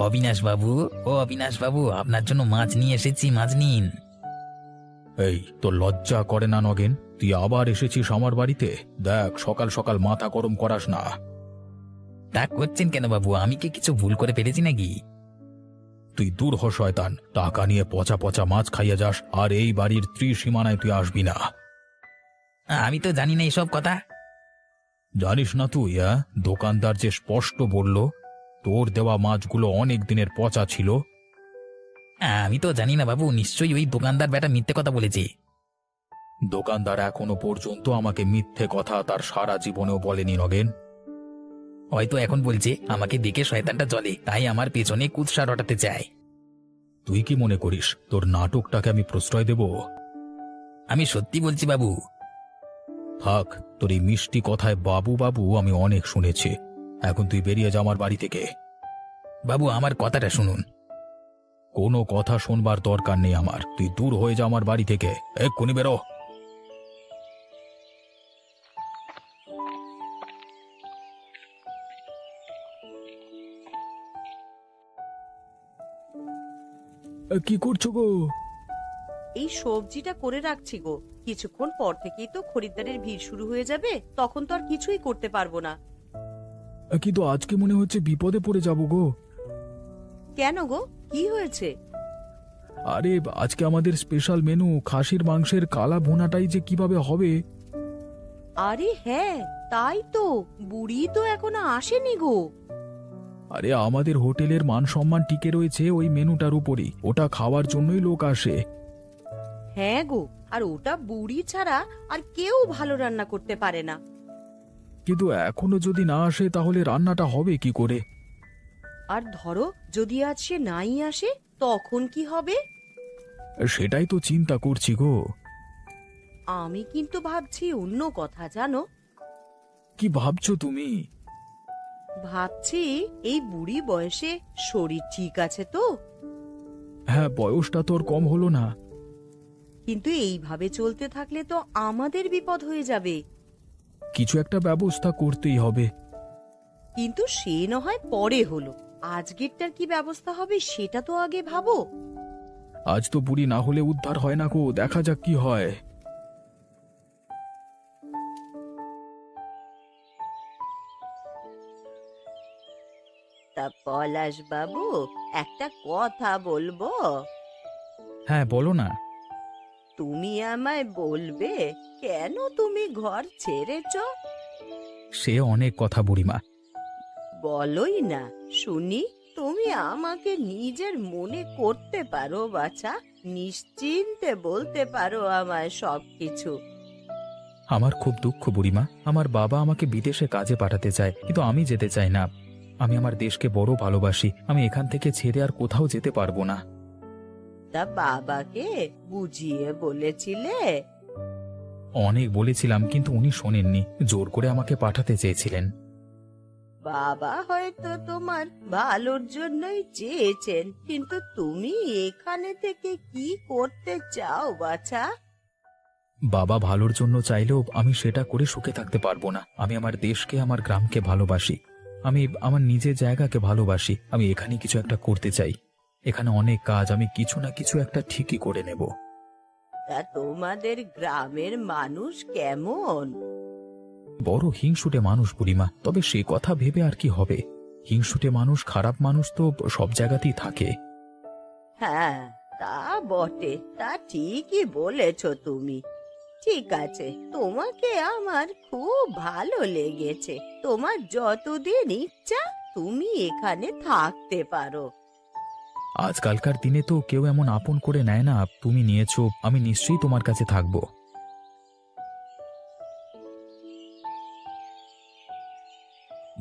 [SPEAKER 1] অবিনাশ বাবু, ও অবিনাশ বাবু, আপনার জন্য মাছ নিয়ে এসেছি, মাছ নিন।
[SPEAKER 4] এই তোর লজ্জা করে না নগেন? তুই আবার এসেছিস আমার বাড়িতে? দেখ, সকাল সকাল মাথা গরম করাস না।
[SPEAKER 1] তা করছেন কেন বাবু? আমি কি কিছু ভুল করে ফেলেছি নাকি?
[SPEAKER 4] তুই দূর হ শয়তান, টাকা নিয়ে পচা পচা মাছ খাইয়ে যাস, আর এই বাড়ির ত্রিসীমানায় তুই আসবি না।
[SPEAKER 1] আমি তো জানি না এসব কথা।
[SPEAKER 4] জানিস না তুই? দোকানদার যে স্পষ্ট বলল তোর দেওয়া মাছগুলো অনেক দিনের পচা ছিল।
[SPEAKER 1] আমি তো জানি না বাবু, নিশ্চয়ই ওই দোকানদার বেটা মিথ্যে কথা বলেছে।
[SPEAKER 4] দোকানদার এখনো পর্যন্ত আমাকে মিথ্যে কথা তার সারা জীবনেও বলেনি নগেন।
[SPEAKER 1] হয়তো এখন বলছে আমাকে দেখে শয়তানটা জ্বলে, তাই আমার পেছনে কুৎসা রটাতে চায়।
[SPEAKER 4] তুই কি মনে করিস তোর নাটকটাকে আমি প্রশ্রয় দেব?
[SPEAKER 1] আমি সত্যি বলছি বাবু।
[SPEAKER 4] থাক, তোর এই মিষ্টি কথায় বাবু বাবু আমি অনেক শুনেছি। এখন তুই বেরিয়ে যা আমার বাড়ি থেকে।
[SPEAKER 1] বাবু, আমার কথাটা শুনুন।
[SPEAKER 4] কোনো কথা শোনবার দরকার নেই আমার, তুই দূর হয়ে যা আমার বাড়ি থেকে, এক্ষুনি বেরো। কি করছো গো?
[SPEAKER 2] এই সবজিটা করে রাখছি গো, কিছুক্ষণ পর থেকেই তো খরিদ্দারের ভিড় শুরু হয়ে যাবে, তখন তো আর কিছুই করতে পারবো না।
[SPEAKER 4] কিন্তু আজকে মনে হচ্ছে বিপদে পড়ে যাব গো।
[SPEAKER 2] কেন গো, কি হয়েছে?
[SPEAKER 4] আরে আজকে আমাদের স্পেশাল মেনু খাসির মাংসের কালা ভুনাটাই যে কিভাবে হবে।
[SPEAKER 2] আরে হ্যাঁ, তাই তো, বুড়ি তো এখনো আসেনি গো।
[SPEAKER 4] আরে আমাদের হোটেলের মান সম্মান টিকে রয়েছে ওই মেনুটার উপরই, ওটা খাওয়ার জন্যই লোক আসে।
[SPEAKER 2] হ্যাঁ গো, আর ওটা বুড়ি ছাড়া আর কেউ ভালো রান্না করতে পারে না।
[SPEAKER 4] কিন্তু এখনো যদি না আসে তাহলে রান্নাটা হবে কি করে?
[SPEAKER 2] আর ধরো যদি আজ সে নাই আসে, তখন কি হবে?
[SPEAKER 4] সেটাই তো চিন্তা করছি গো।
[SPEAKER 2] আমি কিন্তু ভাবছি অন্য কথা, জানো?
[SPEAKER 4] কি ভাবছো তুমি?
[SPEAKER 2] ভাবছি এই বুড়ি বয়সে শরীর ঠিক আছে তো?
[SPEAKER 4] হ্যাঁ, বয়সটা তোর কম হলো না।
[SPEAKER 2] কিন্তু এইভাবে চলতে থাকলে তো আমাদের বিপদ হয়ে যাবে।
[SPEAKER 4] কিছু একটা ব্যবস্থা করতেই হবে।
[SPEAKER 2] কিন্তু সে না হয় পরে হলো, আজকেরটার কি ব্যবস্থা হবে সেটা তো আগে ভাবো।
[SPEAKER 4] আজ তো বুড়ি না হলে উদ্ধার হয় না গো, দেখা যাক কি হয়।
[SPEAKER 2] তা পলাশ বাবু, একটা কথা বলবো?
[SPEAKER 1] হ্যাঁ বলো না।
[SPEAKER 2] তুমি আমায় বলবে কেন তুমি ঘর ছেড়েছ?
[SPEAKER 1] সে অনেক কথা বুড়িমা।
[SPEAKER 2] বলোই না শুনি। তুমি আমাকে নিজের মনে করতে পারো বাছা, নিশ্চিন্তে বলতে পারো আমায় সবকিছু।
[SPEAKER 1] আমার খুব দুঃখ বুড়িমা, আমার বাবা আমাকে বিদেশে কাজে পাঠাতে চায়, কিন্তু আমি যেতে চাই না। আমি আমার দেশকে বড় ভালোবাসি, আমি এখান থেকে ছেড়ে আর কোথাও যেতে পারবো না।
[SPEAKER 2] তা বাবাকে বুঝিয়ে বলেছিলে?
[SPEAKER 1] অনেক বলেছিলাম, কিন্তু উনি শোনেননি, জোর করে আমাকে পাঠাতে চেয়েছিলেন।
[SPEAKER 2] বাবা হয়তো তোমার ভালোর জন্যই চেয়েছেন, কিন্তু তুমি এখানে থেকে কি করতে চাও বাছা?
[SPEAKER 1] বাবা ভালোর জন্য চাইলেও আমি সেটা করে সুখে থাকতে পারবো না। আমি আমার দেশকে, আমার গ্রামকে ভালোবাসি, আমি আমার নিজের জায়গাকে ভালোবাসি। আমি এখানে কিছু একটা করতে চাই। এখানে অনেক কাজ, আমি কিছু না কিছু একটা ঠিকই করে নেব।
[SPEAKER 2] তা তোমাদের গ্রামের মানুষ কেমন?
[SPEAKER 1] বড় হিংসুটে মানুষ বুড়িমা, তবে সে কথা ভেবে আর কি হবে। হিংসুটে মানুষ, খারাপ মানুষ তো সব জায়গাতেই থাকে।
[SPEAKER 2] হ্যাঁ তা বটে, তা ঠিকই বলেছ তুমি। ঠিক আছে, তোমাকে আমার খুব ভালো লেগেছে। তোমার যতদিন ইচ্ছা তুমি এখানে থাকতে পারো।
[SPEAKER 1] আজকালকার দিনে তো কেউ এমন আপন করে নেয় না। তুমি নিয়েছো, আমি নিশ্চয়ই তোমার কাছে থাকবো।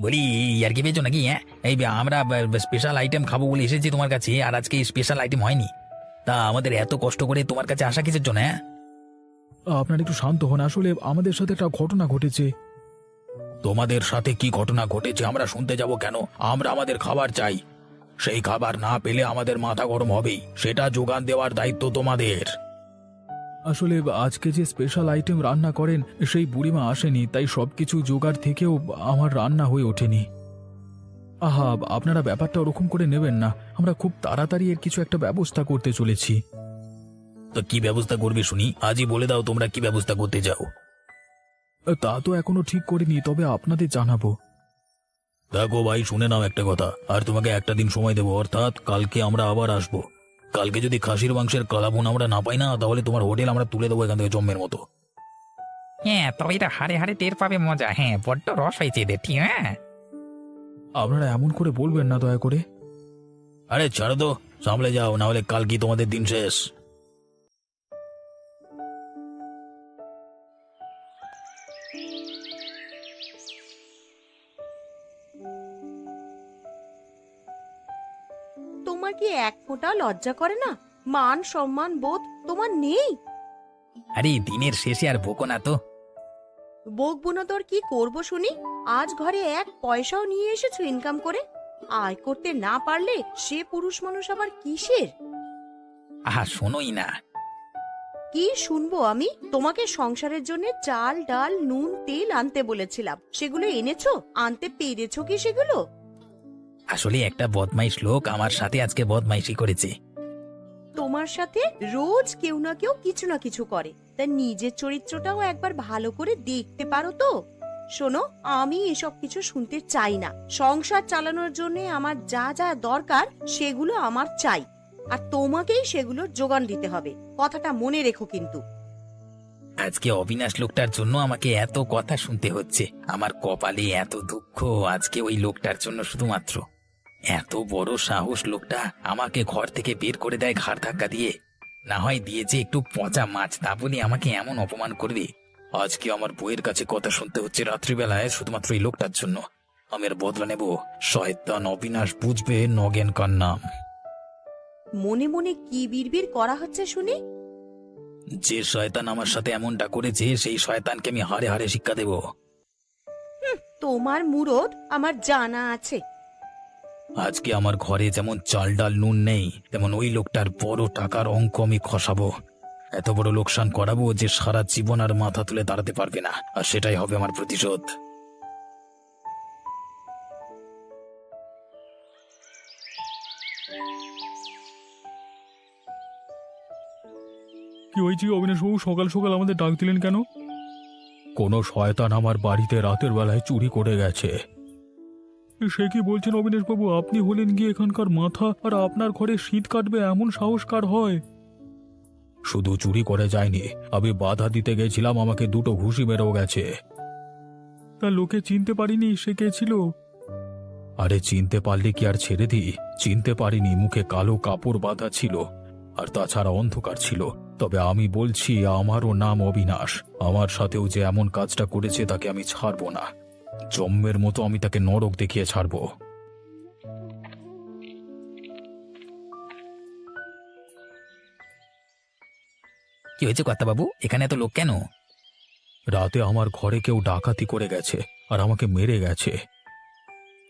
[SPEAKER 7] বলি আর কি পেয়েছো নাকি? হ্যাঁ, এই আমরা স্পেশাল আইটেম খাবো বলে এসেছি তোমার কাছে, আর আজকে স্পেশাল আইটেম হয়নি। তা আমাদের এত কষ্ট করে তোমার কাছে আসা কিসের জন্য? হ্যাঁ,
[SPEAKER 4] আপনার একটু শান্ত হন, আসলে আমাদের সাথে একটা ঘটনা ঘটেছে।
[SPEAKER 1] তোমাদের সাথে কি ঘটনা ঘটেছে আমরা শুনতে যাব কেন? আমরা আমাদের খাবার চাই। সেই খাবার না পেলে আমাদের মাথা গরম হবেই। সেটা যোগান দেওয়ার দায়িত্ব তোমাদের।
[SPEAKER 4] আসলে আজকে যে স্পেশাল আইটেম রান্না করেন সেই বুড়িমা আসেনি, তাই সবকিছু জোগাড় থেকেও আমার রান্না হয়ে ওঠেনি। আহা, আপনারা ব্যাপারটা ওরকম করে নেবেন না, আমরা খুব তাড়াতাড়ি এর কিছু একটা ব্যবস্থা করতে চলেছি।
[SPEAKER 1] তো কি ব্যবস্থা করবে শুনি? আজই বলে দাও তোমরা কি ব্যবস্থা করতে যাও।
[SPEAKER 4] তা তো এখনো ঠিক করিনি, তবে আপনাদের জানাবো।
[SPEAKER 1] দেখো ভাই, শুনে নাও একটা কথা, আর তোমাকে একটা দিন সময় দেবো, অর্থাৎ কালকে আমরা আবার আসবো। কালকে যদি খাসির মাংসের কালাভুন আমরা না পাই না, তাহলে তোমার হোটেল আমরা তুলে দেবো এখান থেকে জম্মের মতো।
[SPEAKER 7] হ্যাঁ, তবে এটা হাড়ে হাড়ে টের পাবে মজা। হ্যাঁ, বড্ড রস হয়েছে এদের, ঠিক? হ্যাঁ,
[SPEAKER 4] আপনারা এমন করে বলবেন না দয়া করে।
[SPEAKER 1] আরে ছাড়ো তো, সামলে যাও, না হলে কাল কি তোমাদের দিন শেষ।
[SPEAKER 2] তোমার কি এক ফোঁটাও লজ্জা করে না? মান সম্মান বোধ তোমার নেই?
[SPEAKER 7] আরে দিনের শেষে আর ভোকো না তো।
[SPEAKER 2] বকবো না তোর কি করব শুনি? আজ ঘরে এক পয়সাও নিয়ে এসেছো ইনকাম করে? আয় করতে না পারলে সে পুরুষ মানুষ আবার কিসের?
[SPEAKER 7] আহা, শোনোই না।
[SPEAKER 2] কি শুনবো আমি? তোমাকে সংসারের জন্য চাল ডাল নুন তেল আনতে বলেছিলাম, সেগুলো এনেছো? আনতে পেরেছো কি সেগুলো?
[SPEAKER 7] আসলে একটা বদমাইশ লোক আমার সাথে আজকে বদমাইশি করেছে।
[SPEAKER 2] তোমার সাথে রোজ কেউ না কেউ কিছু না কিছু করে, তাই নিজের চরিত্রটাও একবার ভালো করে দেখতে পারো তো। শোনো, আমি এসব কিছু শুনতে চাই না। সংসার চালানোর জন্য আমার যা যা দরকার সেগুলো আমার চাই, আর তোমাকেই সেগুলোর যোগান দিতে হবে। কথাটা মনে রেখো কিন্তু।
[SPEAKER 7] আজকে অবিনাশ লোকটার জন্য আমাকে এত কথা শুনতে হচ্ছে। আমার কপালে এত দুঃখ আজকে ওই লোকটার জন্য শুধুমাত্র। এত বড় সাহস লোকটা আমাকে ঘর থেকে বের করে দেয় ঘাড় ধাক্কা দিয়ে। না হয় দিয়েছে একটু পচা মাছ, তা বলে আমাকে এমন অপমান করবে।
[SPEAKER 1] আজকে আমার বইয়ের কাছে কথা শুনতে হচ্ছে রাত্রিবেলায় শুধুমাত্র এই লোকটার জন্য। আমি আর বদলা নেব। শয়তান অবিনাশ বুঝবে নগেন কার নাম।
[SPEAKER 2] মনে মনে কি বিড়বিড় করা হচ্ছে শুনি?
[SPEAKER 1] যে শয়তান আমার সাথে এমনটা করেছে সেই শয়তানকে আমি হাড়ে হাড়ে শিক্ষা দেব।
[SPEAKER 2] তোমার মুরদ আমার জানা আছে।
[SPEAKER 1] আজকে আমার ঘরে যেমন চাল ডাল নুন নেই, তেমন ওই লোকটার বড় টাকার অঙ্ক আমি খসাবো। এত বড় লোকসান করাবো যে সারা জীবন আর মাথা তুলে দাঁড়াতে পারবে না, আর সেটাই হবে আমার প্রতিশোধ।
[SPEAKER 3] কি হয়েছে অবিনাশবাবু, সকাল সকাল আমাদের ডাক দিলেন কেন?
[SPEAKER 4] কোনো শয়তান আমার বাড়িতে রাতের বেলায় চুরি করে গেছে।
[SPEAKER 3] সে কি বলছেন অবিনাশবাবু? আপনি হলেন গিয়ে এখানকার মাথা, আর আপনার ঘরে শীত কাটবে এমন সাহস কার হয়?
[SPEAKER 4] শুধু চুরি করে যায়নি, আমি বাধা দিতে গেছিলাম, আমাকে দুটো ঘুষি মেরেও গেছে।
[SPEAKER 3] তা লোকে চিনতে পারিনি সে কে ছিল?
[SPEAKER 4] আরে চিনতে পারলে কি আর ছেড়ে দিই? চিনতে পারিনি, মুখে কালো কাপড় বাঁধা ছিল, আর তাছাড়া অন্ধকার ছিল। তবে আমি বলছি, আমারও নাম অবিনাশ। আমার সাথেও যে এমন কাজটা করেছে তাকে আমি ছাড়বো না। জম্মের মতো আমি তাকে নরক দেখিয়ে ছাড়বো।
[SPEAKER 1] কি হয়েছে কর্তাবাবু, এখানে এত লোক কেন?
[SPEAKER 4] রাতে আমার ঘরে কেউ ডাকাতি করে গেছে আর আমাকে মেরে গেছে।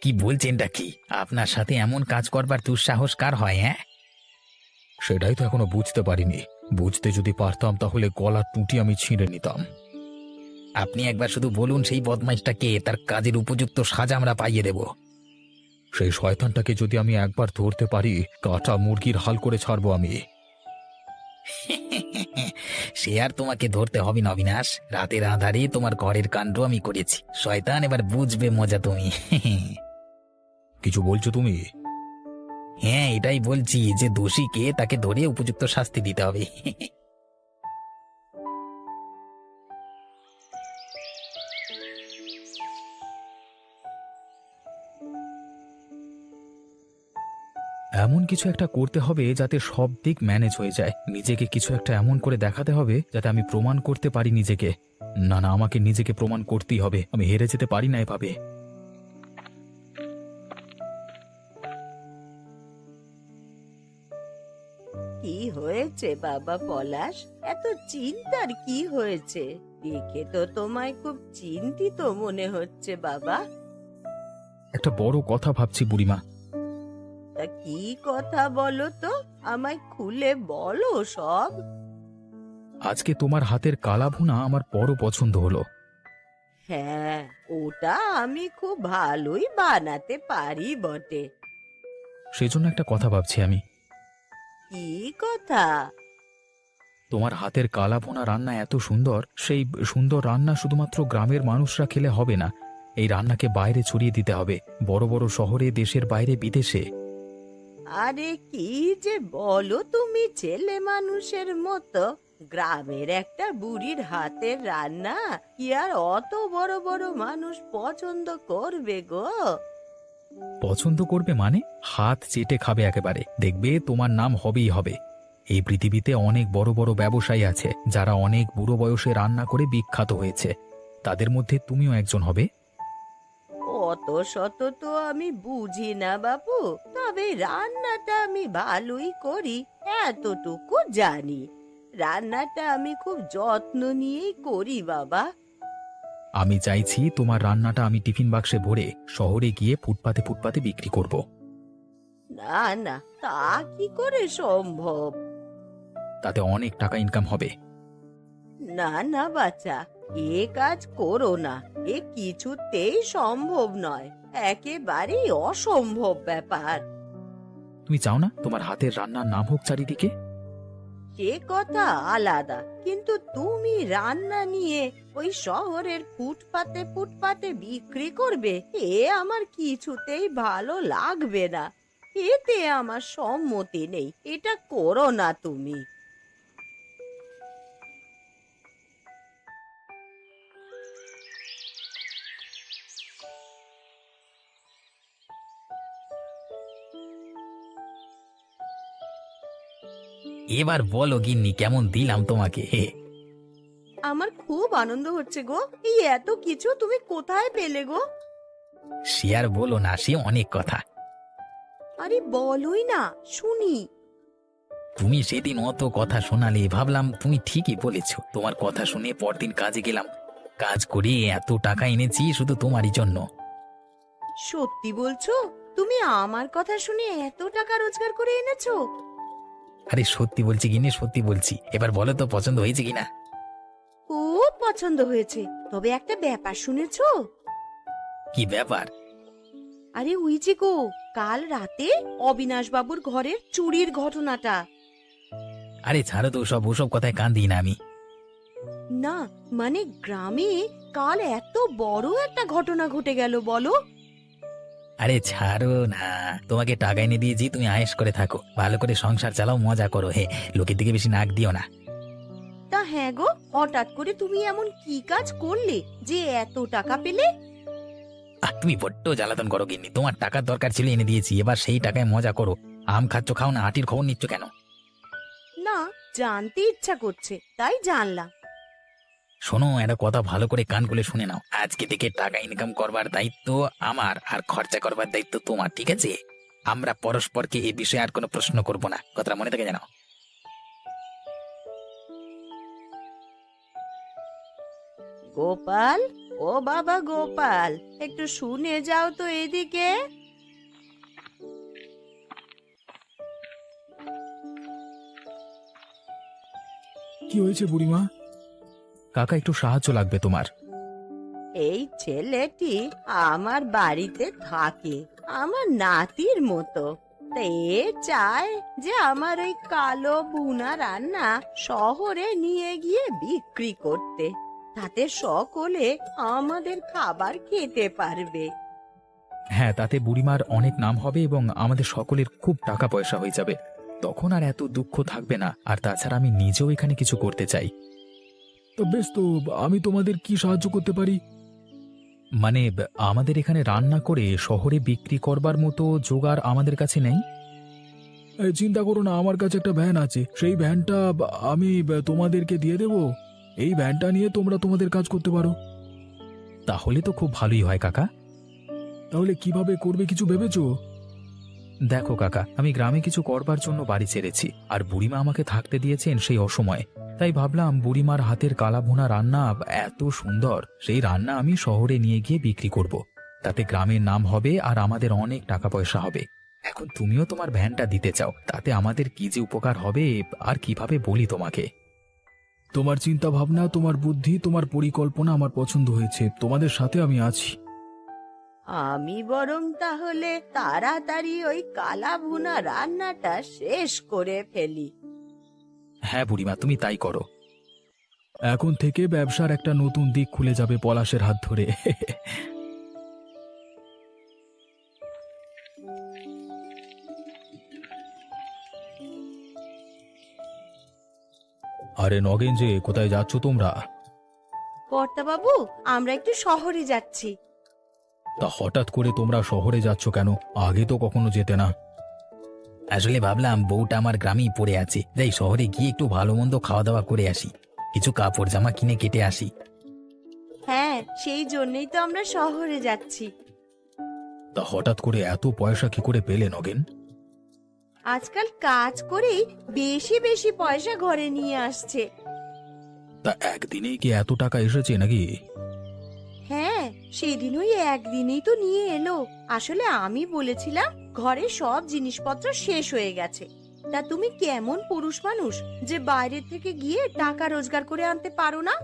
[SPEAKER 1] কি বলছেনটা কি? আপনার সাথে এমন কাজ করবার দুঃসাহস কার হয়? হ্যাঁ,
[SPEAKER 4] সেটাই তো এখনো বুঝতে পারিনি। বুঝতে যদি পারতাম তাহলে গলার টুটি আমি ছিঁড়ে নিতাম।
[SPEAKER 1] আপনি একবার শুধু বলুন সেই বদমাইশটাকে, তার কাজের উপযুক্ত সাজা আমরা পাইয়ে দেব।
[SPEAKER 4] সেই শয়তানটাকে যদি আমি একবার ধরতে পারি, কাটা মুরগির হাল করে ছাড়বো আমি।
[SPEAKER 1] সে আর তোমাকে ধরতে হবে না অবিনাশ, রাতের আঁধারে তোমার ঘরের কাণ্ড আমি করেছি। শয়তান এবার বুঝবে মজা তুমি।
[SPEAKER 4] কিছু বলছো তুমি?
[SPEAKER 1] হ্যাঁ, এটাই বলছি যে দোষীকে তাকে ধরে উপযুক্ত শাস্তি দিতে হবে।
[SPEAKER 4] এমন কিছু একটা করতে হবে যাতে সব দিক ম্যানেজ হয়ে যায়। নিজেকে কিছু একটা এমন করে দেখাতে হবে যাতে আমি প্রমাণ করতে পারি নিজেকে। না না, আমাকে নিজেকে প্রমাণ করতেই হবে, আমি হেরে যেতে পারি না এভাবে।
[SPEAKER 2] কি হয়েছে বাবা পলাশ? এত চিন্তার কি হয়েছে? দেখে তো তোমায় খুব চিন্তিত মনে হচ্ছে বাবা।
[SPEAKER 4] একটা বড় কথা ভাবছি বুড়িমা।
[SPEAKER 2] তা কি কথা বলো তো, আমায় খুলে বলো সব।
[SPEAKER 4] আজকে তোমার হাতের কালা ভুনা আমার বড় পছন্দ হলো।
[SPEAKER 2] হ্যাঁ, ওটা আমি খুব ভালোই বানাতে পারি বটে।
[SPEAKER 4] সেজন্য একটা কথা ভাবছি আমি।
[SPEAKER 2] কি কথা?
[SPEAKER 4] তোমার হাতের কালা ভুনা রান্না এত সুন্দর, সেই সুন্দর রান্না শুধুমাত্র গ্রামের মানুষরা খেলে হবে না, এই রান্নাকে বাইরে ছড়িয়ে দিতে হবে, বড় বড় শহরে, দেশের বাইরে, বিদেশে।
[SPEAKER 2] আরে কি যে বলো তুমি ছেলে মানুষের মতো! গ্রামের একটা বুড়ির হাতের রান্না কি আর অত বড় বড় মানুষ পছন্দ করবে গো?
[SPEAKER 4] পছন্দ করবে মানে হাত চেটে খাবে একেবারে, দেখবে তোমার নাম হবেই হবে। এই পৃথিবীতে অনেক বড় বড় ব্যবসায়ী আছে যারা অনেক বুড়ো বয়সে রান্না করে বিখ্যাত হয়েছে, তাদের মধ্যে তুমিও একজন হবে।
[SPEAKER 2] অত শত তো আমি বুঝি না বাবু, তবে রান্নাটা আমি ভালোই করি, এতটুকু জানি। রান্নাটা আমি খুব যত্ন নিয়েই করি বাবা।
[SPEAKER 4] আমি চাইছি তোমার রান্নাটা আমি টিফিন বাক্সে ভরে শহরে গিয়ে ফুটপাতে ফুটপাতে বিক্রি করব।
[SPEAKER 2] না না, তা কি করে সম্ভব?
[SPEAKER 4] তাতে অনেক টাকা ইনকাম হবে।
[SPEAKER 2] না না বাচ্চা, এ কাজ করো না, এ কিছুতেই সম্ভব নয়, একেবারেই অসম্ভব ব্যাপার।
[SPEAKER 4] তুমি চাও না তোমার হাতের রান্নার নাম হোক চারিদিকে?
[SPEAKER 2] সে কথা আলাদা, কিন্তু তুমি রান্না নিয়ে ওই শহরের ফুটপাতে ফুটপাতে বিক্রি করবে, এ আমার কিছুতেই ভালো লাগবে না। এতে আমার সম্মতি নেই, এটা করো না তুমি।
[SPEAKER 1] এবার বলো গিন্নি, কেমন দিলাম তোমাকে?
[SPEAKER 2] আমার খুব আনন্দ হচ্ছে গো। এই এত কিছু তুমি কোথায় পেলে গো?
[SPEAKER 1] সে আর বলো না, সে অনেক কথা।
[SPEAKER 2] আরে বলোই না, শুনি।
[SPEAKER 1] তুমি সেদিন অত কথা শোনালে, ভাবলাম তুমি ঠিকই বলেছ। তোমার কথা শুনে পরদিন কাজে গেলাম, কাজ করে এত টাকা এনেছি শুধু তোমারই জন্য।
[SPEAKER 2] সত্যি বলছো? তুমি আমার কথা শুনে এত টাকা রোজগার করে এনেছো?
[SPEAKER 1] আরে সত্যি বলছি গিন্নি, সত্যি বলছি। এবার বলো তো পছন্দ হয়েছে কিনা?
[SPEAKER 2] খুব পছন্দ হয়েছে, তবে একটা ব্যাপার শুনেছো?
[SPEAKER 1] কি ব্যাপার?
[SPEAKER 2] আরে ওই যে গো, কাল রাতে অবিনাশ বাবুর ঘরের চুরির ঘটনাটা।
[SPEAKER 1] আরে ছাড়ো তো, ওসব কথায় কান দিই না আমি।
[SPEAKER 2] না মানে গ্রামে কাল এত বড় একটা ঘটনা ঘটে গেল বলো।
[SPEAKER 1] আরে ছাড়ো না, তোমাকে টাকা এনে দিয়েছি, তুমি আয়েশ করে থাকো, ভালো করে সংসার চালাও, মজা করো। হে, লোকের দিকে বেশি নাক দিও না।
[SPEAKER 2] তা হ্যাঁ গো, হঠাৎ করে তুমি এমন কি কাজ করলে যে এত টাকা পেলে?
[SPEAKER 1] তুমি বড্ড জ্বালাতন করো গিন্নি, তোমার টাকার দরকার ছিল, এনে দিয়েছি, এবার সেই টাকায় মজা করো। আম খাচ্ছ খাও না, আটির খবর নিচ্ছ কেন?
[SPEAKER 2] না, জানতে ইচ্ছা করছে তাই জানলাম।
[SPEAKER 1] শোনো, একটা কথা ভালো করে কান খুলে শুনে নাও। আজকে থেকে টাকা ইনকাম করবার দায়িত্ব আমার, আর খরচা করবার দায়িত্ব তোমার, ঠিক আছে? আমরা পরস্পরকে এই বিষয়ে আর কোনো প্রশ্ন করব না, কথাটা মনে থাকে জানো?
[SPEAKER 2] গোপাল, ও বাবা গোপাল, একটু শুনে যাও তো এদিকে।
[SPEAKER 4] কি হয়েছে বুড়িমা?
[SPEAKER 1] কাকা, একটু সাহায্য লাগবে তোমার।
[SPEAKER 2] এই ছেলেটি আমার বাড়িতে থাকে, আমার নাতির মতো। তা এ চায় যে আমার ওই কালো ভুনা রান্না শহরে নিয়ে গিয়ে বিক্রি করতে, তাতে সকলে আমাদের খাবার খেতে পারবে।
[SPEAKER 1] হ্যাঁ, তাতে বুড়িমার অনেক নাম হবে এবং আমাদের সকলের খুব টাকা পয়সা হয়ে যাবে। তখন আর এত দুঃখ থাকবে না। আর তাছাড়া আমি নিজেও এখানে কিছু করতে চাই।
[SPEAKER 4] তো বেশ, তো আমি তোমাদের কি সাহায্য করতে পারি?
[SPEAKER 1] মানে আমাদের এখানে রান্না করে শহরে বিক্রি করবার মতো জোগাড় আমাদের কাছে নেই।
[SPEAKER 4] চিন্তা করো না, আমার কাছে একটা ভ্যান আছে, সেই ভ্যানটা আমি তোমাদেরকে দিয়ে দেব। এই ভ্যানটা নিয়ে তোমরা তোমাদের কাজ করতে পারো।
[SPEAKER 1] তাহলে তো খুব ভালোই হয় কাকা।
[SPEAKER 4] তাহলে কিভাবে করবে কিছু ভেবেছো?
[SPEAKER 1] দেখো কাকা, আমি গ্রামে কিছু করবার জন্য বাড়ি ছেড়েছি, আর বুড়িমা আমাকে থাকতে দিয়েছেন সেই অসময়ে। তাই ভাবলাম বুড়িমার হাতের কালাভুনা রান্না এত সুন্দর, সেই রান্না আমি শহরে নিয়ে গিয়ে বিক্রি করব। তাতে গ্রামের নাম হবে আর আমাদের অনেক টাকা পয়সা হবে। এখন তুমিও তোমার ভ্যানটা দিতে চাও, তাতে আমাদের কি যে উপকার হবে আর কিভাবে বলি তোমাকে।
[SPEAKER 4] তোমার চিন্তা ভাবনা, তোমার বুদ্ধি, তোমার পরিকল্পনা আমার পছন্দ হয়েছে। তোমাদের সাথে আমি আছি।
[SPEAKER 2] আমি বরং তাহলে তাড়াতাড়ি ওই কালা ভুনা রান্নাটা শেষ করে ফেলি।
[SPEAKER 1] হ্যাঁ বুড়িমা, তুমি তাই করো।
[SPEAKER 4] এখন থেকে ব্যবসার একটা নতুন দিক খুলে যাবে পলাশের হাত ধরে।
[SPEAKER 3] আরে নগেন, যে কোথায় যাচ্ছ তোমরা?
[SPEAKER 2] কর্তা বাবু, আমরা একটু শহরে যাচ্ছি।
[SPEAKER 3] তা হঠাৎ করে তোমরা শহরে যাচ্ছ কেন? আগে তো কখনো যেতে না।
[SPEAKER 1] আসলে ভাবলাম বউটা আমার গ্রামেই পড়ে আছে, যাই শহরে গিয়ে একটু ভালো মন্দ খাওয়া দাওয়া করে আসি, কিছু কাপড় জামা কিনে কেটে আসি।
[SPEAKER 2] হ্যাঁ, সেই জন্যই তো আমরা শহরে যাচ্ছি।
[SPEAKER 3] তা হঠাৎ করে এত পয়সা কি করে পেলে নগেন?
[SPEAKER 2] আজকাল কাজ করেই বেশি বেশি পয়সা ঘরে নিয়ে আসছে।
[SPEAKER 3] তা একদিনেই কি এত টাকা এসেছে নাকি?
[SPEAKER 2] হ্যাঁ, সেদিন ওই একদিনেই তো নিয়ে এলো। আসলে আমি বলেছিলাম ঘরে সব জিনিসপত্র শেষ হয়ে গেছে। তা তুমি কেমন পুরুষ মানুষ যে বাইরে থেকে গিয়ে টাকা রোজগার করে আনতে পারো না?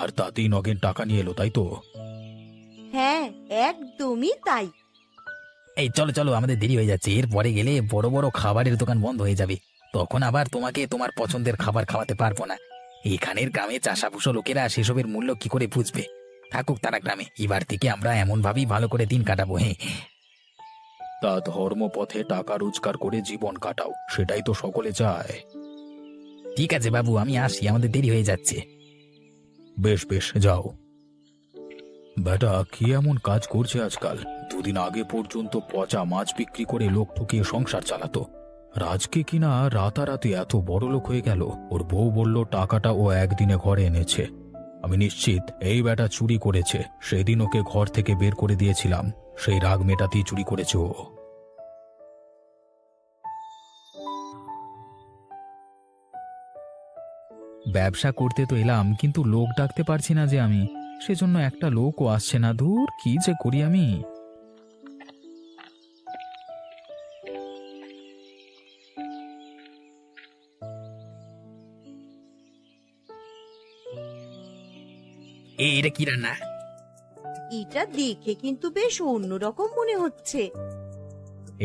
[SPEAKER 3] আর তাতেই নগেন টাকা নিয়ে এলো, তাই তো?
[SPEAKER 2] হ্যাঁ, একদমই তাই।
[SPEAKER 1] এই চলো চলো, আমাদের দেরি হয়ে যাচ্ছে, এরপরে গেলে বড় বড় খাবারের দোকান বন্ধ হয়ে যাবে, তখন আবার তোমাকে তোমার পছন্দের খাবার খাওয়াতে পারবো না। এখানের গ্রামে চাষাভুষো লোকেরা সেসবের মূল্য কি করে বুঝবে? থাকুক তারা গ্রামে, এবার থেকে আমরা এমন ভাবেই ভালো করে দিন কাটাবো। হ্যাঁ,
[SPEAKER 3] তা ধর্মপথে টাকা রোজগার করে জীবন কাটাও, সেটাই তো সকলে চায়।
[SPEAKER 1] ঠিক আছে বাবু, আমি আসি, আমাদের দেরি হয়ে যাচ্ছে।
[SPEAKER 3] বেশ বেশ, যাও। বেটা কি এমন কাজ করছে আজকাল? দুদিন আগে পর্যন্ত পচা মাছ বিক্রি করে লোক ঠকিয়ে সংসার চালাতো, রাজকে কিনা রাতারাতি এত বড় লোক হয়ে গেল। ওর বউ বলল টাকাটা ও একদিনে ঘরে এনেছে। আমি নিশ্চিত এই বেটা চুরি করেছে। সেদিন ওকে ঘর থেকে বের করে দিয়েছিলাম, সেই রাগ মেটাতেই চুরি করেছে ও।
[SPEAKER 1] ব্যবসা করতে তো এলাম, কিন্তু লোক ডাকতে পারছি না যে আমি, সেজন্য একটা লোকও আসছে না। দূর, কি যে করি আমি।
[SPEAKER 7] এটা কি রান্না?
[SPEAKER 2] এটা দেখে কিন্তু বেশ অন্যরকম মনে হচ্ছে।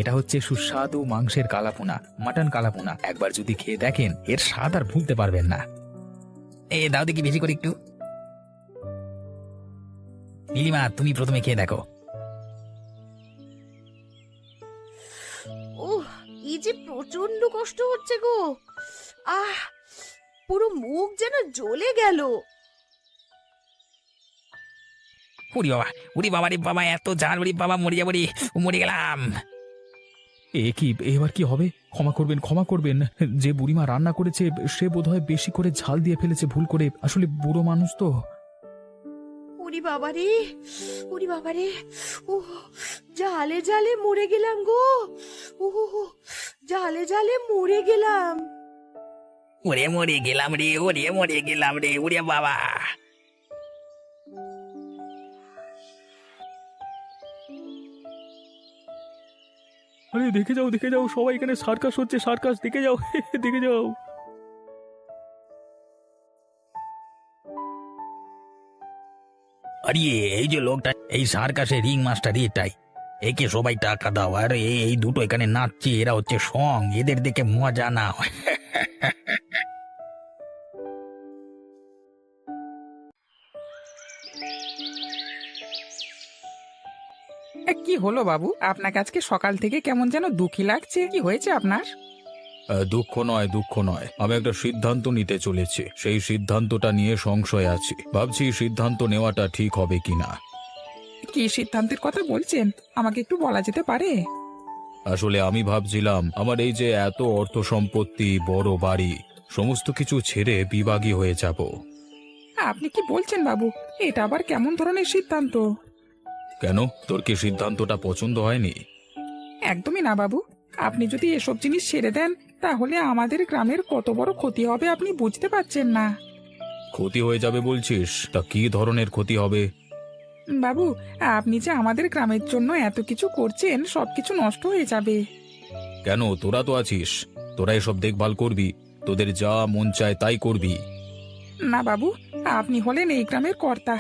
[SPEAKER 1] এটা হচ্ছে সুস্বাদু মাংসের কালাপোনা, মাটন কালাপোনা। একবার যদি খেয়ে দেখেন এর স্বাদ আর ভুলতে পারবেন না।
[SPEAKER 7] দাও দেখি বেশি করে একটু। নীলিমা, তুমি প্রথমে খেয়ে দেখো।
[SPEAKER 2] ওহ, এই যে প্রচন্ড কষ্ট হচ্ছে গো। পুরো মুখ যেন জ্বলে গেল।
[SPEAKER 7] উরি বাবা, উরি বাবা রে বাবা, এত ঝাল! উরি বাবা, মরে গেলাম।
[SPEAKER 4] কি এবার কি হবে? ক্ষমা করবেন, ক্ষমা করবেন। যে বুড়িমা রান্না করেছে সে বোধহয় বেশি করে ঝাল দিয়ে ফেলেছে ভুল করে। আসলে বুড়ো মানুষ তো।
[SPEAKER 2] ওরে বাবারে, ওরে বাবারে, ও জালে জালে মরে গেলাম গো। ও জালে জালে মরে গেলাম।
[SPEAKER 7] মরে গেলাম রে, মরে গেলাম রে, উরে বাবা।
[SPEAKER 3] আরে দেখে যাও, দেখে যাও, সবাই এখানে সার্কাস হচ্ছে, সার্কাস! দেখে যাও, দেখে যাও।
[SPEAKER 7] আরে এই যে লোকটা, এই সার্কাসের রিং মাস্টার, এটাই। একে সবাই টাকা দাও। আর এই দুটো এখানে নাচছে, এরা হচ্ছে সং। এদের দেখে মজা না হয়।
[SPEAKER 8] কি হলো বাবু, আপনাকে আজকে সকাল থেকে কেমন যেন দুঃখী লাগছে? কি হয়েছে আপনার?
[SPEAKER 4] দুঃখ নয়, দুঃখ নয়। আমি একটা সিদ্ধান্ত নিতে চলেছি। সেই সিদ্ধান্তটা নিয়ে সংশয় আছি। ভাবছি সিদ্ধান্ত নেওয়াটা ঠিক হবে কিনা।
[SPEAKER 8] কি সিদ্ধান্তের কথা বলছেন? আমাকে একটু বলা যেতে পারে?
[SPEAKER 4] আসলে আমি ভাবছিলাম আমার এই যে এত অর্থ সম্পত্তি, বড় বাড়ি, সমস্ত কিছু ছেড়ে বিভাগী হয়ে যাব।
[SPEAKER 8] আপনি কি বলছেন বাবু? এটা আবার কেমন ধরনের সিদ্ধান্ত?
[SPEAKER 4] কেন, তোর কি সিদ্ধান্তটা পছন্দ হয়নি?
[SPEAKER 8] একদমই না বাবু। আপনি যদি এসব জিনিস ছেড়ে দেন তাহলে আমাদের গ্রামের কত বড় ক্ষতি হবে আপনি বুঝতে পারছেন না।
[SPEAKER 4] ক্ষতি হয়ে যাবে বলছিস? তা কি ধরনের ক্ষতি হবে?
[SPEAKER 8] বাবু, আপনি যে আমাদের গ্রামের জন্য এত কিছু করছেন, সবকিছু নষ্ট হয়ে যাবে।
[SPEAKER 4] কেন, তোরা তো আছিস, তোরা এসব দেখভাল করবি, তোদের যা মন চায় তাই করবি।
[SPEAKER 8] না বাবু, আপনি হলেন এই গ্রামের কর্তা।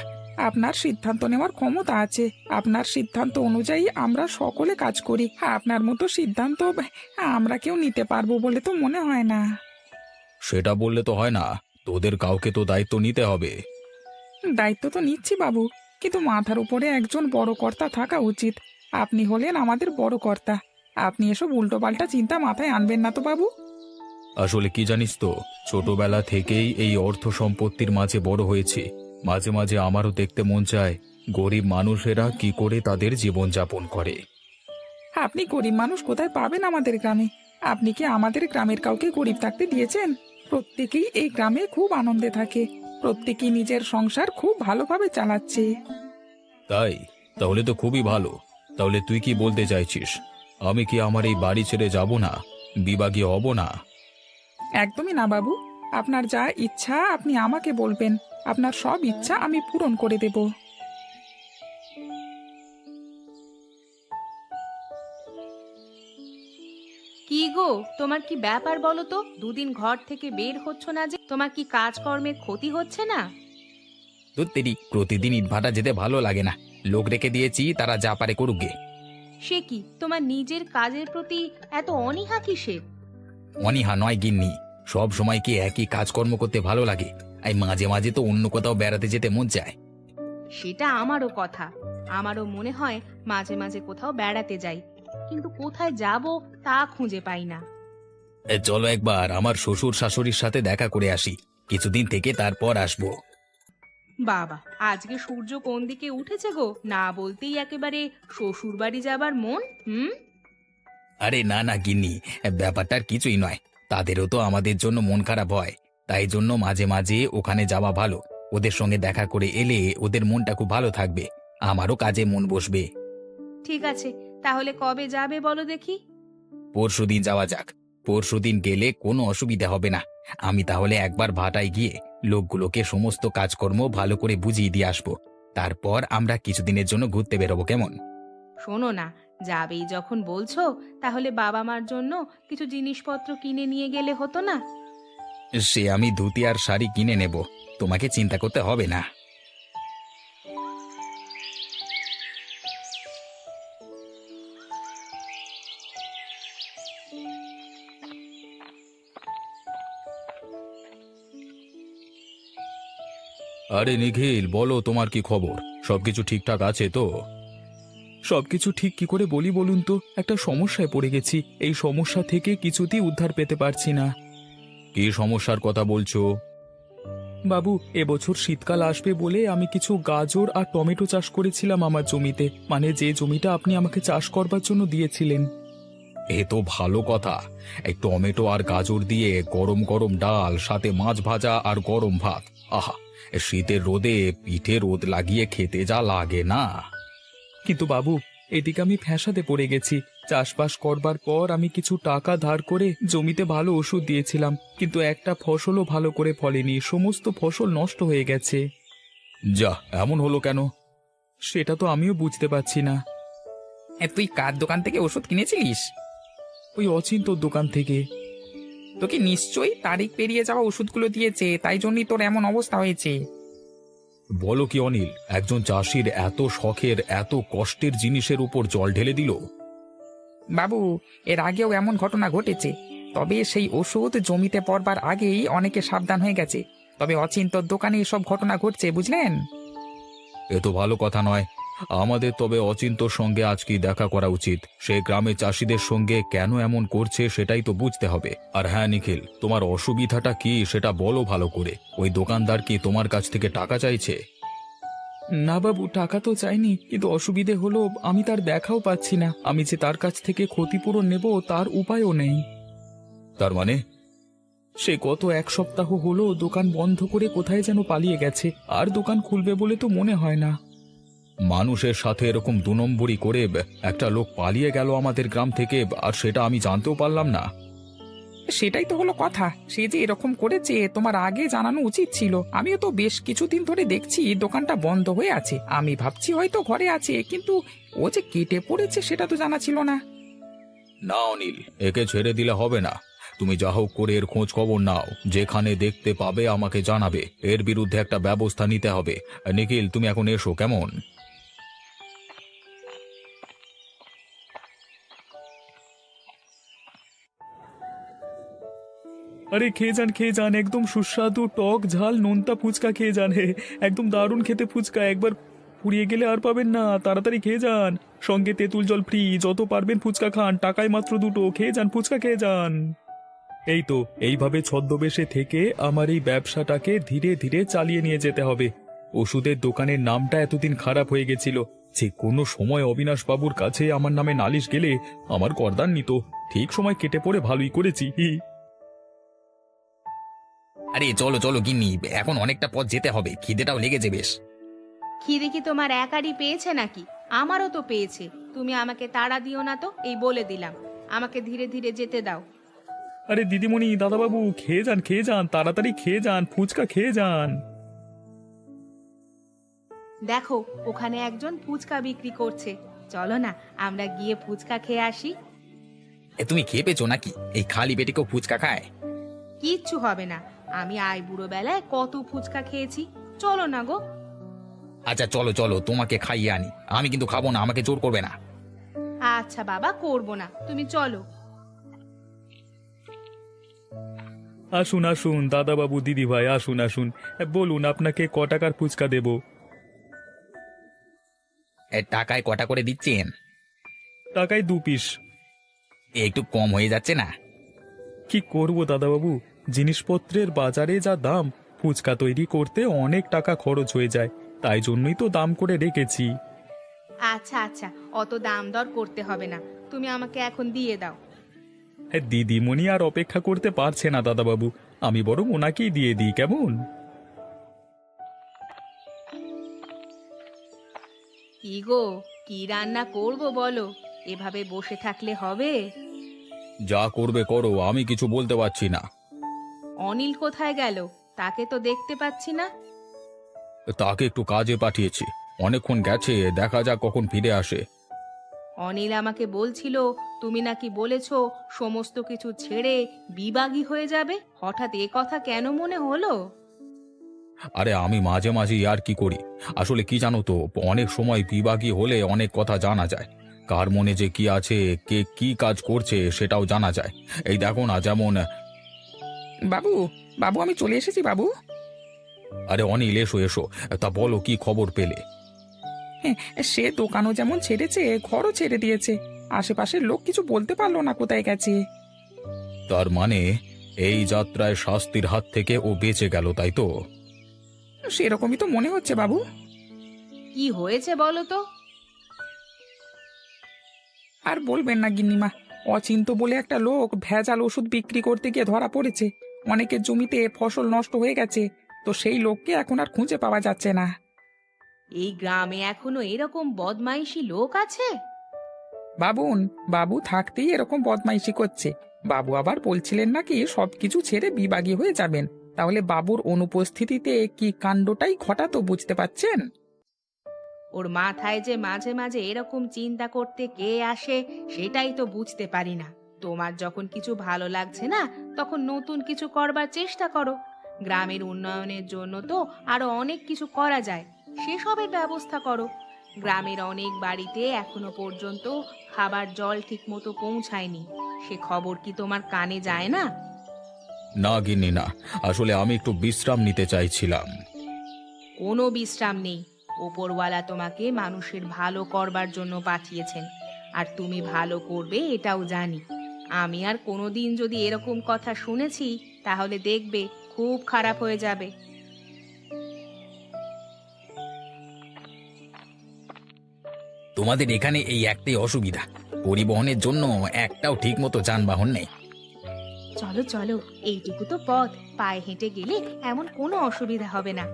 [SPEAKER 8] আপনার সিদ্ধান্ত নেওয়ার ক্ষমতা আছে। আপনার সিদ্ধান্ত অনুযায়ী আমরা সকলে কাজ করি। আপনার মতো সিদ্ধান্ত আমরা কেউ নিতে পারবো বলে তো মনে হয় না।
[SPEAKER 4] সেটা বললে তো হয় না, তোদের কাউকে তো দায়িত্ব নিতে হবে।
[SPEAKER 8] দায়িত্ব তো নিচ্ছি বাবু, কিন্তু মাথার উপরে একজন বড় কর্তা থাকা উচিত। আপনি হলেন আমাদের বড় কর্তা। আপনি এসব উল্টোপাল্টা চিন্তা মাথায় আনবেন না তো বাবু।
[SPEAKER 4] আসলে কি জানিস তো, ছোটবেলা থেকেই এই অর্থ সম্পত্তির মাঝে বড় হয়েছি। মাঝে মাঝে আমারও দেখতে মন চায় গরিব মানুষেরা কি করে তাদের জীবন যাপন করে।
[SPEAKER 8] আপনি গরিব মানুষ কোথায় পাবেন আমাদের গ্রামে? আপনি কি আমাদের গ্রামের কাউকে গরিব থাকতে দিয়েছেন? প্রত্যেকেই এই গ্রামে খুব আনন্দে থাকে। প্রত্যেকেই নিজের সংসার খুব ভালোভাবে চালাচ্ছে।
[SPEAKER 4] তাই? তাহলে তো খুবই ভালো। তাহলে তুই কি বলতে চাইছিস, আমি কি আমার এই বাড়ি ছেড়ে যাব না, বিভাগী হব না?
[SPEAKER 8] একদমই না বাবু। আপনার যা ইচ্ছা আপনি আমাকে বলবেন। আপনার সব ইচ্ছা আমি পূরণ করে দেব।
[SPEAKER 6] কি গো, তোমার কি ব্যাপার বলো তো? দুদিন ঘর থেকে বের হচ্ছ না যে? তোমার কি কাজকর্মের ক্ষতি হচ্ছে না?
[SPEAKER 7] ধুত্তেরি, প্রতিদিন ইটভাটা যেতে ভালো লাগে না। লোক রেখে দিয়েছি, তারা যা পারে করুক গে।
[SPEAKER 6] সে কি, তোমার নিজের কাজের প্রতি এত অনীহা কিসের?
[SPEAKER 7] অনীহা নয় গিন্নি, সব সময় কি একই কাজকর্ম করতে ভালো লাগে? এই মাঝে মাঝে তো অন্য কোথাও বেড়াতে যেতে মন চায়।
[SPEAKER 6] সেটা আমারও কথা। আমারও মনে হয় মাঝে মাঝে কোথাও বেড়াতে যাই, কিন্তু কোথায় যাব তা খুঁজে পাই না।
[SPEAKER 7] চলো একবার আমার শ্বশুর শাশুড়ির সাথে দেখা করে আসি, কিছুদিন থেকে তারপর আসবো।
[SPEAKER 6] বাবা, আজকে সূর্য কোন দিকে উঠেছে গো? না বলতেই একেবারে শ্বশুর বাড়ি যাবার মন।
[SPEAKER 7] আরে না না গিন্নি, ব্যাপারটার কিছুই নয়। তাদেরও তো আমাদের জন্য মন খারাপ হয়, তাই জন্য মাঝে মাঝে ওখানে যাওয়া ভালো। ওদের সঙ্গে দেখা করে এলে ওদের মনটা খুব ভালো থাকবে, আমারও কাজে মন বসবে।
[SPEAKER 6] ঠিক আছে, তাহলে কবে যাবে বলো দেখি?
[SPEAKER 7] পরশুদিন যাওয়া যাক। পরশুদিন গেলে কোনো অসুবিধা হবে না। আমি তাহলে একবার ভাটায় গিয়ে লোকগুলোকে সমস্ত কাজকর্ম ভালো করে বুঝিয়ে দিয়ে আসবো। তারপর আমরা কিছুদিনের জন্য ঘুরতে বেরোবো, কেমন?
[SPEAKER 6] শোনো না, যাবেই যখন বলছো তাহলে বাবা মার জন্য কিছু জিনিসপত্র কিনে নিয়ে গেলে হতো না?
[SPEAKER 7] সে আমি ধুতি আর শাড়ি কিনে নেব, তোমাকে চিন্তা করতে হবে না।
[SPEAKER 4] আরে নিখিল, বলো তোমার কি খবর? সবকিছু ঠিকঠাক আছে তো? সবকিছু ঠিক কি করে বলি বলুন তো, একটা সমস্যায় পড়ে গেছি। এই সমস্যা থেকে কিছুতেই উদ্ধার পেতে পারছি না। কি সমস্যার কথা বলছো? বাবু, এবছর শীতকাল আসবে বলে আমি কিছু গাজর আর টমেটো চাষ করেছিলাম আমার জমিতে, মানে যে জমিটা আপনি আমাকে চাষ করবার জন্য দিয়েছিলেন। এ তো ভালো কথা। এই টমেটো আর গাজর দিয়ে গরম গরম ডাল, সাথে মাছ ভাজা আর গরম ভাত, আহা! শীতের রোদে পিঠে রোদ লাগিয়ে খেতে যা লাগে না। কিন্তু বাবু, এদিকে আমি ফ্যাসাদে পড়ে গেছি। চাষবাস করবার পর আমি কিছু টাকা ধার করে জমিতে ভালো ওষুধ দিয়েছিলাম, কিন্তু একটা ফসলও ভালো করে ফলেনি। সমস্ত ফসল নষ্ট হয়ে গেছে। যা, এমন হলো কেন? সেটা তো আমিও বুঝতে পারছি না।
[SPEAKER 7] তুই কার দোকান থেকে ওষুধ কিনেছিলিস?
[SPEAKER 4] ওই অচিন্তর দোকান থেকে।
[SPEAKER 7] তোকে নিশ্চয়ই তারিখ পেরিয়ে যাওয়া ওষুধগুলো দিয়েছে, তাই জন্যই তোর এমন অবস্থা হয়েছে।
[SPEAKER 4] বলো কি অনিল, একজন চাষির এত শখের, এত কষ্টের জিনিসের উপর জল ঢেলে দিল?
[SPEAKER 7] বাবু, এর আগেও এমন ঘটনা ঘটেছে, তবে সেই ওষুধ জমিতে পড়বার আগেই অনেকে সাবধান হয়ে গেছে। তবে অচিন্তর দোকানে এসব ঘটনা ঘটছে, বুঝলেন?
[SPEAKER 4] এ তো ভালো কথা নয়। আমাদের তবে অচিন্তর সঙ্গে আজকে দেখা করা উচিত। সে গ্রামে চাষিদের সঙ্গে কেন এমন করছে সেটাই তো বুঝতে হবে। আর হ্যাঁ নিখিল, তোমার অসুবিধাটা কি সেটা বলো ভালো করে। ওই দোকানদার কি তোমার কাছ থেকে টাকা চাইছে? না বাবু, টাকা তো চাইনি, কিন্তু অসুবিধে হলো আমি তার দেখাও পাচ্ছি না। আমি যে তার কাছ থেকে ক্ষতিপূরণ নেব তার উপায়ও নেই। তার মানে? সে গত এক সপ্তাহ হলো দোকান বন্ধ করে কোথায় যেন পালিয়ে গেছে, আর দোকান খুলবে বলে তো মনে হয় না। মানুষের সাথে এরকম 2 নম্বরই করে একটা লোক পালিয়ে গেল আমাদের গ্রাম থেকে, আর সেটা আমি জানতেও পারলাম না।
[SPEAKER 7] সেটাই তো হলো কথা। সে যে এরকম করেছে তোমার আগে জানানো উচিত ছিল। আমিও তো বেশ কিছুদিন ধরে দেখছি দোকানটা বন্ধ হয়ে আছে। আমি ভাবছি হয়তো ঘরে আছে, কিন্তু ও যে কেটে পড়েছে সেটা তো জানা ছিল না।
[SPEAKER 4] না অনিল, একে ছেড়ে দিলে হবে না। তুমি যা হোক করে এর খোঁজ খবর নাও। যেখানে দেখতে পাবে আমাকে জানাবে। এর বিরুদ্ধে একটা ব্যবস্থা নিতে হবে। নিখিল, তুমি এখন এসো কেমন? আরে খেয়ে যান, একদম সুস্বাদু টক ঝাল নোনতা ফুচকা খেয়ে যান। একদম দারুণ খেতে ফুচকা, একবার ফুরিয়ে গেলে আর পাবেন না। তাড়াতাড়ি খেয়ে যান, সঙ্গে তেঁতুল জল ফ্রি। যত পারবেন ফুচকা খান, টাকায় মাত্র 2। খেয়ে যান, ফুচকা খেয়ে যান। এই তো, এইভাবে ছদ্মবেশে থেকে আমার এই ব্যবসাটাকে ধীরে ধীরে চালিয়ে নিয়ে যেতে হবে। ওষুধের দোকানের নামটা এতদিন খারাপ হয়ে গেছিল। যে কোনো সময় অবিনাশ বাবুর কাছে আমার নামে নালিশ গেলে আমার গর্দান নিত। ঠিক সময় কেটে পড়ে ভালোই করেছি।
[SPEAKER 7] আরে চলো চলো গিন্নি, এখন অনেকটা পথ যেতে হবে, খিদেটাও লেগেছে বেশ।
[SPEAKER 6] খিদে কি তোমার একারই পেয়েছে নাকি? আমারও তো পেয়েছে। তুমি আমাকে তাড়া দিও না তো, এই বলে দিলাম। আমাকে ধীরে ধীরে যেতে দাও।
[SPEAKER 3] আরে দিদিমণি, দাদাবাবু, খেয়ে যান, তাড়াতাড়ি খেয়ে যান, ফুচকা খেয়ে যান।
[SPEAKER 6] দেখো, ওখানে একজন ফুচকা বিক্রি করছে। চলো না, আমরা গিয়ে ফুচকা খেয়ে আসি।
[SPEAKER 7] তুমি খেয়ে পেয়েছো নাকি? এই খালি পেটে কেউ ফুচকা খায়?
[SPEAKER 6] কিচ্ছু হবে না, আমি বুড়ো বেলায় কত ফুচকা খেয়েছি। চলো না গো।
[SPEAKER 7] আচ্ছা চলো চলো, তোমাকে খাইয়ে আনি। আমি কিন্তু খাবো না, আমাকে জোর করবে না।
[SPEAKER 6] আচ্ছা বাবা, করবো না, তুমি চলো।
[SPEAKER 3] আসুন আসুন দাদাবাবু, দিদি ভাই, আসুন আসুন। বলুন আপনাকে ক টাকার ফুচকা দেব?
[SPEAKER 7] টাকায় কটা করে দিচ্ছেন?
[SPEAKER 3] টাকায় 2 পিস।
[SPEAKER 7] একটু কম হয়ে যাচ্ছে না?
[SPEAKER 3] কি করব দাদাবাবু, জিনিসপত্রের বাজারে যা দাম, ফুচকা তৈরি করতে অনেক টাকা খরচ হয়ে যায়। তাই জন্যই তো দাম করে রেখেছি।
[SPEAKER 6] আচ্ছা আচ্ছা, অত দাম দর করতে হবে না, তুমি আমাকে এখন দিয়ে দাও।
[SPEAKER 3] দিদিমণি আর অপেক্ষা করতে পারছে না দাদাবাবু, আমি বরং ওনাকেই দিয়ে দিই, কেমন?
[SPEAKER 6] কি গো, কি রান্না করব বলো? এভাবে বসে থাকলে হবে?
[SPEAKER 4] যা করবে করো, আমি কিছু বলতে পারছি না।
[SPEAKER 6] অনিল কোথায় গেল? তাকে তো দেখতে পাচ্ছি না।
[SPEAKER 4] তাকে একটু কাজে পাঠিয়েছি, অনেকক্ষণ গেছে, দেখা যাক কখন ফিরে আসে।
[SPEAKER 6] অনিল আমাকে বলছিল তুমি নাকি বলেছো সমস্ত কিছু ছেড়ে বিবাগী হয়ে যাবে। হঠাৎ এ কথা কেন মনে হলো?
[SPEAKER 4] আরে আমি মাঝে মাঝে আর কি করি। আসলে কি জানো তো, অনেক সময় বিভাগী হলে অনেক কথা জানা যায়।
[SPEAKER 1] কার মনে যে কি আছে, কে কি কাজ করছে সেটাও জানা যায়। এই দেখো না, যেমন
[SPEAKER 7] বাবু, বাবু আমি চলে এসেছি বাবু।
[SPEAKER 1] আরে অনিল, এসো এসো। তা বলো, কি খবর পেলে?
[SPEAKER 7] হ্যাঁ, সে দোকানও যেমন ছেড়েছে, ঘরও ছেড়ে দিয়েছে। আশেপাশের লোক কিছু বলতে পারলো না কোথায় গেছে।
[SPEAKER 1] তার মানে এই যাত্রায় শাস্তির হাত থেকে ও বেঁচে গেল, তাই তো?
[SPEAKER 7] সেরকমই তো মনে হচ্ছে বাবু।
[SPEAKER 6] কি হয়েছে বলো তো?
[SPEAKER 7] আর বলবেন না গিন্নিমা, অচিন্ত বলে একটা লোক ভেজাল ওষুধ বিক্রি করতে গিয়ে ধরা পড়েছে। অনেকের জমিতে ফসল নষ্ট হয়ে গেছে, তো সেই লোককে এখন আর খুঁজে পাওয়া যাচ্ছে না।
[SPEAKER 6] এই গ্রামে এখনো এরকম বদমাইশি লোক আছে?
[SPEAKER 7] বাবুন, বাবু থাকতেই এরকম বদমাইশি করছে। বাবু আবার বলছিলেন নাকি সবকিছু ছেড়ে বিবাগী হয়ে যাবেন। তাহলে বাবুর অনুপস্থিতিতে কি কাণ্ডটাই ঘটাতো, বুঝতে পারছেন?
[SPEAKER 6] ওর মাথায় যে মাঝে মাঝে এরকম চিন্তা করতে কে আসে সেটাই তো বুঝতে পারি না। তোমার যখন কিছু ভালো লাগছে না, তখন নতুন কিছু করবার চেষ্টা করো। গ্রামের উন্নয়নের জন্য তো আরো অনেক কিছু করা যায়, সেসবের ব্যবস্থা করো। গ্রামের অনেক বাড়িতে এখনো পর্যন্ত খাবার জল ঠিক মতো পৌঁছায়নি, সে খবর কি তোমার কানে যায় না?
[SPEAKER 1] না গিন্নি, না, আসলে আমি একটু বিশ্রাম নিতে চাইছিলাম।
[SPEAKER 6] কোনো বিশ্রাম নেই। ওপরওয়ালা তোমাকে মানুষের ভালো করবার জন্য পাঠিয়েছেন, আর তুমি ভালো করবে এটাও জানি। আমি আর কোনোদিন যদি এরকম কথা শুনেছি, তাহলে দেখবে খুব খারাপ হয়ে যাবে।
[SPEAKER 1] তোমাদের এখানে এই একটাই অসুবিধা, পরিবহনের জন্য একটাও ঠিক মতো যানবাহন নেই।
[SPEAKER 6] চলো চলো, এইটুকু তো পথ, পায়ে হেঁটে গেলে এমন কোনো অসুবিধা হবে না।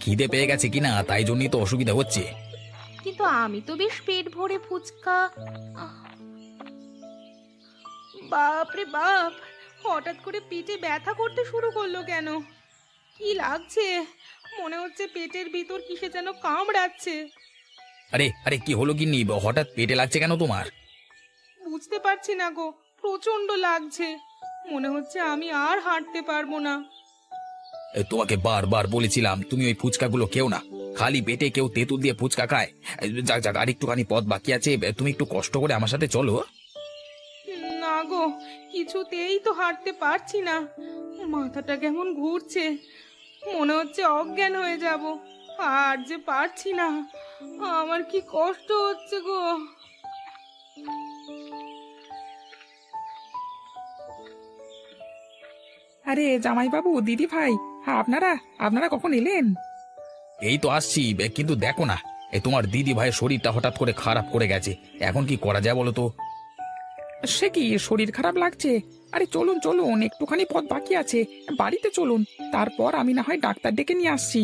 [SPEAKER 1] খিদে পেয়ে গেছে কিনা, তাই জন্যই তো অসুবিধা হচ্ছে।
[SPEAKER 6] কিন্তু আমি তো বেশ পেট ভরে ফুচকা। বাপ রে বাপ, হঠাৎ করে পেটে ব্যথা করতে শুরু করলো কেন? কি লাগছে? মনে হচ্ছে পেটের ভিতর কিসে যেন কামড়াচ্ছে।
[SPEAKER 1] আরে আরে, কি হলো গিন্নি, হঠাৎ পেটে লাগছে কেন তোমার?
[SPEAKER 6] বুঝতে পারছি না গো, প্রচন্ড লাগছে। মনে হচ্ছে আমি আর হাঁটতে পারবো না।
[SPEAKER 1] তোমাকে বারবার বলেছিলাম তুমি ওই ফুচকাগুলো খেও না। খালি পেটে কেউ তেঁতুল দিয়ে ফুচকা খায়? যাক যাক, আর একটুখানি পথ বাকি আছে, তুমি একটু কষ্ট করে আমার সাথে চলো।
[SPEAKER 6] না গো, কিছুতেই তো হাঁটতে পারছি না। মাথাটা কেমন ঘুরছে, মনে হচ্ছে অজ্ঞান হয়ে যাব। আর যে পারছি না, আমার কি কষ্ট হচ্ছে গো।
[SPEAKER 7] আরে জামাই বাবু, দিদি ভাই, হ্যাঁ আপনারা আপনারা কখন এলেন?
[SPEAKER 1] এই তো আসছি, কিন্তু দেখো না, তোমার দিদি ভাইয়ের শরীরটা হঠাৎ করে খারাপ করে গেছে। এখন কি করা যায় বলো তো?
[SPEAKER 7] সে কি, শরীর খারাপ লাগছে? আরে চলুন চলুন, একটুখানি পথ বাকি আছে, বাড়িতে চলুন, তারপর আমি না হয় ডাক্তার ডেকে নিয়ে আসছি।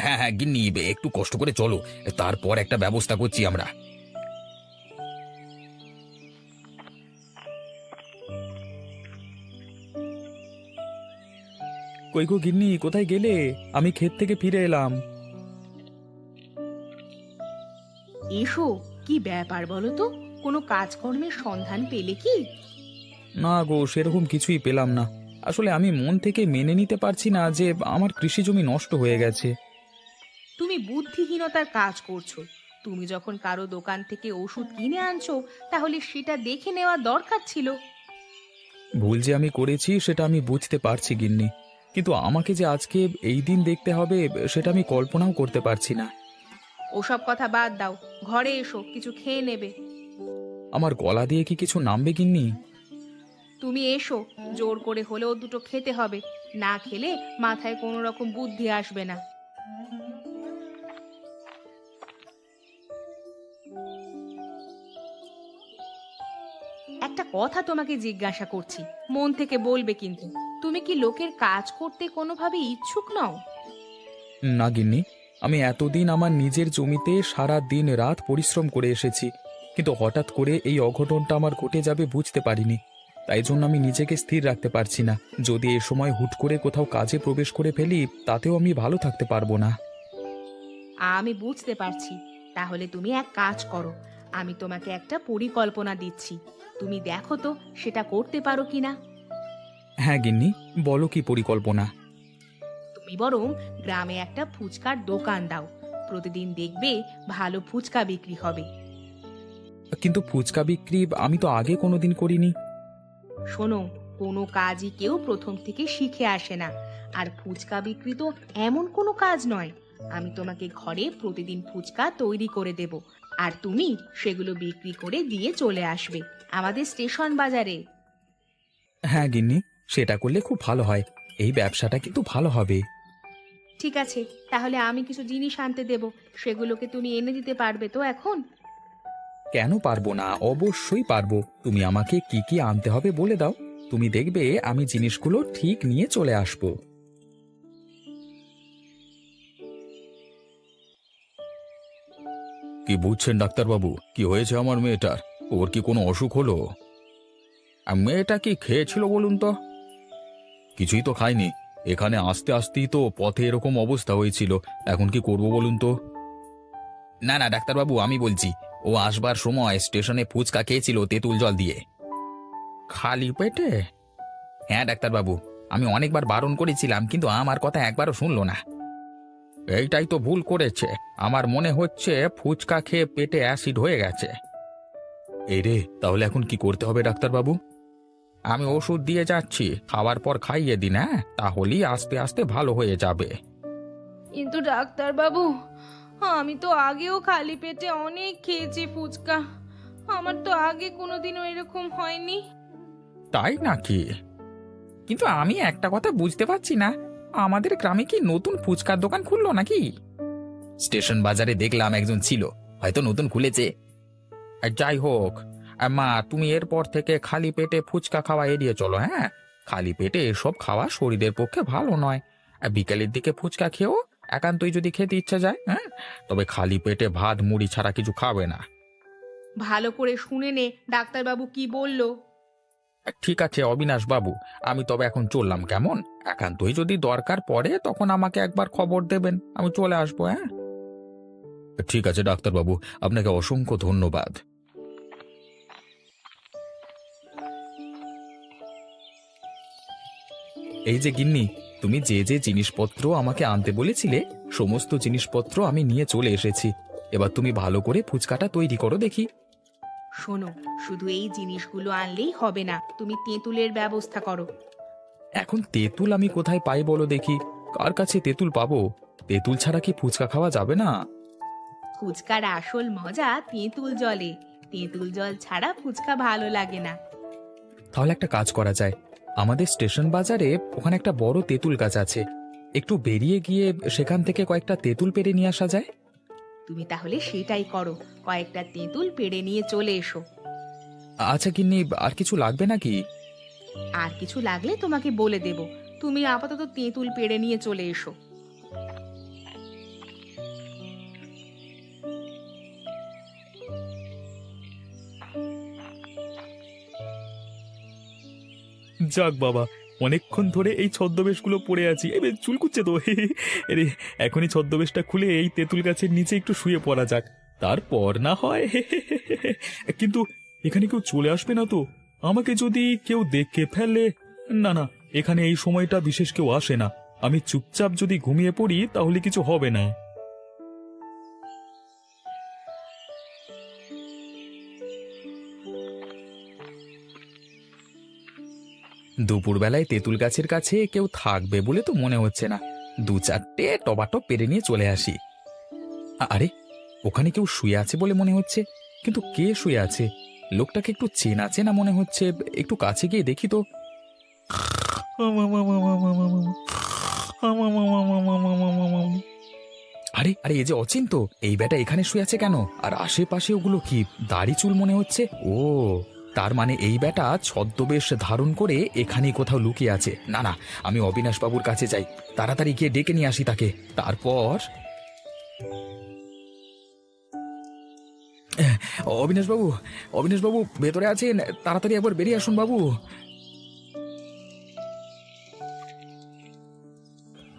[SPEAKER 1] হ্যাঁ হ্যাঁ গিন্নি, একটু কষ্ট করে চলো, তারপর একটা ব্যবস্থা করছি আমরা।
[SPEAKER 3] কই গো গিন্নি, কোথায় গেলে? আমি ক্ষেত থেকে ফিরে এলাম।
[SPEAKER 6] এসো, কি ব্যাপার বলো তো? কোনো কাজকর্মের সন্ধান পেলে কি?
[SPEAKER 3] না গো, সেরকম কিছুই পেলাম না। আসলে আমি মন থেকে মেনে নিতে পারছি না যে আমার কৃষি জমি নষ্ট হয়ে গেছে।
[SPEAKER 6] তুমি বুদ্ধিহীনতার কাজ করছো। তুমি যখন কারো দোকান থেকে ওষুধ কিনে আনছো, তাহলে সেটা দেখে নেওয়া দরকার ছিল।
[SPEAKER 3] ভুল যে আমি করেছি সেটা আমি বুঝতে পারছি গিন্নি, কিন্তু আমাকে যে আজকে এই দিন দেখতে হবে সেটা আমি কল্পনাও করতে পারছি না।
[SPEAKER 6] ওসব কথা বাদ দাও, ঘরে এসো, কিছু খেয়ে নেবে।
[SPEAKER 3] আমার গলা দিয়ে কি কিছু নামবে গিন্নি?
[SPEAKER 6] তুমি এসো, জোর করে হলেও দুটো খেতে হবে, না খেলে মাথায় কোনো রকম বুদ্ধি আসবে না। একটা কথা তোমাকে জিজ্ঞাসা করছি, মন থেকে বলবে কিন্তু। তুমি কি লোকের কাজ করতে কোনোভাবে ইচ্ছুক নও?
[SPEAKER 3] না গিন্নি, আমি এতদিন আমার নিজের জমিতে সারা দিন রাত পরিশ্রম করে এসেছি, কিন্তু হঠাৎ করে এই অঘটনটা আমার ঘটে যাবে বুঝতে পারিনি। তাই জন্য আমি নিজেকে স্থির রাখতে পারছি না। যদি এ সময় হুট করে কোথাও কাজে প্রবেশ করে ফেলি, তাতেও আমি ভালো থাকতে পারবো না।
[SPEAKER 6] আমি বুঝতে পারছি। তাহলে তুমি এক কাজ করো, আমি তোমাকে একটা পরিকল্পনা দিচ্ছি, তুমি দেখো তো সেটা করতে পারো কিনা।
[SPEAKER 3] হ্যাঁ গিন্নি, বলো কি পরিকল্পনা?
[SPEAKER 6] তুমি বরং গ্রামে একটা ফুচকার দোকান দাও, প্রতিদিন দেখবে ভালো ফুচকা বিক্রি হবে।
[SPEAKER 1] কিন্তু ফুচকা বিক্রি আমি তো আগে কোনোদিন করিনি।
[SPEAKER 6] শোনো, কোনো কাজই কেউ প্রথম থেকে শিখে আসে না। আর ফুচকা বিক্রি তো এমন কোনো কাজ নয়। আমি তোমাকে ঘরে প্রতিদিন ফুচকা তৈরি করে দেব, আর তুমি সেগুলো বিক্রি করে দিয়ে চলে আসবে আমাদের স্টেশন বাজারে।
[SPEAKER 1] হ্যাঁ গিন্নি, সেটা করলে খুব ভালো হয়। এই ব্যবসাটা কিন্তু ভালো হবে।
[SPEAKER 6] ঠিক আছে, তাহলে আমি কিছু জিনিস আনতে দেব, সেগুলোকে তুমি এনে দিতে পারবে তো এখন?
[SPEAKER 1] কেন পারবো না, অবশ্যই পারবো। তুমি আমাকে কি কি আনতে হবে বলে দাও, তুমি দেখবে আমি জিনিসগুলো ঠিক নিয়ে চলে আসবো। কি বুঝছেন ডাক্তারবাবু, কি হয়েছে আমার মেয়েটার? ওর কি কোনো অসুখ হলো? মেয়েটা কি খেয়েছিল বলুন তো? কিছুই তো খায়নি। এখানে আসতে আসতেই তো পথে এরকম অবস্থা হয়েছিল। এখন কি করব বলুন তো? না না ডাক্তারবাবু, আমি বলছি, ও আসবার সময় স্টেশনে ফুচকা খেয়েছিল তেঁতুল জল দিয়ে। খালি পেটে? হ্যাঁ ডাক্তারবাবু, আমি অনেকবার বারণ করেছিলাম, কিন্তু আমার কথা একবারও শুনলো না। এইটাই তো ভুল করেছে। আমার মনে হচ্ছে ফুচকা খেয়ে পেটে অ্যাসিড হয়ে গেছে। এই রে, তাহলে এখন কি করতে হবে ডাক্তারবাবু? আমি ওষুধ দিয়ে যাচ্ছি, খাওয়ার পর খাইয়ে দিন, হ্যাঁ? তাহলেই আস্তে আস্তে ভালো হয়ে যাবে।
[SPEAKER 6] কিন্তু ডাক্তার বাবু, আমি তো আগেও খালি পেটে অনেক খেয়েছি ফুচকা। আমার তো আগে কোনোদিনও এরকম হয়নি।
[SPEAKER 1] তাই নাকি? কিন্তু আমি একটা কথা বুঝতে পারছি না, আমাদের গ্রামে কি নতুন ফুচকার দোকান খুললো নাকি? স্টেশন বাজারে দেখলাম একজন ছিল, হয়তো নতুন খুলেছে। যাই হোক, মা, তুমি এরপর থেকে খালি পেটে ফুচকা খাওয়া এড়িয়ে চলো, হ্যাঁ? খালি পেটে এসব খাওয়া শরীরের পক্ষে ভালো নয়। আর বিকেলের দিকে ফুচকা খেয়েও একান্তই যদি খেতে ইচ্ছা যায়, হ্যাঁ, তবে খালি পেটে ভাত মুড়ি ছাড়া কিছু খাবে না।
[SPEAKER 6] ভালো করে শুনে নে ডাক্তার বাবু কি বললো।
[SPEAKER 1] ঠিক আছে অবিনাশ বাবু, আমি তবে এখন চললাম, কেমন? একান্তই যদি দরকার পড়ে তখন আমাকে একবার খবর দেবেন, আমি চলে আসবো। হ্যাঁ ঠিক আছে ডাক্তারবাবু, আপনাকে অসংখ্য ধন্যবাদ। এই যে গিন্নি, তুমি যে যে জিনিসপত্র আমাকে আনতে বলেছিলে সমস্ত জিনিসপত্র আমি নিয়ে চলে এসেছি। এবার তুমি ভালো করে ফুচকাটা তৈরি করো দেখি।
[SPEAKER 6] শোনো, শুধু এই জিনিসগুলো আনলেই হবে না, তুমি তেঁতুলের ব্যবস্থা করো।
[SPEAKER 1] এখন তেঁতুল আমি কোথায় পাই বলো দেখি? কার কাছে তেঁতুল পাবো? তেঁতুল ছাড়া কি ফুচকা খাওয়া যাবে না?
[SPEAKER 6] ফুচকার আসল মজা তেঁতুল জলে। তেঁতুল জল ছাড়া ফুচকা ভালো লাগে না।
[SPEAKER 1] তাহলে একটা কাজ করা যায়, আমাদের স্টেশন বাজারে ওখানে একটা বড় তেঁতুল গাছ আছে, একটু বেরিয়ে গিয়ে সেখান থেকে কয়েকটা তেঁতুল পেড়ে নিয়ে আসা যায়।
[SPEAKER 6] তুমি তাহলে সেটাই করো, কয়েকটা তেঁতুল পেড়ে নিয়ে চলে এসো।
[SPEAKER 1] আচ্ছা গিন্নি, আর কিছু লাগবে নাকি?
[SPEAKER 6] আর কিছু লাগলে তোমাকে বলে দেব, তুমি আপাতত তেঁতুল পেড়ে নিয়ে চলে এসো।
[SPEAKER 3] যাক বাবা, অনেকক্ষণ ধরে এই ছদ্মবেশগুলো পড়ে আছি, এবার চুলকুচ্ছে তো। রে, এখনই ছদ্মবেশটা খুলে এই তেঁতুল গাছের নিচে একটু শুয়ে পড়া যাক, তারপর না হয়। কিন্তু এখানে কেউ চলে আসবে না তো? আমাকে যদি কেউ দেখে ফেলে? না না, এখানে এই সময়টা বিশেষ কেউ আসে না। আমি চুপচাপ যদি ঘুমিয়ে পড়ি তাহলে কিছু হবে না।
[SPEAKER 1] দুপুরবেলায় তেঁতুল গাছের কাছে কেউ থাকবে বলে তো মনে হচ্ছে না। দু চারটে টবাটপ পেরে নিয়ে চলে আসি। আরে, ওখানে কেউ শুয়ে আছে বলে মনে হচ্ছে, কিন্তু কে শুয়ে আছে? লোকটাকে একটু চেনা চেনা মনে হচ্ছে, একটু কাছে গিয়ে দেখি তো। আরে আরে, এই যে অচিন্ত, এই বেটা এখানে শুয়ে আছে কেন? আর আশেপাশে ওগুলো কি? দাড়ি চুল মনে হচ্ছে। ও, তার মানে এই বেটা ছদ্মবেশ ধারণ করে এখানেই কোথাও লুকিয়ে আছে। না না, আমি অবিনাশ বাবুর কাছে যাই, তাড়াতাড়ি গিয়ে ডেকে নিয়ে আসি তাকে। তারপর অবিনাশ বাবু, অবিনাশ বাবু ভেতরে আছেন? তাড়াতাড়ি একবার বেরিয়ে আসুন বাবু।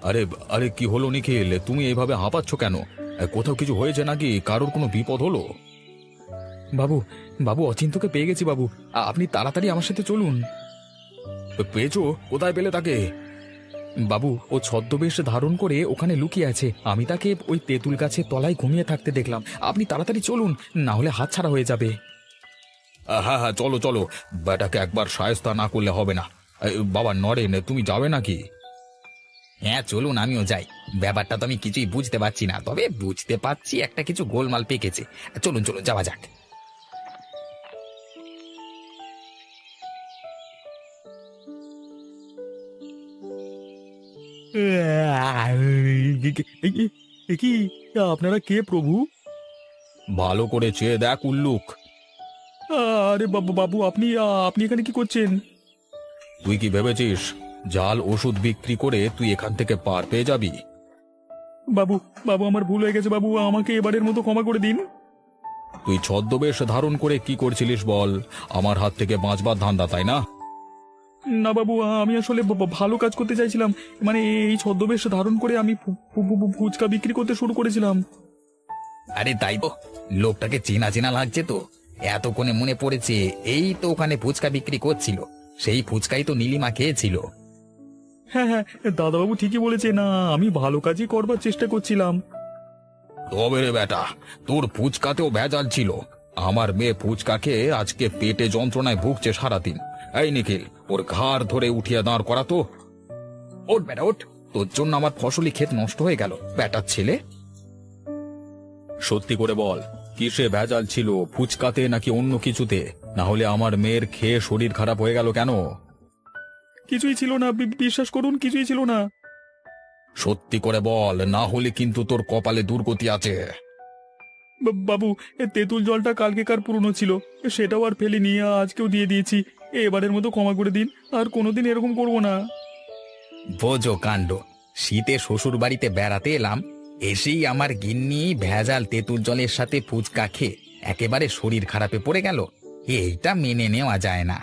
[SPEAKER 1] আরে আরে, কি হলো নিখিল, তুমি এইভাবে হাঁপাচ্ছ কেন? কোথাও কিছু হয়েছে নাকি? কারোর কোনো বিপদ হলো? বাবু, বাবু অচিন্তকে পেয়ে গেছি বাবু, আপনি তাড়াতাড়ি আমার সাথে চলুন। পেয়েছো? কোথায় পেলে তাকে? বাবু, ও ছদ্মবেশ ধারণ করে ওখানে লুকিয়ে আছে। আমি তাকে ওই তেঁতুল গাছের তলায় ঘুমিয়ে থাকতে দেখলাম। আপনি তাড়াতাড়ি চলুন, না হলে হাতছাড়া হয়ে যাবে। হ্যাঁ হ্যাঁ, চলো চলো, বেটাকে একবার সায়স্তা না করলে হবে না। বাবা নরেন, তুমি যাবে নাকি? হ্যাঁ চলুন, আমিও যাই। ব্যাপারটা তো আমি কিছুই বুঝতে পারছি না, তবে বুঝতে পারছি একটা কিছু গোলমাল পেকেছে। চলুন চলুন, যাওয়া যাক।
[SPEAKER 3] কি আপনারা কে প্রভু?
[SPEAKER 1] ভালো করে চেয়ে দেখ উল্লুক।
[SPEAKER 3] আরে বাবু বাবু, আপনি আপনি এখানে কি করছেন?
[SPEAKER 1] তুই কি ভেবেছিস জাল ওষুধ বিক্রি করে তুই এখান থেকে পার পেয়ে যাবি?
[SPEAKER 3] বাবু বাবু, আমার ভুল হয়ে গেছে বাবু, আমাকে এবারের মতো ক্ষমা করে দিন।
[SPEAKER 1] তুই ছদ্মবেশ ধারণ করে কি করছিলিস বল? আমার হাত থেকে বাঁচবার ধান্দা, তাই না?
[SPEAKER 3] না বাবু, আমি আসলে ভালো কাজ করতে চাইছিলাম। মানে এই ছদ্মবেশ ধারণ করে আমি ফুচকা বিক্রি করতে শুরু করেছিলাম।
[SPEAKER 1] আরে তাই তো, লোকটাকে চেনা চেনা লাগছে তো। এতক্ষণে মনে পড়েছে, এই তো ওখানে ফুচকা বিক্রি করছিল, সেই ফুচকাই তো নীলিমা খেয়েছিল।
[SPEAKER 3] হ্যাঁ হ্যাঁ, দাদাবাবু ঠিকই বলেছে, না আমি ভালো কাজই করবার চেষ্টা করছিলাম।
[SPEAKER 1] তবে রে বেটা, তোর ফুচকাতেও ভেজাল ছিল। আমার মেয়ে ফুচকাকে আজকে পেটে যন্ত্রণায় ভুগছে সারাদিন। এই নিখিল, ওর ঘাড় ধরে উঠিয়ে দাঁড় করা তো। ওঠ বেটা ওঠ, তোর জন্য আমার ফসলি ক্ষেত নষ্ট হয়ে গেল বেটার ছেলে। সত্যি করে বল, কিসে ভেজাল ছিল, ফুচকাতে নাকি অন্য কিছুতে? না হলে আমার মেয়ের খেয়ে শরীর খারাপ হয়ে গেল কেন?
[SPEAKER 3] কিছুই ছিল না, বিশ্বাস করুন, কিছুই ছিল না।
[SPEAKER 1] সত্যি করে বল, না হলে কিন্তু তোর কপালে দুর্গতি আছে।
[SPEAKER 3] বাবু, তেঁতুল জলটা কালকেকার পুরনো ছিল, সেটাও আর ফেলিনি, আজকেও দিয়ে দিয়েছি। এবারের মতো ক্ষমা করে দিন, আর কোনোদিন এরকম করব না।
[SPEAKER 1] বোঝো কাণ্ড, শীতে শ্বশুর বাড়িতে বেড়াতে এলাম, এসেই আমার গিন্নি ভেজাল তেঁতুল জলের সাথে ফুচকা খেয়ে একেবারে শরীর খারাপে পড়ে গেল। এইটা মেনে নেওয়া যায় না।